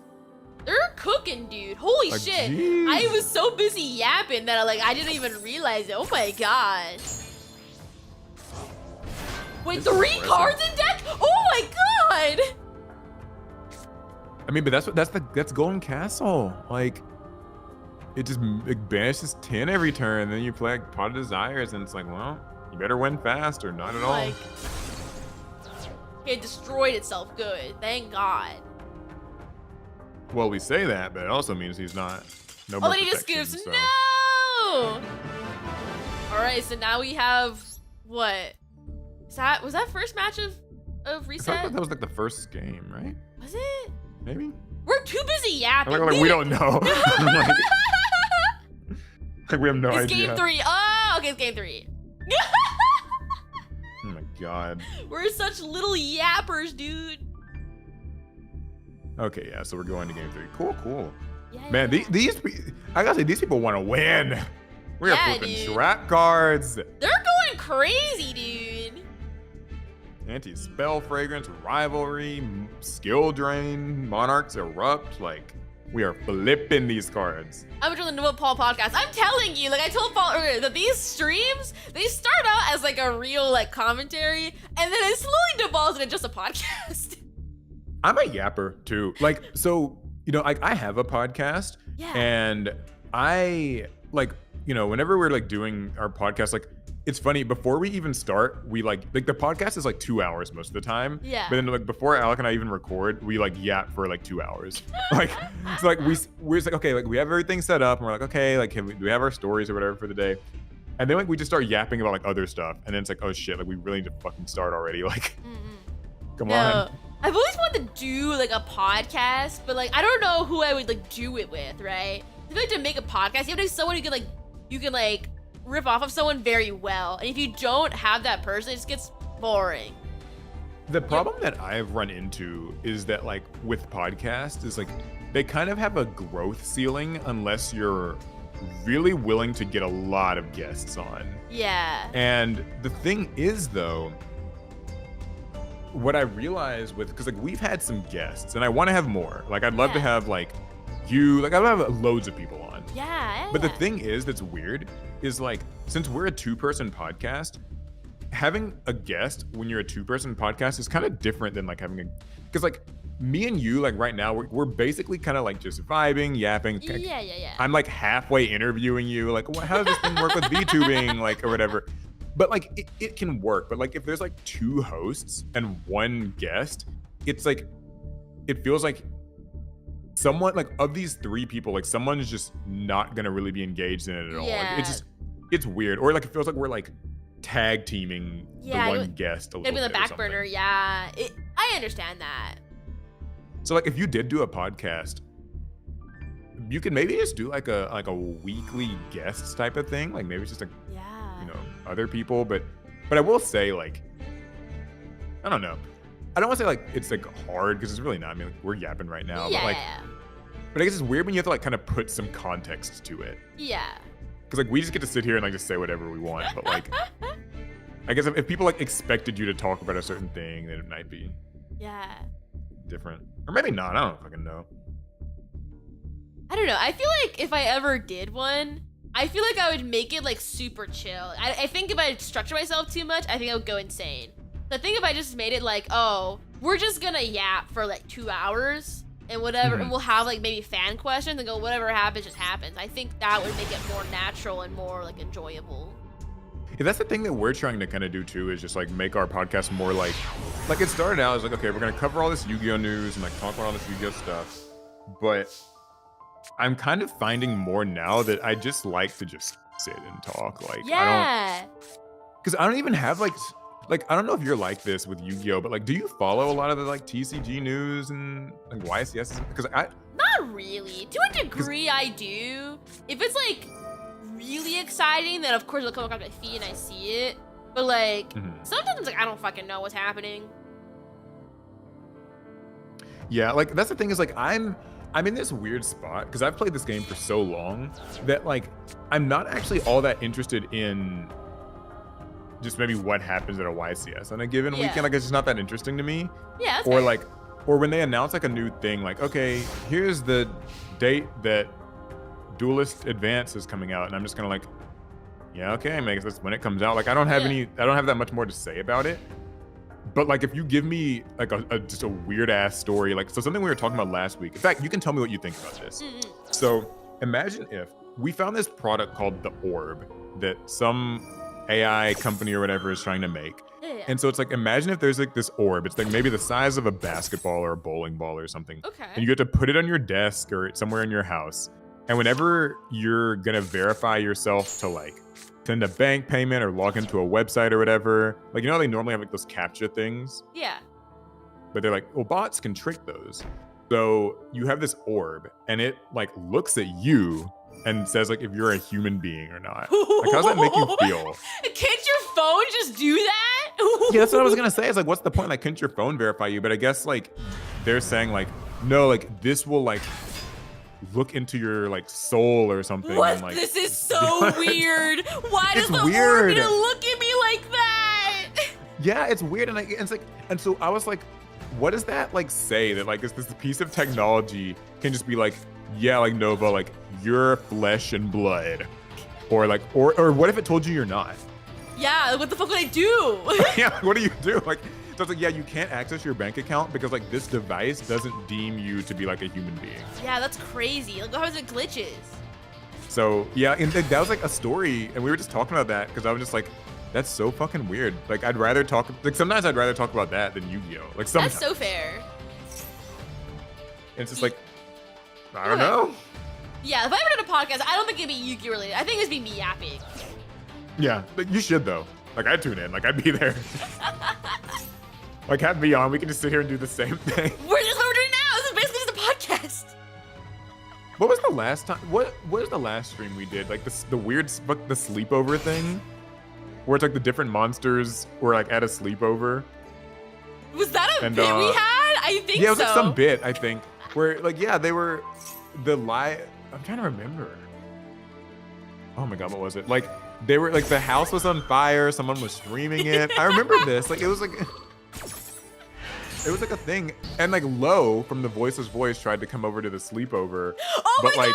They're cooking, dude. Holy shit. Geez. I was so busy yapping that I didn't even realize it. Oh my god. Wait, 3 cards in deck? Oh my god! I mean, but that's Golden Castle. Like, it just banishes 10 every turn, and then you play like Pot of Desires, and it's like, well, you better win fast or not at all. Like, it destroyed itself good. Thank God. Well, we say that, but it also means he's not. No more then he just protection, scoops. so. No! Alright, so now we have what? Was that first match of reset? I thought that was like the first game, right? Was it? Maybe. We're too busy yapping. Like, we don't know. Like we have no idea. It's game 3. Oh, okay, it's game 3. Oh my god. We're such little yappers, dude. Okay, yeah, so we're going to game 3. Cool. Yeah, Man, these I gotta say, these people want to win. We are flipping trap cards. They're going crazy, dude. Anti-spell fragrance, rivalry, skill drain, monarchs erupt. Like, we are flipping these cards. I'm doing the Noah Paul podcast. I'm telling you, like I told Paul earlier, that these streams, they start out as like a real like commentary, and then it slowly devolves into just a podcast. I'm a yapper too. Like, so, you know, like I have a podcast, and I like, you know, whenever we're like doing our podcast, like, it's funny, before we even start, we like the podcast is like 2 hours most of the time. Yeah. But then like before Alec and I even record, we like yap for like 2 hours. Like, so like we're just like, okay, like we have everything set up, and we're like, okay, like do we have our stories or whatever for the day? And then like we just start yapping about like other stuff, and then it's like, oh shit, like we really need to fucking start already. Like, come on. I've always wanted to do like a podcast, but like I don't know who I would like do it with, right? I feel like to make a podcast, you have to have someone you can like rip off of someone very well, and if you don't have that person, it just gets boring. The problem that I've run into is that like with podcasts is like they kind of have a growth ceiling unless you're really willing to get a lot of guests on. Yeah. And the thing is though, what I realized because like we've had some guests and I want to have more. Like I'd love to have like you, like I'd have loads of people on. Yeah. But the thing is that's weird is like, since we're a 2-person podcast, having a guest when you're a 2-person podcast is kind of different than like having because like me and you, like right now, we're basically kind of like just vibing, yapping. Yeah. I'm like halfway interviewing you, like, how does this thing work with VTubing, like, or whatever. but like it can work. But like if there's like 2 hosts and 1 guest, it's like it feels like someone like of these 3 people, like someone's just not gonna really be engaged in it at all. Like, it's weird. Or like it feels like we're like tag teaming the one guest a little bit. Maybe the back burner. Yeah, I understand that. So like if you did do a podcast, you could maybe just do like a weekly guests type of thing. Like maybe it's just like other people. But I will say, like, I don't know. I don't want to say like it's like hard because it's really not. I mean, like, we're yapping right now. Yeah. But like, but I guess it's weird when you have to like kind of put some context to it. Yeah. Because like we just get to sit here and like just say whatever we want. But like, I guess if people like expected you to talk about a certain thing, then it might be different. Or maybe not. I don't fucking know. I don't know. I feel like if I ever did one, I feel like I would make it like super chill. I think if I structure myself too much, I think I would go insane. So I think if I just made it like, oh, we're just gonna yap for like 2 hours and whatever, and we'll have like maybe fan questions and go, whatever happens, just happens. I think that would make it more natural and more like enjoyable. Yeah, that's the thing that we're trying to kind of do too, is just like make our podcast more like it started out as like, okay, we're gonna cover all this Yu-Gi-Oh news and like talk about all this Yu-Gi-Oh stuff, but I'm kind of finding more now that I just like to just sit and talk. Like, because I don't even have like I don't know if you're like this with Yu-Gi-Oh, but like, do you follow a lot of the like TCG news and like YCS? Because not really. To a degree, I do. If it's like really exciting, then of course it'll come across my feed and I see it. But like sometimes like I don't fucking know what's happening. Yeah, like that's the thing is like I'm in this weird spot because I've played this game for so long that like I'm not actually all that interested in just maybe what happens at a YCS on a given weekend. Like it's just not that interesting to me. Yeah. That's or fair. like, or when they announce like a new thing, like, okay, here's the date that Duelist Advance is coming out, and I'm just gonna like, yeah, okay, I guess that's when it comes out. Like I don't have that much more to say about it. But like if you give me like just a weird ass story, like so something we were talking about last week. In fact, you can tell me what you think about this. So imagine if we found this product called the Orb that some AI company or whatever is trying to make. And so it's like, imagine if there's like this orb. It's like maybe the size of a basketball or a bowling ball or something. Okay. And you get to put it on your desk or somewhere in your house. And whenever you're gonna verify yourself to like send a bank payment or log into a website or whatever, like, you know how they normally have like those CAPTCHA things? Yeah. But they're like, well, bots can trick those. So you have this orb and it like looks at you and says like if you're a human being or not. Like, how does that make you feel? Can't your phone just do that? Yeah, that's what I was gonna say. It's like, what's the point? Like, couldn't your phone verify you? But I guess like they're saying like, no, like this will like look into your like soul or something. What? And, like, this is so weird. Why does the orb need to look at me like that? Yeah, it's weird, and it's like, and so I was like, what does that like say that like this piece of technology can just be like, yeah, like Nova, like you're flesh and blood, or like, or what if it told you you're not? Yeah, what the fuck would I do? Yeah, what do you do? Like, so it's like, yeah, you can't access your bank account because like this device doesn't deem you to be like a human being. Yeah, that's crazy. Like, how is it glitches? So yeah, and that was like a story, and we were just talking about that because I was just like, that's so fucking weird. Like, I'd rather talk, like sometimes I'd rather talk about that than Yu-Gi-Oh. Like sometimes. That's so fair. And it's just like, I don't know. Yeah, if I ever did a podcast, I don't think it'd be Yu-Gi-Oh related. I think it'd be me yapping. Yeah, like, you should though. Like, I'd tune in. Like, I'd be there. Like, have me on. We can just sit here and do the same thing. That's what we're doing now. This is basically just a podcast. What was the last time? What was the last stream we did? Like the weird the sleepover thing, where it's like the different monsters were like at a sleepover. Was that a bit we had? I think so. Yeah, it was like some bit, I think, where like, yeah, they were the live. I'm trying to remember. Oh my god, what was it? Like, they were like, the house was on fire. Someone was streaming it. I remember this. Like, it was like a thing. And like Lo from The Voiceless Voice tried to come over to the sleepover. Oh my god, yeah!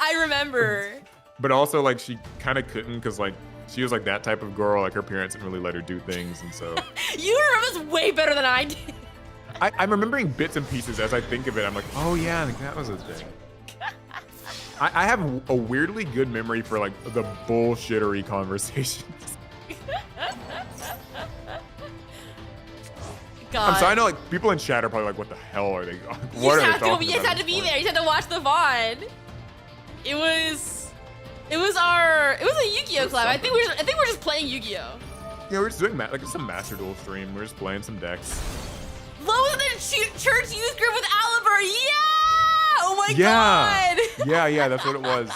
I remember. But also like she kind of couldn't because like she was like that type of girl. Like her parents didn't really let her do things, and so. You remember this way better than I did. I'm remembering bits and pieces as I think of it. I'm like, oh yeah, like, that was a thing. I have a weirdly good memory for like the bullshittery conversations. God. I'm sorry, I know like people in chat are probably like, what the hell are they? You just had to be there. You just had to watch the VOD. It was a Yu-Gi-Oh club. I think we're just playing Yu-Gi-Oh. Yeah, we're just doing like some Master Duel stream. We're just playing some decks. Low in the church youth group with Oliver. Yeah! Oh my God. Yeah, that's what it was.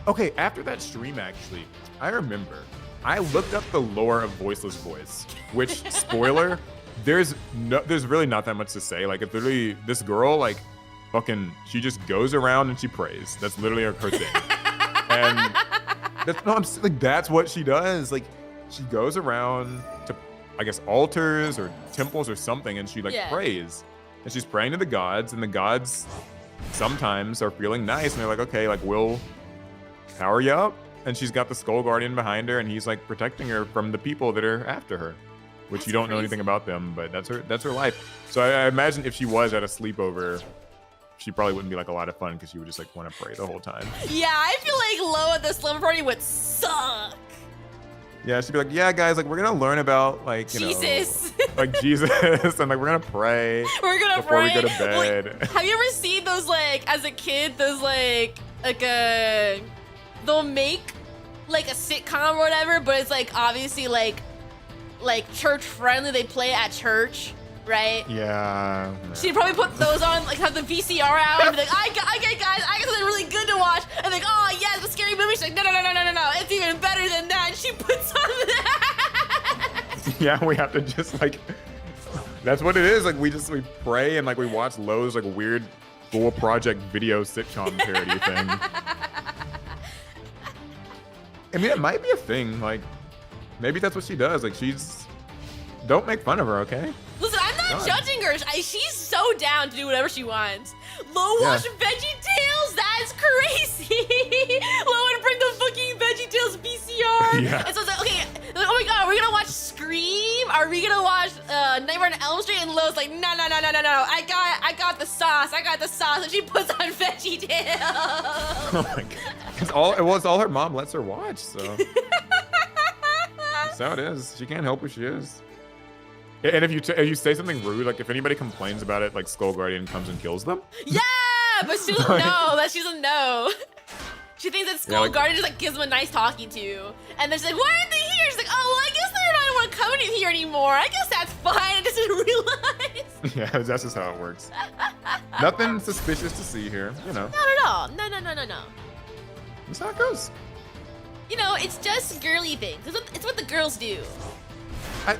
Okay, after that stream, actually, I remember I looked up the lore of Voiceless Voice, which, spoiler, there's really not that much to say. Like, it's literally this girl, like, fucking, she just goes around and she prays. That's literally her thing. And that's what she does. Like, she goes around to, I guess, altars or temples or something, and she prays. And she's praying to the gods, and the gods sometimes are feeling nice, and they're like, okay, like, we'll power you up. And she's got the Skull Guardian behind her, and he's like protecting her from the people that are after her, which you don't know anything about them, but that's her life. So I imagine if she was at a sleepover, she probably wouldn't be like a lot of fun because she would just like want to pray the whole time. Yeah, I feel like Lo at the slumber party would suck. Yeah, she'd be like, yeah, guys, like we're gonna learn about like Jesus, like Jesus, and like we're gonna pray. Before we go to bed. Like, have you ever seen those like as a kid? Those they'll make like a sitcom or whatever, but it's like obviously like church friendly. They play it at church, right? Yeah. She'd probably put those on, like have the VCR out and be like, I got something really good to watch. And like, oh yeah, it's a scary movie. She's like, no, it's even better than that. And she puts on that. Yeah, we have to just like, that's what it is. Like we pray and like we watch Lowe's like weird School Project video sitcom parody thing. I mean, it might be a thing. Like, maybe that's what she does. Like, don't make fun of her, okay? Listen, I'm not judging her. She's so down to do whatever she wants. Lo watch VeggieTales? That's crazy. Lo would bring the fucking VeggieTales VCR. Yeah. And so it's like, okay, oh my God, are we gonna watch Scream? Are we gonna watch Nightmare on Elm Street? And Lo's like, no. I got the sauce. And she puts on VeggieTales. Oh my God. It's all her mom lets her watch, so. That's how it is. She can't help who she is. And if you say something rude, like if anybody complains about it, like Skull Guardian comes and kills them. Yeah, but she doesn't know. She doesn't know. She thinks that Skull Guardian just like gives them a nice talking to, and then she's like, "Why aren't they here?" She's like, "Oh, well, I guess they're not want to come in here anymore. I guess that's fine." I just didn't realize. Yeah, that's just how it works. Nothing suspicious to see here, you know. Not at all. No. That's how it goes. You know, it's just girly things. It's what the girls do.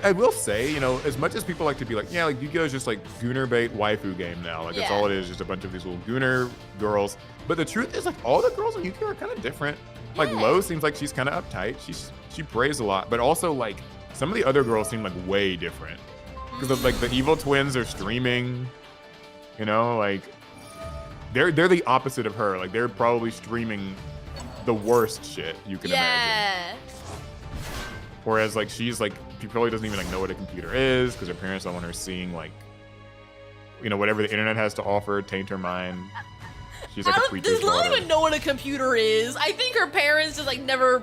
I will say, you know, as much as people like to be like, yeah, like Yu-Gi-Oh is just like gooner bait waifu game now. Like that's all it is, just a bunch of these little gooner girls. But the truth is, like, all the girls in Yu-Gi-Oh are kind of different. Yeah. Like Lo seems like she's kind of uptight. She prays a lot, but also like some of the other girls seem like way different because like the evil twins are streaming. You know, like they're the opposite of her. Like they're probably streaming the worst shit you can imagine. Whereas like she's like, she probably doesn't even like know what a computer is because her parents don't want her seeing like, you know, whatever the internet has to offer, taint her mind. She's like a preacher's daughter. Does Lo even know what a computer is? I think her parents just like never,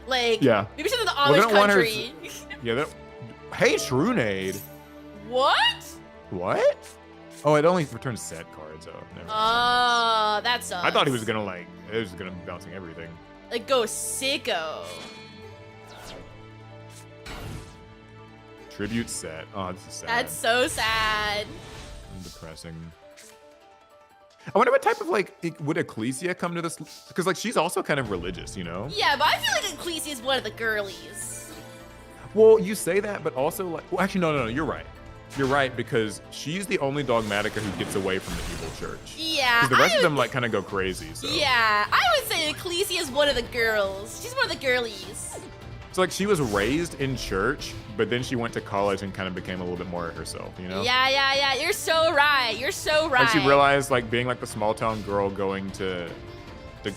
like, maybe she's in the Amish country. Hey, Shrunade. What? Oh, it only returns set cards. Oh, never. Oh, that sucks. I thought he was gonna be bouncing everything. Like go sicko. Tribute set. Oh, this is sad. That's so sad. And depressing. I wonder what type of like would Ecclesia come to this? Because like she's also kind of religious, you know? Yeah, but I feel like Ecclesia is one of the girlies. Well, you say that, but also like, well, actually, no, you're right. You're right because she's the only dogmatica who gets away from the evil church. Yeah. Because the rest of them like kind of go crazy. So. Yeah, I would say Ecclesia is one of the girls. She's one of the girlies. So like she was raised in church, but then she went to college and kind of became a little bit more herself, you know? Yeah. You're so right. Like she realized like being like the small town girl going to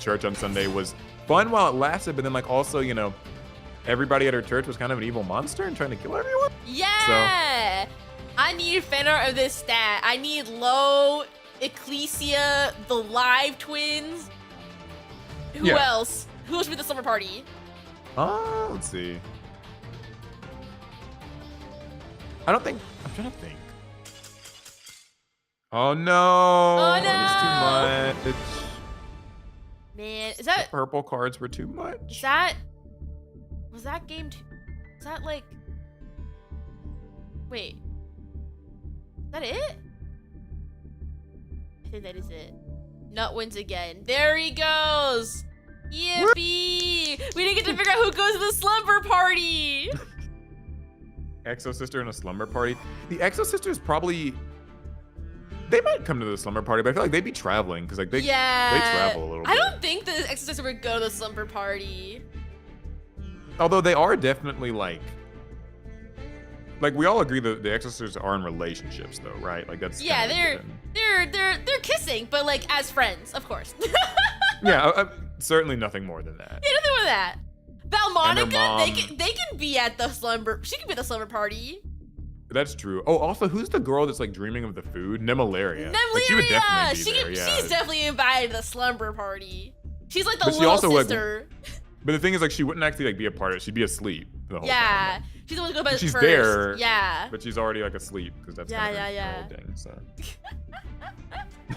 church on Sunday was fun while it lasted, but then like also, you know, everybody at her church was kind of an evil monster and trying to kill everyone. Yeah. So. I need fan art of this stat. I need Lo, Ecclesia, the Live Twins. Who else? Who else with the summer party? Let's see. I'm trying to think. Oh no! Oh no! It's too much. Man, is that The purple cards were too much. was that game two? Is that like? Wait, is that it? I think that is it. Nut wins again. There he goes. Yippee! We didn't get to figure out who goes to the slumber party. Exo sister in a slumber party. The Exo sisters probably. They might come to the slumber party, but I feel like they'd be traveling because like they travel a little bit. I don't think the Exo sister would go to the slumber party. Although they are definitely like we all agree that the Exo sisters are in relationships though, right? Like that's they're kissing, but like as friends, of course. Yeah, certainly nothing more than that. Yeah, nothing more than that. Valmonica, they can be at the slumber. She can be at the slumber party. That's true. Oh, also, who's the girl that's like dreaming of the food? Nemalaria. Like, she would definitely be there. Yeah. She's definitely invited to the slumber party. She's like the But she little also, like, sister. But the thing is, like, she wouldn't actually like be a part of it. She'd be asleep the whole time. She's the one who goes by She's first. there. Yeah. But she's already like asleep because that's kind of her whole thing. So.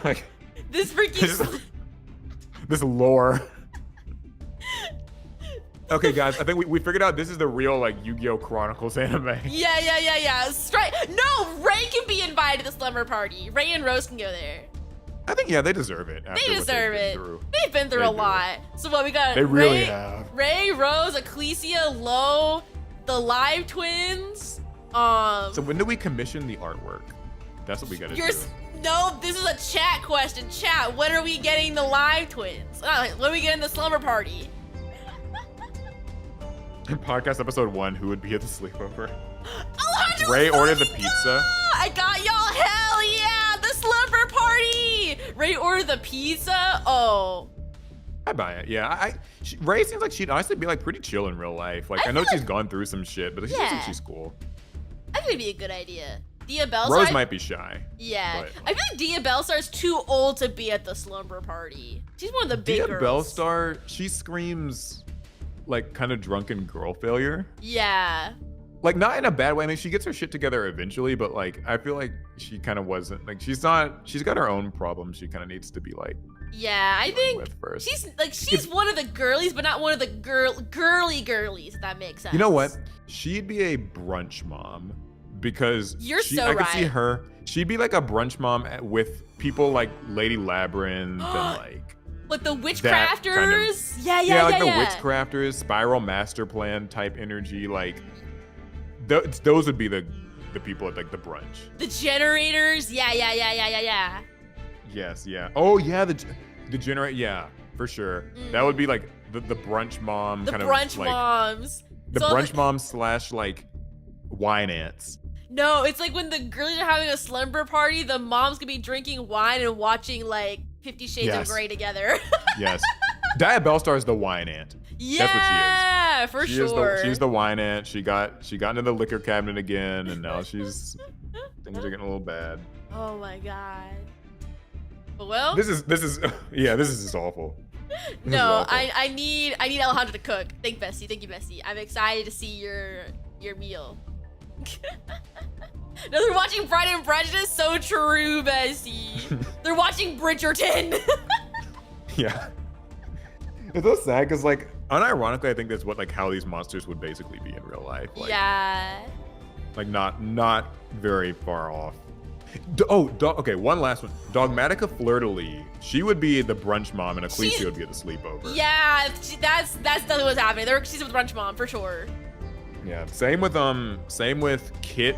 Like. This freaking. This lore. Okay, guys, I think we figured out this is the real like Yu-Gi-Oh! Chronicles anime. Yeah. Straight. No, Ray can be invited to the slumber party. Ray and Rose can go there. I think they deserve it. They deserve it. They've been through a lot. So what we got? They really have. Ray, Rose, Ecclesia, Lo, the Live Twins. So when do we commission the artwork? That's what we gotta do. No, this is a chat question. Chat, when are we getting the Live Twins? When are we getting the slumber party? Podcast episode 1, who would be at the sleepover? Ray ordered the pizza. I got y'all. Hell yeah, the slumber party. Ray ordered the pizza. Oh. I buy it. Yeah, Ray seems like she'd honestly be like pretty chill in real life. Like I know she's gone through some shit, but she seems like she's cool. I think it'd be a good idea. Dia Bellstar. Rose might be shy. Yeah, I feel like Dia Bellstar's too old to be at the slumber party. She's one of the big girls. Dia Bellstar, she screams like kind of drunken girl failure. Yeah. Like not in a bad way. I mean, she gets her shit together eventually, but like I feel like she kind of wasn't like she's got her own problems. She kind of needs to be like. Yeah, I think she's one of the girlies, but not one of the girly girlies. If that makes sense. You know what? She'd be a brunch mom because I could see her. She'd be like a brunch mom with people like Lady Labyrinth and like the Witchcrafters. Kind of, yeah, like the Witchcrafters, Spiral Master Plan type energy. Like those would be the people at like the brunch. The Generators. Yeah. Yes, yeah. Oh yeah, the generate. Yeah, for sure. That would be like the brunch mom kind of like moms. The brunch moms slash like wine ants. No, it's like when the girls are having a slumber party, the moms could be drinking wine and watching like 50 Shades of Grey together. Yes. Dia Bellstar is the wine ant. Yeah, that's what she is. For sure. She's the wine ant. She got into the liquor cabinet again, and now things are getting a little bad. Oh my god. Well, this is just awful. No, I need Alejandro to cook. Thank you, Bessie. I'm excited to see your meal. No, they're watching Pride and Prejudice. So true, Bessie. They're watching Bridgerton. Yeah. It's so sad because, like, unironically, I think that's what like how these monsters would basically be in real life. Like, yeah. Like not very far off. Okay, one last one. Dogmatica Fleur-de-Lis. She would be the brunch mom, and Ecclesia would be at the sleepover. Yeah, that's definitely what's happening. She's with brunch mom for sure. Yeah. Same with Kit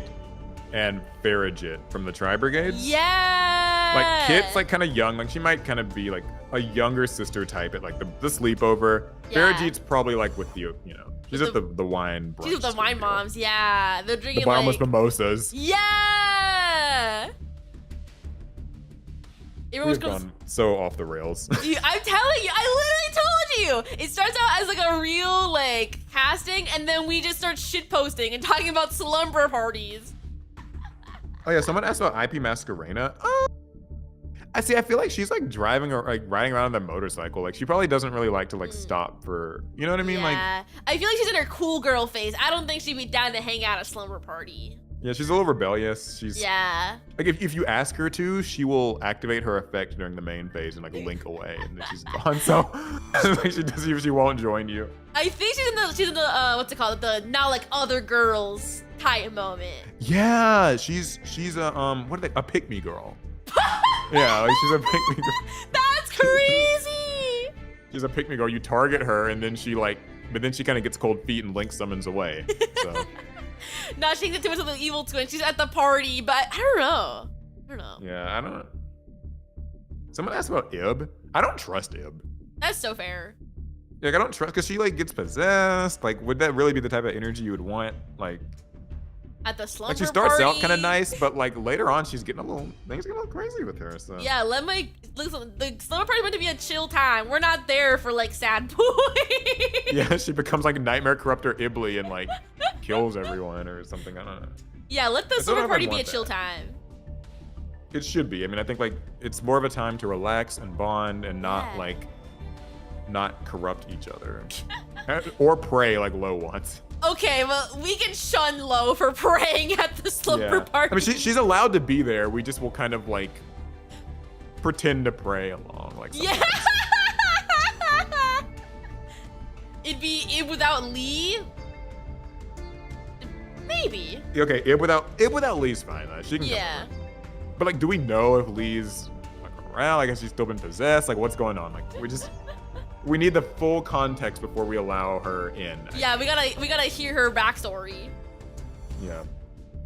and Farragut from the Tri Brigades. Yeah. Like Kit's like kind of young. Like she might kind of be like a younger sister type at like the sleepover. Yeah. Farragut's probably like with the she's at the wine brunch. She's with the wine moms. Yeah. They're drinking the bottomless mimosas. Yeah. We've gone so off the rails. Dude, I'm telling you, I literally told you. It starts out as like a real like casting, and then we just start shit posting and talking about slumber parties. Oh yeah, someone asked about IP Masquerena. I feel like she's like driving or like riding around on the motorcycle. Like she probably doesn't really like to like stop for, what I mean? Yeah. I feel like she's in her cool girl phase. I don't think she'd be down to hang out at a slumber party. Yeah, she's a little rebellious. She's Yeah. like if you ask her to, she will activate her effect during the main phase and like link away, and then she's gone. So like she won't join you. I think she's in the what's it called? The now like other girls type moment. Yeah, she's a what are they? A pick me girl. Yeah, like she's a pick me girl. That's crazy. She's a pick me girl. You target her, and then she but then she kind of gets cold feet and link summons away. So. Nah, she thinks too much of the evil twin. She's at the party, but I don't know. Yeah, I don't. Someone asked about Ib. I don't trust Ib. That's so fair. Like I don't trust because she like gets possessed. Like, would that really be the type of energy you would want? Like. At the slumber Like she starts party. out kind of nice, but like later on, she's getting things get a little crazy with her. So. Yeah, listen, the slumber party meant to be a chill time. We're not there for like sad boy. Yeah, she becomes like Nightmare Corruptor Ibly and like kills everyone or something. I don't know. Yeah, let the slumber party be a chill time. It should be. I mean, I think like it's more of a time to relax and bond and not not corrupt each other or pray like Lo wants. Okay, well, we can shun Lo for praying at the slumber party. I mean, she's allowed to be there. We just will kind of like pretend to pray along, like. Yeah. It'd be Ib without Lee. Maybe. Okay, Ib without Lee's fine. She can. Yeah. But like, do we know if Lee's like around? I guess she's still been possessed. Like, what's going on? Like, we need the full context before we allow her in. Yeah, we gotta hear her backstory. Yeah.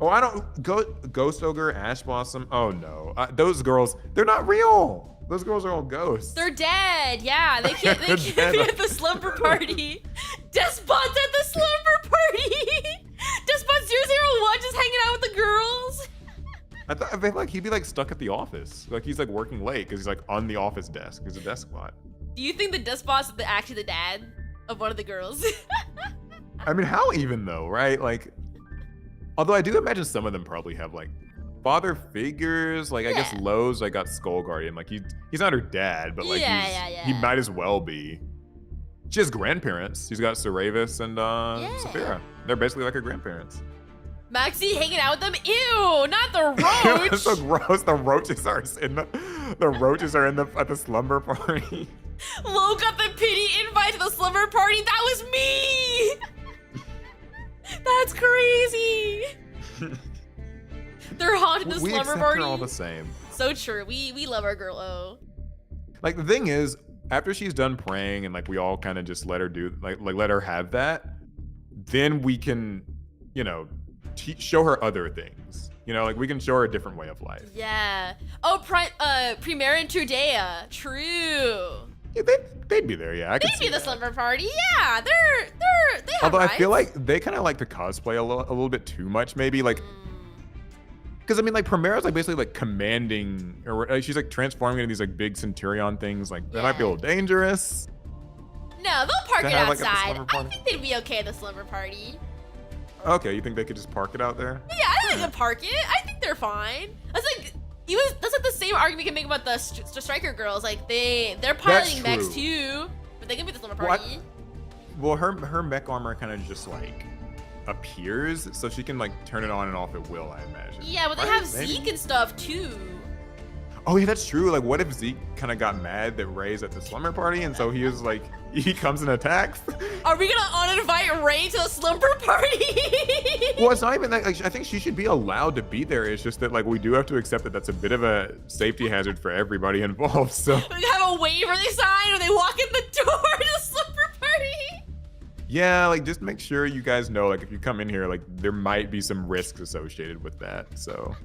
Oh, I don't Ghost Ogre, Ash Blossom. Oh no, those girls, they're not real. Those girls are all ghosts. They're dead. Yeah, they can't be at the slumber party. Despot's at the slumber party. Despot 001 just hanging out with the girls. I feel like he'd be like stuck at the office. Like he's like working late because he's like on the office desk. He's a desk bot. Do you think the Despot's actually the dad of one of the girls? I mean, how even though, right? Like, although I do imagine some of them probably have like father figures. Like I guess Lowe's like got Skull Guardian. Like he's not her dad, but like he might as well be. She has grandparents. She's got Saravis and Saphira. They're basically like her grandparents. Maxie hanging out with them? Ew, not the roach. That's so gross. The roaches are at the slumber party. Lo got the pity invite to the slumber party. That was me. That's crazy. They're haunting the slumber party. We accept her all the same. So true. We love our girl O. Like the thing is, after she's done praying and like we all kind of just let her do like let her have that, then we can, you know, show her other things. You know, like we can show her a different way of life. Yeah. Oh, Primera and Trudea. True. Yeah, they'd be there. Yeah, I could see They'd be the that. slumber party. Yeah, they have Although rights. I feel like they kind of like to cosplay a little bit too much, maybe like. Because I mean, like Primera's like basically like commanding, or like, she's like transforming into these like big Centurion things. Like that might be a little dangerous. No, they'll park it have, like, outside. at the slumber I think they'd be okay at the slumber party. Okay, you think they could just park it out there? Yeah, I think they could park it. I think they're fine. That's like the same argument you can make about the Striker girls. Like they're piloting mechs too, but they can be the slumber party. Well, her mech armor kind of just like appears, so she can like turn it on and off at will, I imagine. Yeah, but they have Zeke and stuff too. Oh yeah, that's true. Like, what if Zeke kind of got mad that Ray's at the slumber party, and so he was like, he comes and attacks? Are we gonna uninvite Ray to the slumber party? Well, it's not even that. Like, I think she should be allowed to be there. It's just that like we do have to accept that that's a bit of a safety hazard for everybody involved. So we have a waiver they sign when they walk in the door to the slumber party. Yeah, like just make sure you guys know, like if you come in here, like there might be some risks associated with that. So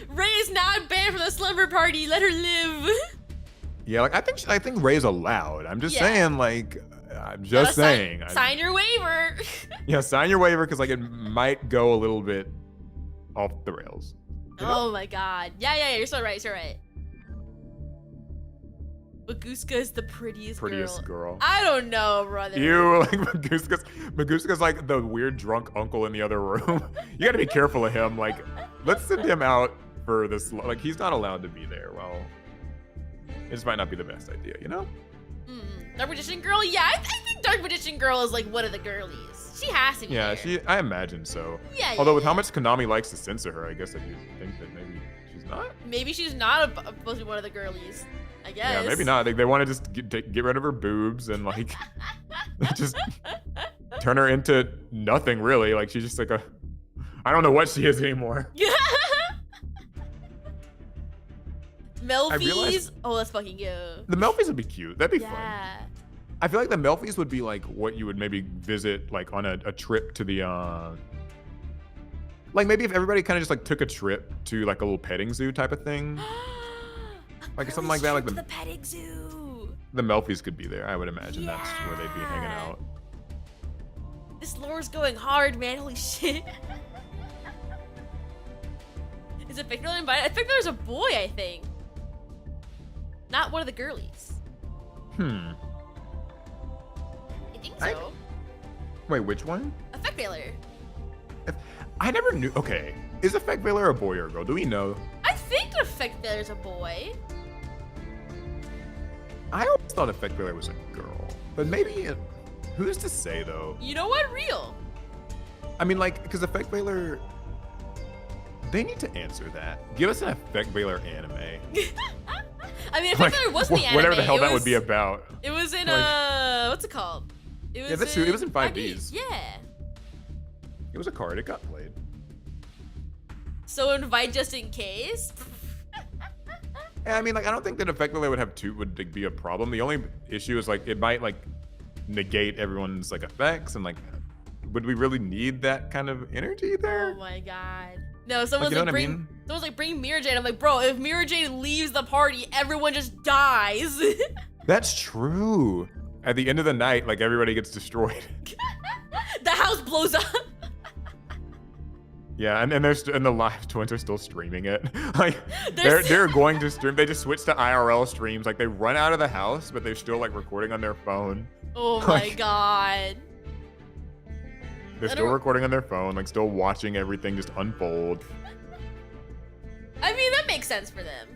Ray is not banned from the slumber party. Let her live. Yeah, like I think Ray's allowed. I'm just saying, like I'm just saying. Sign your waiver. Yeah, sign your waiver because like it might go a little bit off the rails. Oh my god. Yeah, you're so right. You're right. Maguska is the prettiest girl. I don't know, brother. You like Maguska's like the weird drunk uncle in the other room. You gotta be careful of him. Like, let's send him out for this. Like, he's not allowed to be there. Well, it just might not be the best idea, you know? The magician girl, yeah, I think Dark Magician Girl is like one of the girlies. She has to be Yeah, there. I imagine so. Yeah. Although with how much Konami likes to censor her, I guess that you think that maybe she's not. Maybe she's not supposed to be one of the girlies. I guess. Yeah, maybe not. They want to just get rid of her boobs and like just turn her into nothing really. Like she's just like I don't know what she is anymore. Melfi's. Oh, that's fucking good. The Melfi's would be cute. That'd be fun. Yeah. I feel like the Melfi's would be like what you would maybe visit like on a trip to the like maybe if everybody kind of just like took a trip to like a little petting zoo type of thing. Like something like that, like the petting zoo. The Melfi's could be there. I would imagine that's where they'd be hanging out. This lore's going hard, man. Holy shit. Is it Victor invited? I think there's a boy, I think. Not one of the girlies. I think so. Wait, which one? Effect Veiler. I never knew. Okay, is Effect Veiler a boy or a girl? Do we know? I think Effect Veiler's a boy. I always thought Effect Veiler was a girl, but maybe who's to say though? You know what? Real. I mean, like, because Effect Veiler, they need to answer that. Give us an Effect Veiler anime. I mean, Effect Veiler was in the anime. Whatever the hell that would be about. It was in what's it called? It was yeah, that's true. It was in 5Ds. Yeah. It was a card. It got played. So invite just in case. Yeah, I mean, like, I don't think that Effect Veiler would like, be a problem. The only issue is like it might like negate everyone's like effects and like, would we really need that kind of energy there? Oh my god. No, someone's like, like someone's like bring Mirror Jade. I'm like, bro, if Mirror Jade leaves the party, everyone just dies. That's true. At the end of the night, like everybody gets destroyed. The house blows up. Yeah, and the live twins are still streaming it. Like they're going to stream. They just switch to IRL streams. Like they run out of the house, but they're still like recording on their phone. Oh my god. They're still recording on their phone, like still watching everything just unfold. I mean, that makes sense for them.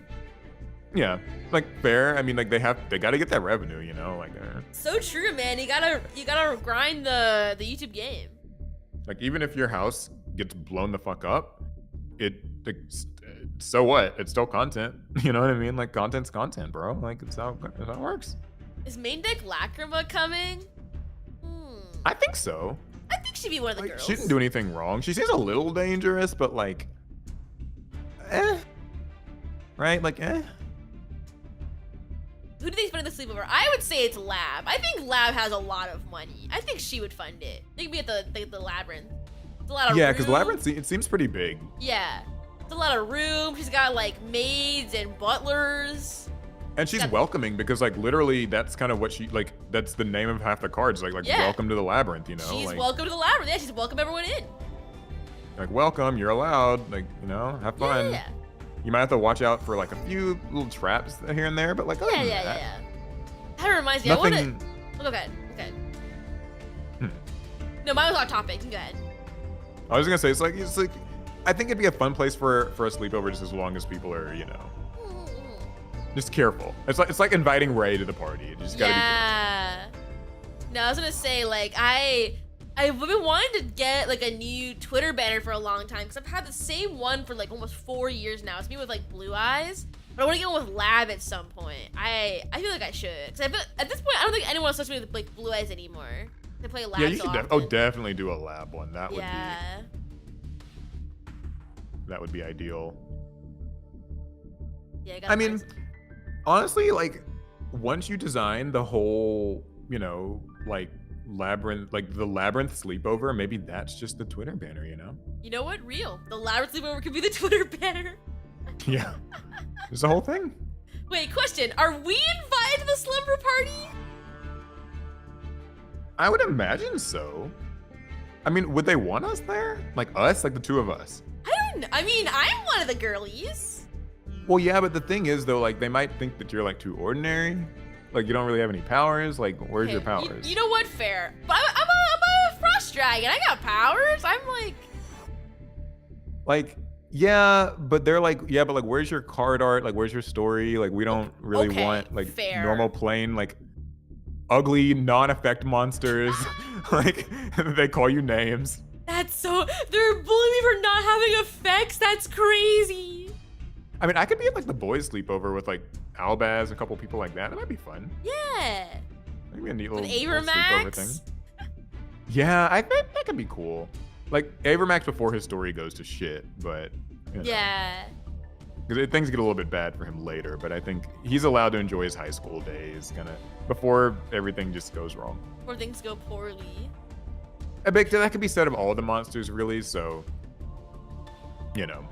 Yeah, like fair. I mean, like they got to get that revenue, you know, like. So true, man. You gotta grind the YouTube game. Like even if your house gets blown the fuck up, so what? It's still content. You know what I mean? Like content's content, bro. Like it's how it works. Is main deck Lacrima coming? I think so. I think she'd be one of the girls. She didn't do anything wrong. She seems a little dangerous, but like, right? Like, Who do they fund the sleepover? I would say it's Lab. I think Lab has a lot of money. I think she would fund it. They could be at the Labyrinth. It's a lot of yeah, because Labyrinth, it seems pretty big. Yeah. It's a lot of room. She's got like maids and butlers. And she's welcoming because like literally that's kind of what she like. That's the name of half the cards. Like welcome to the Labyrinth. You know. She's like, welcome to the Labyrinth. Yeah, she's welcome everyone in. Like welcome, you're allowed. Like you know, have fun. Yeah. You might have to watch out for like a few little traps here and there, but like yeah. That reminds me. Nothing... Okay. No, mine was off topic. Go ahead. I was gonna say it's like I think it'd be a fun place for a sleepover just as long as people are just careful. It's like inviting Ray to the party. You just gotta be careful. No, I was gonna say like I've been wanting to get like a new Twitter banner for a long time because I've had the same one for like almost 4 years now. It's me with like blue eyes, but I want to get one with Lab at some point. I feel like I should because at this point I don't think anyone else touches me with like blue eyes anymore. They play Lab. Yeah, you should definitely do a Lab one. That would be ideal. Yeah, I mean, honestly, like once you design the whole, like Labyrinth, like the Labyrinth sleepover, maybe that's just the Twitter banner, you know? You know what? Real. The Labyrinth sleepover could be the Twitter banner. Yeah. It's the whole thing. Wait, question. Are we invited to the slumber party? I would imagine so. I mean, would they want us there? Like us? Like the two of us? I mean, I'm one of the girlies. Well, yeah, but the thing is, though, like, they might think that you're, like, too ordinary. Like, you don't really have any powers. Like, where's your powers? You know what? Fair. But I'm a frost dragon. I got powers. I'm like, yeah, but they're like, yeah, but, like, where's your card art? Like, where's your story? Like, we don't really want, like, normal plain, like, ugly non-effect monsters. Like, they call you names. That's so, they're bullying me for not having effects? That's crazy. I mean, I could be at like the boys' sleepover with like Albaz and a couple people like that. That might be fun. Yeah. Maybe a neat little With sleepover thing. Yeah, I think that could be cool. Like, Avermax before his story goes to shit, but you know. Yeah. Because things get a little bit bad for him later, but I think he's allowed to enjoy his high school days, kind of, before everything just goes wrong. Before things go poorly. I bet that could be said of all the monsters, really, so, you know.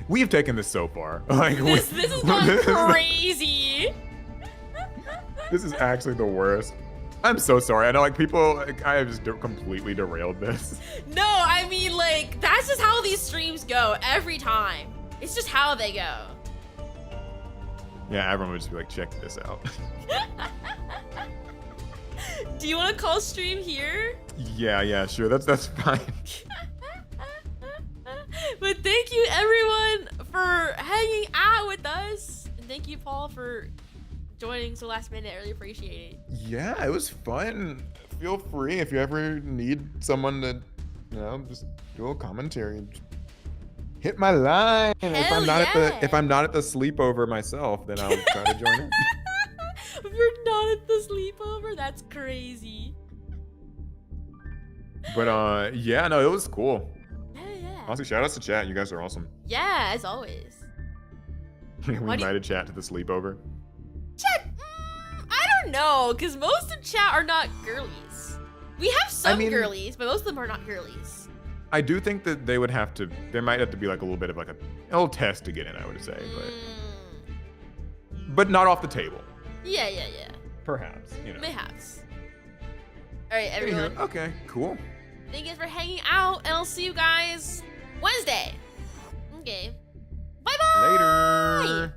We've taken this so far. Like, this has gone crazy. This is actually the worst. I'm so sorry. I know, like, people, like, I have just completely derailed this. No, I mean, like, that's just how these streams go every time. It's just how they go. Yeah, everyone would just be like, check this out. Do you want to call stream here? Yeah, sure. That's fine. But thank you, everyone, for hanging out with us. And thank you, Paul, for joining so last minute. I really appreciate it. Yeah, it was fun. Feel free if you ever need someone to, you know, just do a commentary. Just hit my line. If I'm not at the sleepover myself, then I'll try to join in. If you're not at the sleepover, that's crazy. But yeah, no, it was cool. Yeah. Honestly, shout outs to chat. You guys are awesome. Yeah, as always. We invited chat to the sleepover. Chat, I don't know, because most of chat are not girlies. We have some girlies, but most of them are not girlies. I do think that they would have to, there might have to be like a little bit of like a little test to get in, I would say, but not off the table. Yeah. Perhaps, you know. Perhaps. All right, everyone. Okay, cool. Thank you guys for hanging out, and I'll see you guys Wednesday. Okay. Bye-bye. Later.